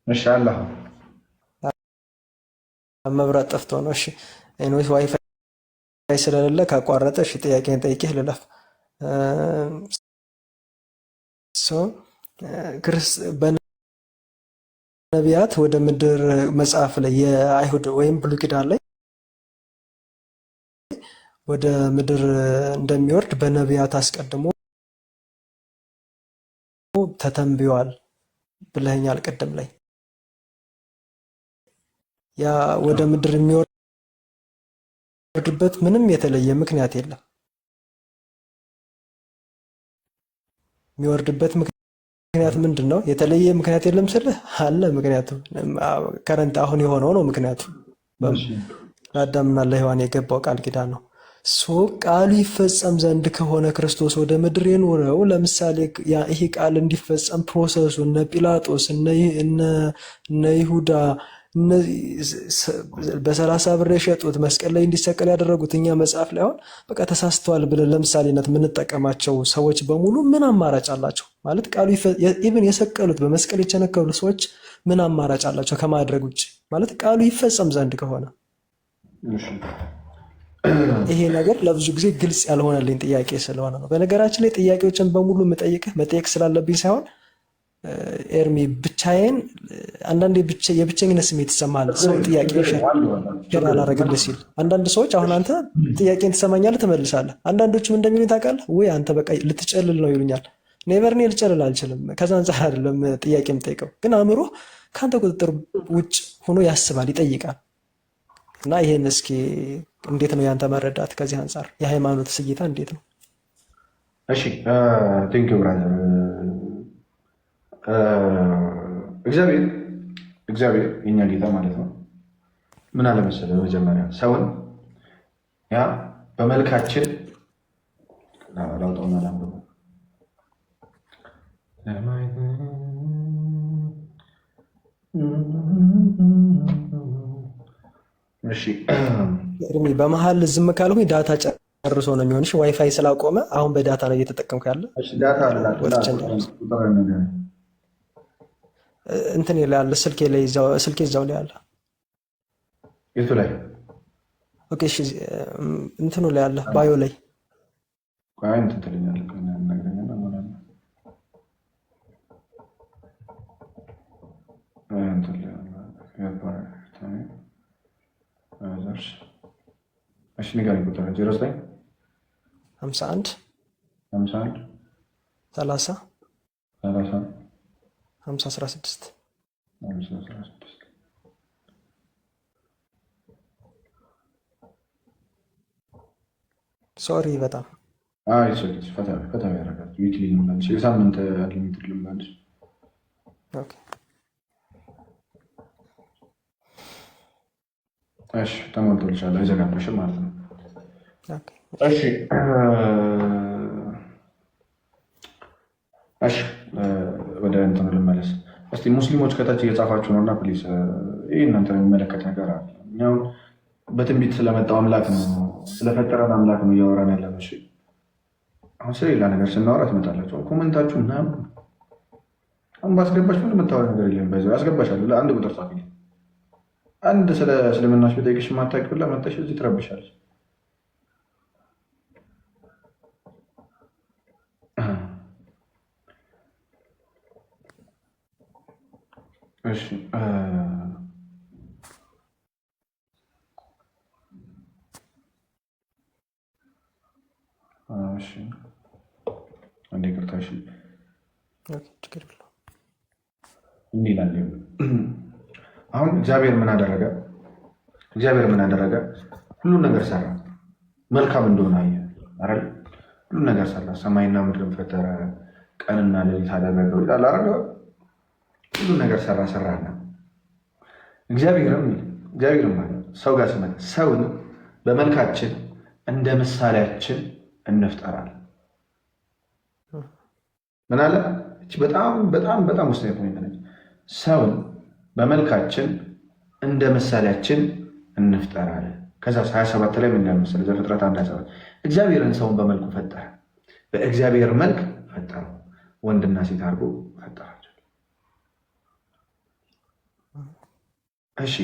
እሺ አለሁ መብራት ጠፍቶ ነው። እሺ ኤኒዌይስ ዋይፋይ ስለሌለ ካቋረጠ እሺ ጥያቄን ጠይቄህ ልለፍ። በነቢያት ወደ ምድር መጽሐፍ ላይ የአይሁድ ወይም ብሉይ ኪዳን ላይ ወደ ምድር እንደሚወርድ በነቢያት አስቀድሞ ተተንብዮአል ብለኸኛል ቅድም ላይ። ያ ወደ ምድር የሚወርድበት ምንም የተለየ ምክንያት የለም። የሚወርድበት ምክንያት ምንድን ነው? የተለየ ምክንያት የለም ስልህ አለ። ምክንያቱም ከረንት አሁን የሆነው ነው። ምክንያቱ ለአዳምና ለሔዋን የገባው ቃል ኪዳን ነው። ቃሉ ይፈጸም ዘንድ ከሆነ ክርስቶስ ወደ ምድር የኖረው ለምሳሌ ይሄ ቃል እንዲፈጸም ፕሮሰሱ እነ ጲላጦስ እነ ይሁዳ በ30 ብር የሸጡት መስቀል ላይ እንዲሰቀል ያደረጉት እኛ መጽሐፍ ላይ አሁን በቃ ተሳስተዋል ብለን ለምሳሌነት የምንጠቀማቸው ሰዎች በሙሉ ምን አማራጭ አላቸው? ማለት ቃሉ ኢቭን የሰቀሉት በመስቀል የቸነከሉ ሰዎች ምን አማራጭ አላቸው ከማድረግ ውጭ? ማለት ቃሉ ይፈጸም ዘንድ ከሆነ ይሄ ነገር ለብዙ ጊዜ ግልጽ ያልሆነልኝ ጥያቄ ስለሆነ ነው። በነገራችን ላይ ጥያቄዎችን በሙሉ መጠየቅ ስላለብኝ ሳይሆን ኤርሚ ብቻዬን አንዳንዴ የብቸኝነት ስሜት ይሰማል። ሰው ጥያቄ ሸር አላረግልህ ሲል አንዳንድ ሰዎች አሁን አንተ ጥያቄን ትሰማኛለህ ትመልሳለህ። አንዳንዶችም እንደሚሉኝ ታውቃለህ ወይ አንተ በቃ ልትጨልል ነው ይሉኛል። ኔቨር እኔ ልጨልል አልችልም። ከዛ አንጻር አይደለም ጥያቄ የምጠይቀው፣ ግን አእምሮ ከአንተ ቁጥጥር ውጭ ሆኖ ያስባል፣ ይጠይቃል። እና ይህን እስኪ እንዴት ነው ያንተ መረዳት ከዚህ አንጻር የሃይማኖት እይታ እንዴት ነው? እሺ ቴንኪው ብራዘር። እግዚአብሔር የኛ ጌታ ማለት ነው ምን አለ መሰለህ፣ መጀመሪያ ሰውን ያ በመልካችን ላውጣውና ላንብበው። እሺ እርሚ በመሀል ዝም ካልኩኝ ዳታ ጨርሶ ነው የሚሆንሽ። ዋይፋይ ስላቆመ አሁን በዳታ ነው እየተጠቀምኩ ያለ። እንትን ላይ ያለ ስልኬ እዛው ላይ አለ። የቱ ላይ? ኦኬ እሺ፣ እንትኑ ላይ አለ ባዮ ላይ እሺ ንገረኝ። ቁጥር 09 51 30 50 16 ሶሪ በጣም ፈታ ያደርጋል። ዊክሊ ልምላለች፣ የሳምንት ሊሚትድ ልምላለች። እሺ ተሞልቶልሻል፣ አይዘጋብሽም ማለት ነው። እሺ ወደ እንትኑ ልመለስ እስቲ። ሙስሊሞች ከታች እየጻፋችሁ ነውና ፕሊስ፣ ይህ እናንተን የሚመለከት ነገር አለ። እኛው በትንቢት ስለመጣው አምላክ ነው ስለፈጠረን አምላክ ነው እያወራን ያለ። እሺ አሁን ስለሌላ ነገር ስናወራ ትመጣላችሁ። ኮመንታችሁ ምናምን አሁን ባስገባሽ ምን የምታወራ ነገር የለም። ባይዘው ያስገባሻለሁ። ለአንድ ቁጥር ጻፊ። አንድ ስለ እስልምናሽ በጠይቅሽ የማታውቂው ብላ መጣሽ እዚህ ትረብሻለሽ። እሺ አንዴ ይቅርታ። እሺ እንዲህ ይላል። አሁን እግዚአብሔር ምን አደረገ? ሁሉን ነገር ሰራ፣ መልካም እንደሆነ አየ አይደል? ሁሉን ነገር ሰራ፣ ሰማይና ምድርን ፈጠረ፣ ቀንና ሌሊት አደረገው ይላል አይደል? ሁሉን ነገር ሰራና እግዚአብሔርም ማለት ሰው ጋር ሲመጣ ሰውን በመልካችን እንደ ምሳሌያችን እንፍጠራለን። ምን አለ? እቺ በጣም በጣም በጣም ወሳኝ ፖይንት ነች። ሰውን በመልካችን እንደ ምሳሌያችን እንፍጠራለን። ከዛ 27 ላይ ምን እንደምሳሌ ዘፍጥረት 1:27 እግዚአብሔርን ሰውን በመልኩ ፈጠረ፣ በእግዚአብሔር መልክ ፈጠረው፣ ወንድና ሴት አድርጎ ፈጠራቸው። እሺ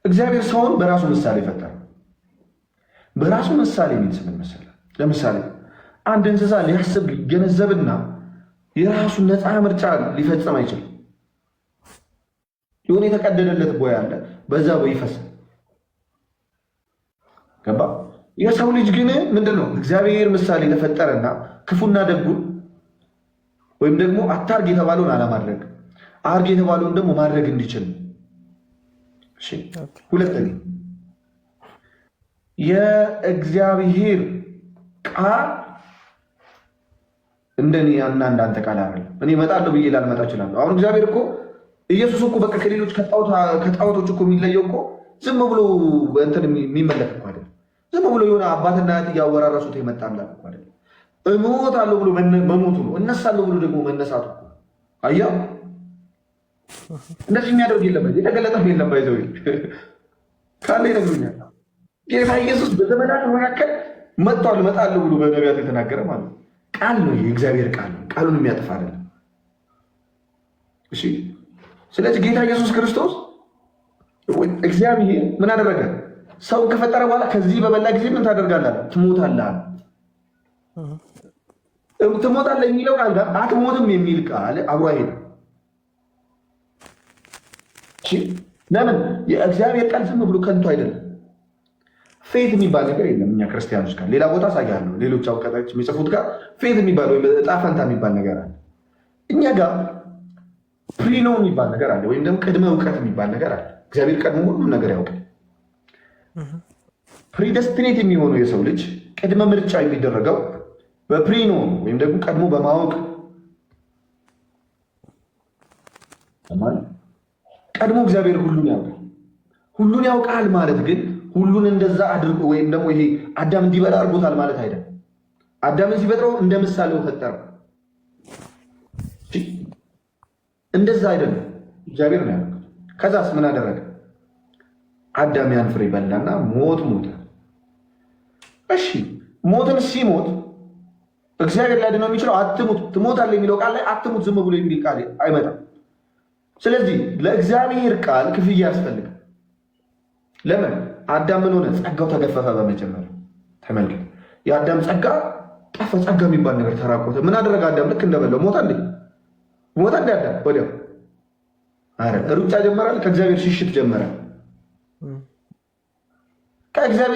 እግዚአብሔር ሰውን በራሱ ምሳሌ ፈጠረ። በራሱ ምሳሌ የሚል ምን መሰለህ? ለምሳሌ አንድ እንስሳ ሊያስብ ሊገነዘብና የራሱን ነፃ ምርጫ ሊፈጽም አይችልም። የሆነ የተቀደደለት ቦይ አለ፣ በዛ ቦይ ይፈሳል። ገባ? የሰው ልጅ ግን ምንድነው? እግዚአብሔር ምሳሌ ለፈጠረና ክፉና ደጉን ወይም ደግሞ አታርግ የተባለውን አለማድረግ፣ አርግ የተባለውን ደግሞ ማድረግ እንዲችል። እሺ ሁለተኛ የእግዚአብሔር ቃል እንደኔ እና እንዳንተ ቃል አይደለም። እኔ እመጣለሁ ብዬ ላልመጣ እችላለሁ። አሁን እግዚአብሔር እኮ ኢየሱስ እኮ በቃ ከሌሎች ከጣዖቶች እኮ የሚለየው እኮ ዝም ብሎ እንትን የሚመለክ እኮ አይደለም። ዝም ብሎ የሆነ አባትና እናት እያወራረሱት የመጣ አምላክ እኮ አይደለም። እሞታለሁ ብሎ መሞቱ ነው። እነሳለሁ ብሎ ደግሞ መነሳቱ እኮ አየው። እንደዚህ የሚያደርግ የለም፣ የተገለጠ የለም። ባይዘው ካለ ይነግሩኛል። ጌታ ኢየሱስ በዘመናት መካከል መጥቷል፣ እመጣለሁ ብሎ በነቢያት የተናገረ ማለት ነው። ቃል ነው፣ የእግዚአብሔር ቃል ነው። ቃሉን የሚያጠፋ አይደለም። እሺ ስለዚህ ጌታ ኢየሱስ ክርስቶስ እግዚአብሔር ምን አደረገ? ሰውን ከፈጠረ በኋላ ከዚህ በበላ ጊዜ ምን ታደርጋለህ? ትሞታለህ። ትሞታለህ የሚለው ቃል ጋር አትሞትም የሚል ቃል አብሮ አይሄድም። ለምን? የእግዚአብሔር ቃል ዝም ብሎ ከንቱ አይደለም። ፌት የሚባል ነገር የለም እኛ ክርስቲያኖች ጋር። ሌላ ቦታ አሳያለሁ፣ ሌሎች አውቀታች የሚጽፉት ጋር ፌት የሚባል ወይም ዕጣ ፈንታ የሚባል ነገር አለ። እኛ ጋር ፕሪኖ የሚባል ነገር አለ፣ ወይም ደግሞ ቅድመ እውቀት የሚባል ነገር አለ። እግዚአብሔር ቀድሞ ሁሉም ነገር ያውቃል። ፕሪደስቲኔት የሚሆነው የሰው ልጅ ቅድመ ምርጫ የሚደረገው በፕሪኖ ወይም ደግሞ ቀድሞ በማወቅ ቀድሞ እግዚአብሔር ሁሉን ያውቃል። ሁሉን ያውቃል ማለት ግን ሁሉን እንደዛ አድርጎ ወይም ደግሞ ይሄ አዳም እንዲበላ አድርጎታል ማለት አይደለም። አዳምን ሲፈጥረው እንደ ምሳሌው ፈጠረው። እንደዛ አይደለም፣ እግዚአብሔር ነው ያለው። ከዛስ ምን አደረገ? አዳም ያን ፍሬ በላና ሞተ። እሺ ሞትን ሲሞት እግዚአብሔር ሊያድነው የሚችለው አትሙት ትሞታለህ የሚለው ቃል ላይ አትሙት ዝም ብሎ የሚል ቃል አይመጣም። ስለዚህ ለእግዚአብሔር ቃል ክፍያ ያስፈልጋል። ለምን? አዳም ምን ሆነ? ጸጋው ተገፈፈ። በመጀመሪያ ተመልከት፣ የአዳም ጸጋ ጠፋ። ጸጋ የሚባል ነገር ተራቆተ። ምን አደረገ አዳም? ልክ እንደበላው ሞታ እንዴ አዳም ወዲያው ሩጫ ጀመራል። ከእግዚአብሔር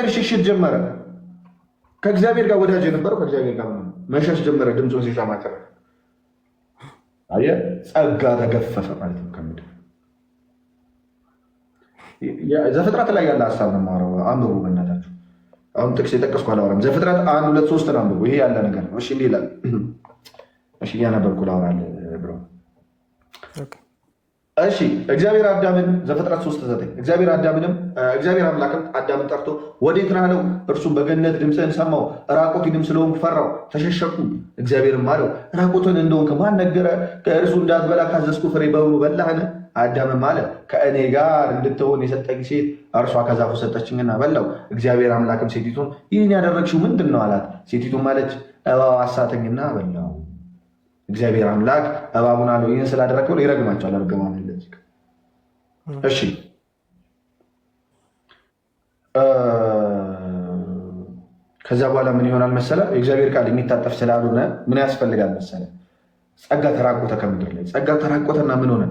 ሽሽት ጀመረ። ከእግዚአብሔር ጋር ወዳጅ የነበረው ከእግዚአብሔር ጋር መሸሽ ጀመረ። ድምፁን ሲሰማ ቀረ። አየህ፣ ጸጋ ተገፈፈ ማለት ነው ከምድር። ዘፍጥረት ላይ ያለ ሀሳብ ነው የማወራው። አንብቡ በእናታችሁ። አሁን ጥቅስ የጠቀስኩ አላወራም። ዘፍጥረት 1፣ 2፣ 3 ነው አንብቡ። ይሄ ያለ ነገር ነው። እሺ እንዲህ ይላል። እሺ እያነበብኩ ላወራል ብሎ እሺ እግዚአብሔር አዳምን ዘፍጥረት 3:9 እግዚአብሔር አምላክም አዳምን ጠርቶ ወዴት ነህ አለው። እርሱም በገነት ድምፅህን ሰማሁ፣ ራቁቴንም ስለሆንኩ ፈራሁ፣ ተሸሸኩ። እግዚአብሔርም አለው ራቁትን እንደሆንክ ማን ነገረህ? ከእርሱ እንዳትበላ ካዘዝኩ ፍሬ በሙሉ በላህን? አዳምም አለ ከእኔ ጋር እንድትሆን የሰጠኝ ሴት እርሷ ከዛፉ ሰጠችኝና በላው። እግዚአብሔር አምላክም ሴቲቱን ይህን ያደረግሽው ምንድን ነው አላት። ሴቲቱም አለች እባብ አሳተኝና በላው። እግዚአብሔር አምላክ እባቡን አለው ይህን ስላደረግ ብሎ ይረግማቸዋል። አርገማም ለዚህ እሺ ከዛ በኋላ ምን ይሆናል መሰለ? የእግዚአብሔር ቃል የሚታጠፍ ስላልሆነ ምን ያስፈልጋል መሰለ? ጸጋ ተራቆተ ከምድር ላይ። ጸጋ ተራቆተና ምን ሆነ?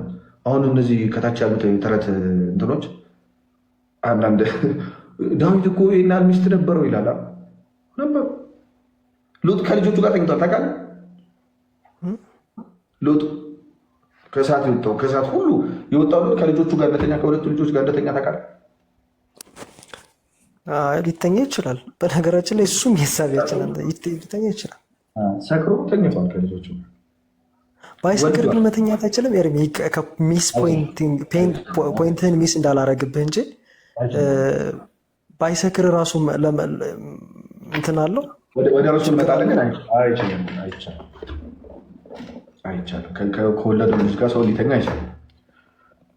አሁን እነዚህ ከታች ያሉት ተረት እንትኖች አንዳንድ ዳዊት እኮ ይህን ያህል ሚስት ነበረው ይላል። ነበሩ። ሎጥ ከልጆቹ ጋር ተኝቷል ታውቃለህ? ሎጥ ከእሳት የወጣው ከእሳት ሁሉ የወጣው ሎጥ ከልጆቹ ጋር እንደተኛ ከሁለቱ ልጆች ጋር እንደተኛ ታውቃለህ? ሊተኛ ይችላል። በነገራችን ላይ እሱም ሂሳብ ይችላል። ሊተኛ ይችላል። ሰክሮ ተኝቷል ከልጆቹ። ባይሰክር ግን መተኛት አይችልም። ሚስ ፖይንትህን ሚስ እንዳላረግብህ እንጂ ባይሰክር ራሱ እንትን አለው። ወደ ራሱ እንመጣለን ግን አይቻልም። ከወለዱ ልጅ ጋር ሰው ሊተኛ አይቻልም።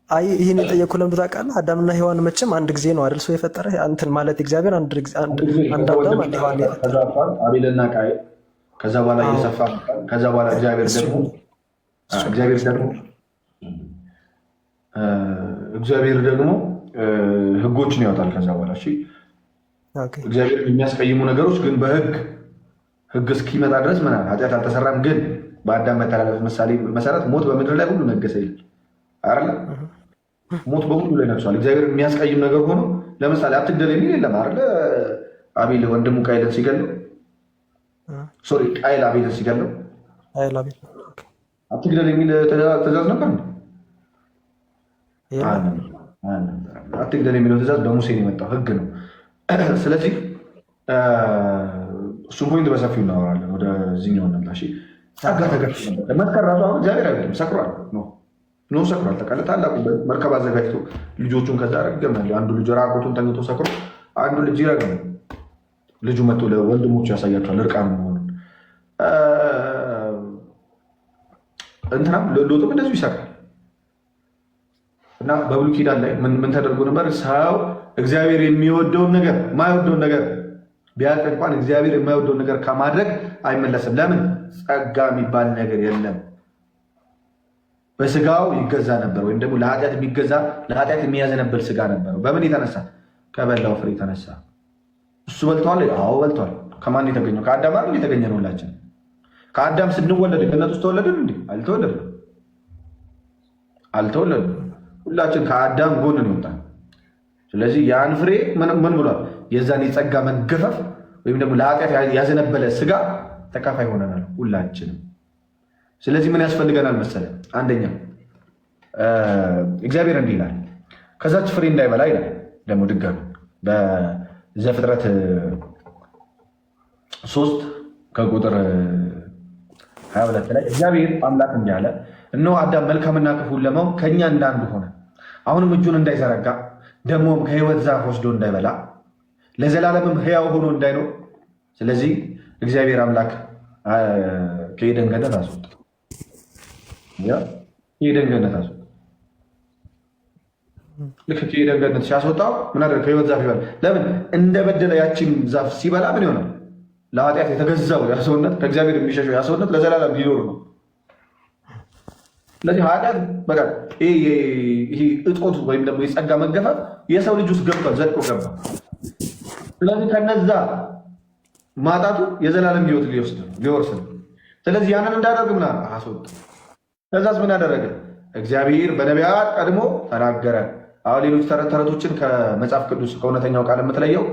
አይ ይህን የጠየኩህ ለምን ታውቃለህ? አዳምና ሔዋን መቼም አንድ ጊዜ ነው አይደል ሰው የፈጠረ እንትን ማለት እግዚአብሔር አንድ አዳም አንድ ሔዋን አቤልና ቃየል ከዛ በኋላ እየሰፋ ከዛ በኋላ እግዚአብሔር ደግሞ ህጎችን ያወጣል። ከዛ በኋላ እሺ እግዚአብሔር የሚያስቀይሙ ነገሮች ግን ህግ እስኪመጣ ድረስ ምን አለ? ኃጢአት አልተሰራም፣ ግን በአዳም መተላለፍ ምሳሌ መሰረት ሞት በምድር ላይ ሁሉ ነገሰ ይላል አይደል? ሞት በሁሉ ላይ ነግሷል። እግዚአብሔር የሚያስቀይም ነገር ሆኖ ለምሳሌ አትግደል የሚል የለም አይደል? አቤል ወንድሙ ቃየልን ሲገለው ቃየል አቤልን ሲገለው አትግደል የሚል ትእዛዝ ነበር። አትግደል የሚለው ትእዛዝ በሙሴ የመጣው ህግ ነው። ስለዚህ እሱም ፖይንት በሰፊው እናወራለን። ወደዚህኛው ነምጣ። ጸጋ ተገፍቶ መስከር ራሱ አሁን እግዚአብሔር አይደለም ሰክሯል። ሰክሯል። ተቃለ ታላቁ መርከብ አዘጋጅቶ ልጆቹን ከዛ ረገመ። አንዱ ልጅ ራቁቱን ተኝቶ ሰክሮ አንዱ ልጅ ይረግም። ልጁ መጥቶ ለወንድሞቹ ያሳያቸዋል እርቃኑ መሆኑን። እንትናም ሎጥም እንደዚሁ ይሰክራል። እና በብሉይ ኪዳን ላይ ምን ተደርጎ ነበር? ሰው እግዚአብሔር የሚወደውን ነገር የማይወደውን ነገር ቢያውቅ እንኳን እግዚአብሔር የማይወደውን ነገር ከማድረግ አይመለስም። ለምን? ጸጋ የሚባል ነገር የለም። በስጋው ይገዛ ነበር፣ ወይም ደግሞ ለኃጢአት የሚገዛ ለኃጢአት የሚያዘነብል ስጋ ነበረው። በምን የተነሳ? ከበላው ፍሬ የተነሳ። እሱ በልተዋል? አዎ በልተዋል። ከማን የተገኘው? ከአዳም አይደል የተገኘ ነው። ሁላችን ከአዳም ስንወለድ ገነት ውስጥ ተወለድን እንዴ? አልተወለድም። ሁላችን ከአዳም ጎን ነው የወጣን። ስለዚህ ያን ፍሬ ምን ብሏል? የዛን የጸጋ መገፈፍ ወይም ደግሞ ለኃጢአት ያዘነበለ ስጋ ተካፋይ ሆነናል ሁላችንም። ስለዚህ ምን ያስፈልገናል መሰለ? አንደኛ እግዚአብሔር እንዲህ ይላል፣ ከዛች ፍሬ እንዳይበላ ይላል። ደግሞ ድጋሚ በዘፍጥረት 3 ከቁጥር 22 ላይ እግዚአብሔር አምላክ እንዲህ አለ፣ እነሆ አዳም መልካምና ክፉን ለማወቅ ከእኛ እንዳንዱ ሆነ። አሁንም እጁን እንዳይዘረጋ ደግሞም ከሕይወት ዛፍ ወስዶ እንዳይበላ ለዘላለምም ሕያው ሆኖ እንዳይኖር፣ ስለዚህ እግዚአብሔር አምላክ ከኤደን ገነት አስወጣ። ከኤደን ገነት አስወጣ። ልክ ከኤደን ገነት ሲያስወጣው ምን አደረገ? ከሕይወት ዛፍ ይበላ። ለምን? እንደበደለ ያቺን ዛፍ ሲበላ ምን ይሆናል? ለኃጢአት የተገዛው ያሰውነት ከእግዚአብሔር የሚሸሸው ያሰውነት ለዘላለም ሊኖር ነው። ስለዚህ ኃጢአት በቃ ይሄ እጦት ወይም ደግሞ የጸጋ መገፋት የሰው ልጅ ውስጥ ገብቷል፣ ዘልቆ ገባ። ስለዚህ ከነዛ ማጣቱ የዘላለም ሕይወት ሊወርስ ነው። ስለዚህ ያንን እንዳደርግ ምን አስወጣ። ከዛስ ምን አደረገ? እግዚአብሔር በነቢያት ቀድሞ ተናገረ። አሁን ሌሎች ተረቶችን ከመጽሐፍ ቅዱስ ከእውነተኛው ቃል የምትለየው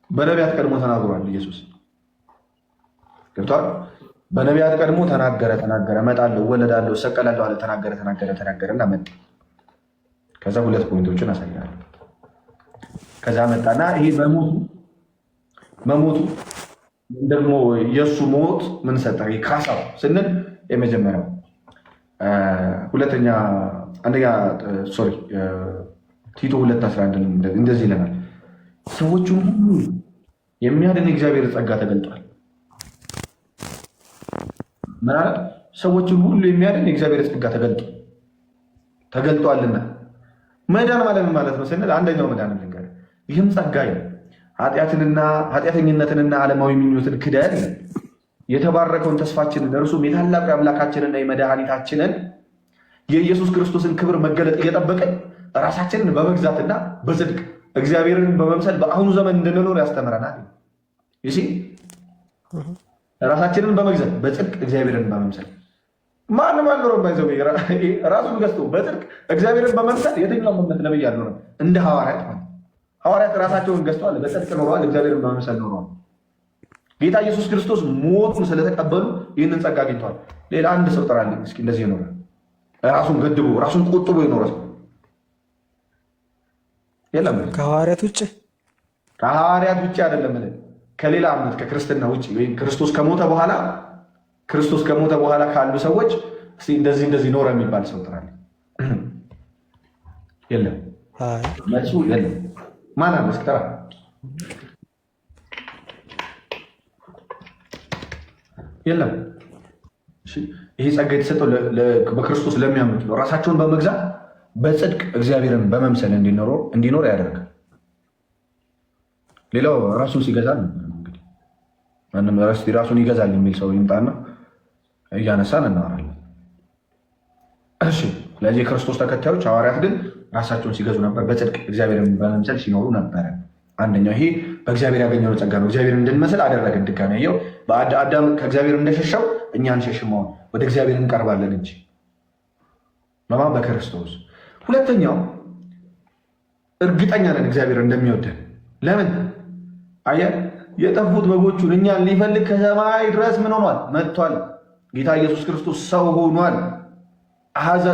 በነቢያት ቀድሞ ተናግሯል። ኢየሱስ ገብቷል። በነቢያት ቀድሞ ተናገረ፣ እመጣለሁ፣ እወለዳለሁ፣ እሰቀላለሁ አለ። ተናገረና መጣ። ከዛ 2 ፖይንቶችን አሳያለሁ። ከዛ መጣና ይሄ መሞቱ ደግሞ የእሱ ሞት ምን ሰጠ? ካሳው ስንል የመጀመሪያው ቲቶ 2:11 እንደዚህ ይለናል፣ ሰዎቹን ሁሉ የሚያድን የእግዚአብሔር ጸጋ ተገልጧል። ምን አለ? ሰዎችን ሁሉ የሚያድን የእግዚአብሔር ጸጋ ተገልጧልና። መዳን ማለት ነው ስንል አንደኛው መዳን ነገር ይህም ጸጋ ኃጢአተኝነትንና ዓለማዊ ምኞትን ክደን የተባረከውን ተስፋችንን እርሱም የታላቁ የአምላካችንና የመድኃኒታችንን የኢየሱስ ክርስቶስን ክብር መገለጥ እየጠበቅን ራሳችንን በመግዛትና በጽድቅ እግዚአብሔርን በመምሰል በአሁኑ ዘመን እንድንኖር ያስተምረናል። ራሳችንን በመግዛት በጽድቅ እግዚአብሔርን በመምሰል ማንም አልኖረም። ባይዘው ራሱን ገዝቶ በጽድቅ እግዚአብሔርን በመምሰል የትኛው እምነት ነብይ አልኖረም። እንደ ሐዋርያት ራሳቸውን ገዝተዋል፣ በጽድቅ ኖረዋል፣ እግዚአብሔርን በመምሰል ኖረዋል። ጌታ ኢየሱስ ክርስቶስ ሞቱን ስለተቀበሉ ይህንን ጸጋ አግኝተዋል። ሌላ አንድ ሰው ጥራልኝ እስኪ እንደዚህ ይኖረ ራሱን ገድቦ ራሱን ቆጥቦ ይኖረ ሰው የለም። ከሐዋርያት ውጭ አይደለም፣ ከሌላ እምነት ከክርስትና ውጭ ወይም ክርስቶስ ከሞተ በኋላ ካሉ ሰዎች እንደዚህ ኖረ የሚባል ሰው ጥራልኝ። የለም፣ መልሱ የለም። ማን አለ እስኪ ጥራ። የለም። ይሄ ጸጋ የተሰጠው በክርስቶስ ለሚያምኑት ነው። ራሳቸውን በመግዛት በጽድቅ እግዚአብሔርን በመምሰል እንዲኖር ያደርጋል። ሌላው ራሱን ሲገዛ እንግዲህ ማንም ራሱን ይገዛል የሚል ሰው ይምጣና እያነሳን እናወራለን። እሺ፣ ስለዚህ የክርስቶስ ተከታዮች ሐዋርያት ግን ራሳቸውን ሲገዙ ነበር፣ በጽድቅ እግዚአብሔርን በመምሰል ሲኖሩ ነበረ። አንደኛው ይሄ በእግዚአብሔር ያገኘው ጸጋ ነው። እግዚአብሔር እንድንመስል አደረገን። ድጋሚ ያየው በአዳም ከእግዚአብሔር እንደሸሻው እኛ አንሸሽም፣ አሁን ወደ እግዚአብሔር እንቀርባለን እንጂ በክርስቶስ። ሁለተኛው እርግጠኛ ነን እግዚአብሔር እንደሚወደን። ለምን? አየህ፣ የጠፉት በጎቹን እኛን ሊፈልግ ከሰማይ ድረስ ምን ሆኗል? መጥቷል። ጌታ ኢየሱስ ክርስቶስ ሰው ሆኗል።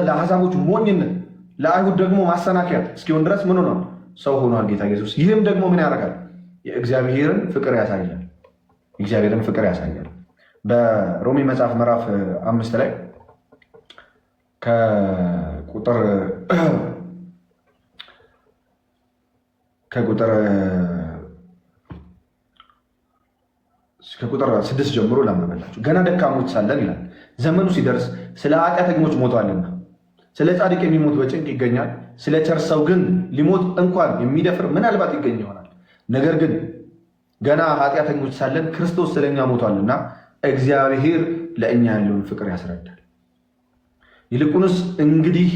ለአሕዛቦች ሞኝነት፣ ለአይሁድ ደግሞ ማሰናከያ እስኪሆን ድረስ ምን ሆኗል? ሰው ሆኗል ጌታ ኢየሱስ። ይህም ደግሞ ምን ያደርጋል? የእግዚአብሔርን ፍቅር ያሳያል። በሮሜ መጽሐፍ ምዕራፍ 5 ላይ ከቁጥር 6 ጀምሮ ላመበላችሁ። ገና ደካሞች ሳለን ይላል፣ ዘመኑ ሲደርስ ስለ ኃጢአተኞች ሞቷልና፣ ስለ ጻድቅ የሚሞት በጭንቅ ይገኛል። ስለ ቸር ሰው ግን ሊሞት እንኳን የሚደፍር ምናልባት ይገኝ ይሆናል። ነገር ግን ገና ኃጢአተኞች ሳለን ክርስቶስ ስለኛ ሞቷልና እግዚአብሔር ለእኛ ያለውን ፍቅር ያስረዳል። ይልቁንስ እንግዲህ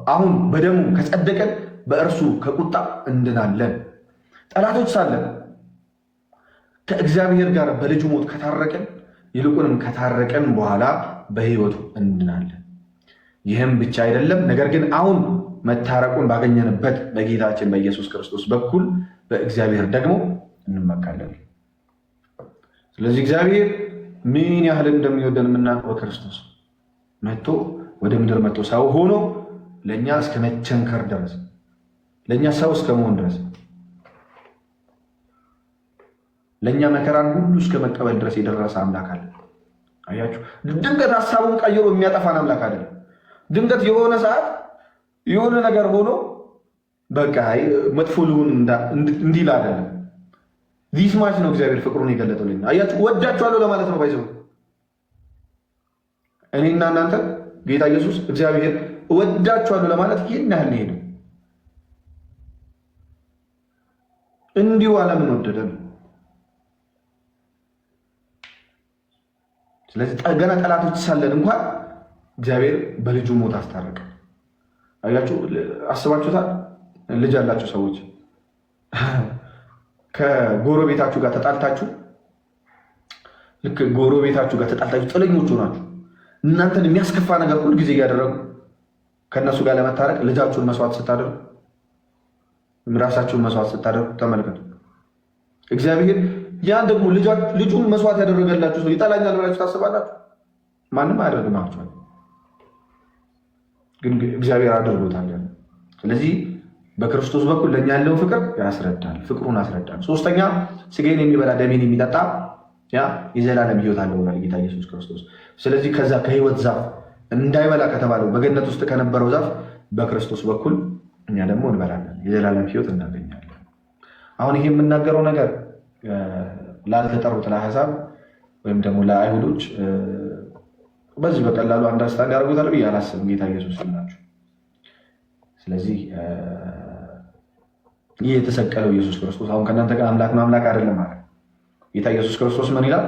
አሁን በደሙ ከጸደቀን በእርሱ ከቁጣ እንድናለን። ጠላቶች ሳለን ከእግዚአብሔር ጋር በልጁ ሞት ከታረቀን፣ ይልቁንም ከታረቀን በኋላ በሕይወቱ እንድናለን። ይህም ብቻ አይደለም፣ ነገር ግን አሁን መታረቁን ባገኘንበት በጌታችን በኢየሱስ ክርስቶስ በኩል በእግዚአብሔር ደግሞ እንመካለን። ስለዚህ እግዚአብሔር ምን ያህል እንደሚወደን የምናውቀው በክርስቶስ ወደ ምድር መጥቶ ሰው ሆኖ ለእኛ እስከ መቸንከር ድረስ ለእኛ ሰው እስከመሆን ድረስ ለእኛ መከራን ሁሉ እስከ መቀበል ድረስ የደረሰ አምላክ አለ። አያችሁ፣ ድንገት ሀሳቡን ቀይሮ የሚያጠፋን አምላክ አይደለም። ድንገት የሆነ ሰዓት የሆነ ነገር ሆኖ በቃ መጥፎ ልሁን እንዲል አይደለም። ዚስ ማች ነው እግዚአብሔር ፍቅሩን የገለጠልኝ። አያችሁ፣ ወዳችኋለሁ ለማለት ነው። ባይዘው እኔና እናንተ ጌታ ኢየሱስ እግዚአብሔር ወዳችኋለሁ ለማለት ይህን ያህል ነው ሄደው። እንዲሁ ዓለምን ወደደ ነው። ስለዚህ ገና ጠላቶች ሳለን እንኳን እግዚአብሔር በልጁ ሞት አስታረቀ። አያችሁ፣ አስባችሁታል? ልጅ ያላችሁ ሰዎች ከጎረቤታችሁ ጋር ተጣልታችሁ፣ ልክ ጎረቤታችሁ ጋር ተጣልታችሁ ጥለኞች ሆናችሁ እናንተን የሚያስከፋ ነገር ሁል ጊዜ እያደረጉ ከእነሱ ጋር ለመታረቅ ልጃችሁን መስዋዕት ስታደርጉ፣ ራሳችሁን መስዋዕት ስታደርጉ ተመልከቱ። እግዚአብሔር ያን ደግሞ ልጁን መስዋዕት ያደረገላችሁ ሰው ይጠላኛል ብላችሁ ታስባላችሁ? ማንም አያደርግማችኋል፣ ግን እግዚአብሔር አድርጎታል። ስለዚህ በክርስቶስ በኩል ለእኛ ያለውን ፍቅር ያስረዳል፣ ፍቅሩን አስረዳል። ሶስተኛ ስጋዬን የሚበላ ደሜን የሚጠጣ የዘላለም ሕይወት አለው ብሏል ጌታ ኢየሱስ ክርስቶስ። ስለዚህ ከዛ ከሕይወት ዛፍ እንዳይበላ ከተባለው በገነት ውስጥ ከነበረው ዛፍ በክርስቶስ በኩል እኛ ደግሞ እንበላለን፣ የዘላለም ሕይወት እናገኛለን። አሁን ይሄ የምናገረው ነገር ላልተጠሩት ለአሕዛብ ወይም ደግሞ ለአይሁዶች በዚህ በቀላሉ አንደርስታንድ ያደርጉታል ብዬ አላስብም። ጌታ ኢየሱስ ናቸው። ስለዚህ ይህ የተሰቀለው ኢየሱስ ክርስቶስ አሁን ከእናንተ ጋር አምላክ ነው አምላክ አይደለም ማለት ጌታ ኢየሱስ ክርስቶስ ምን ይላል?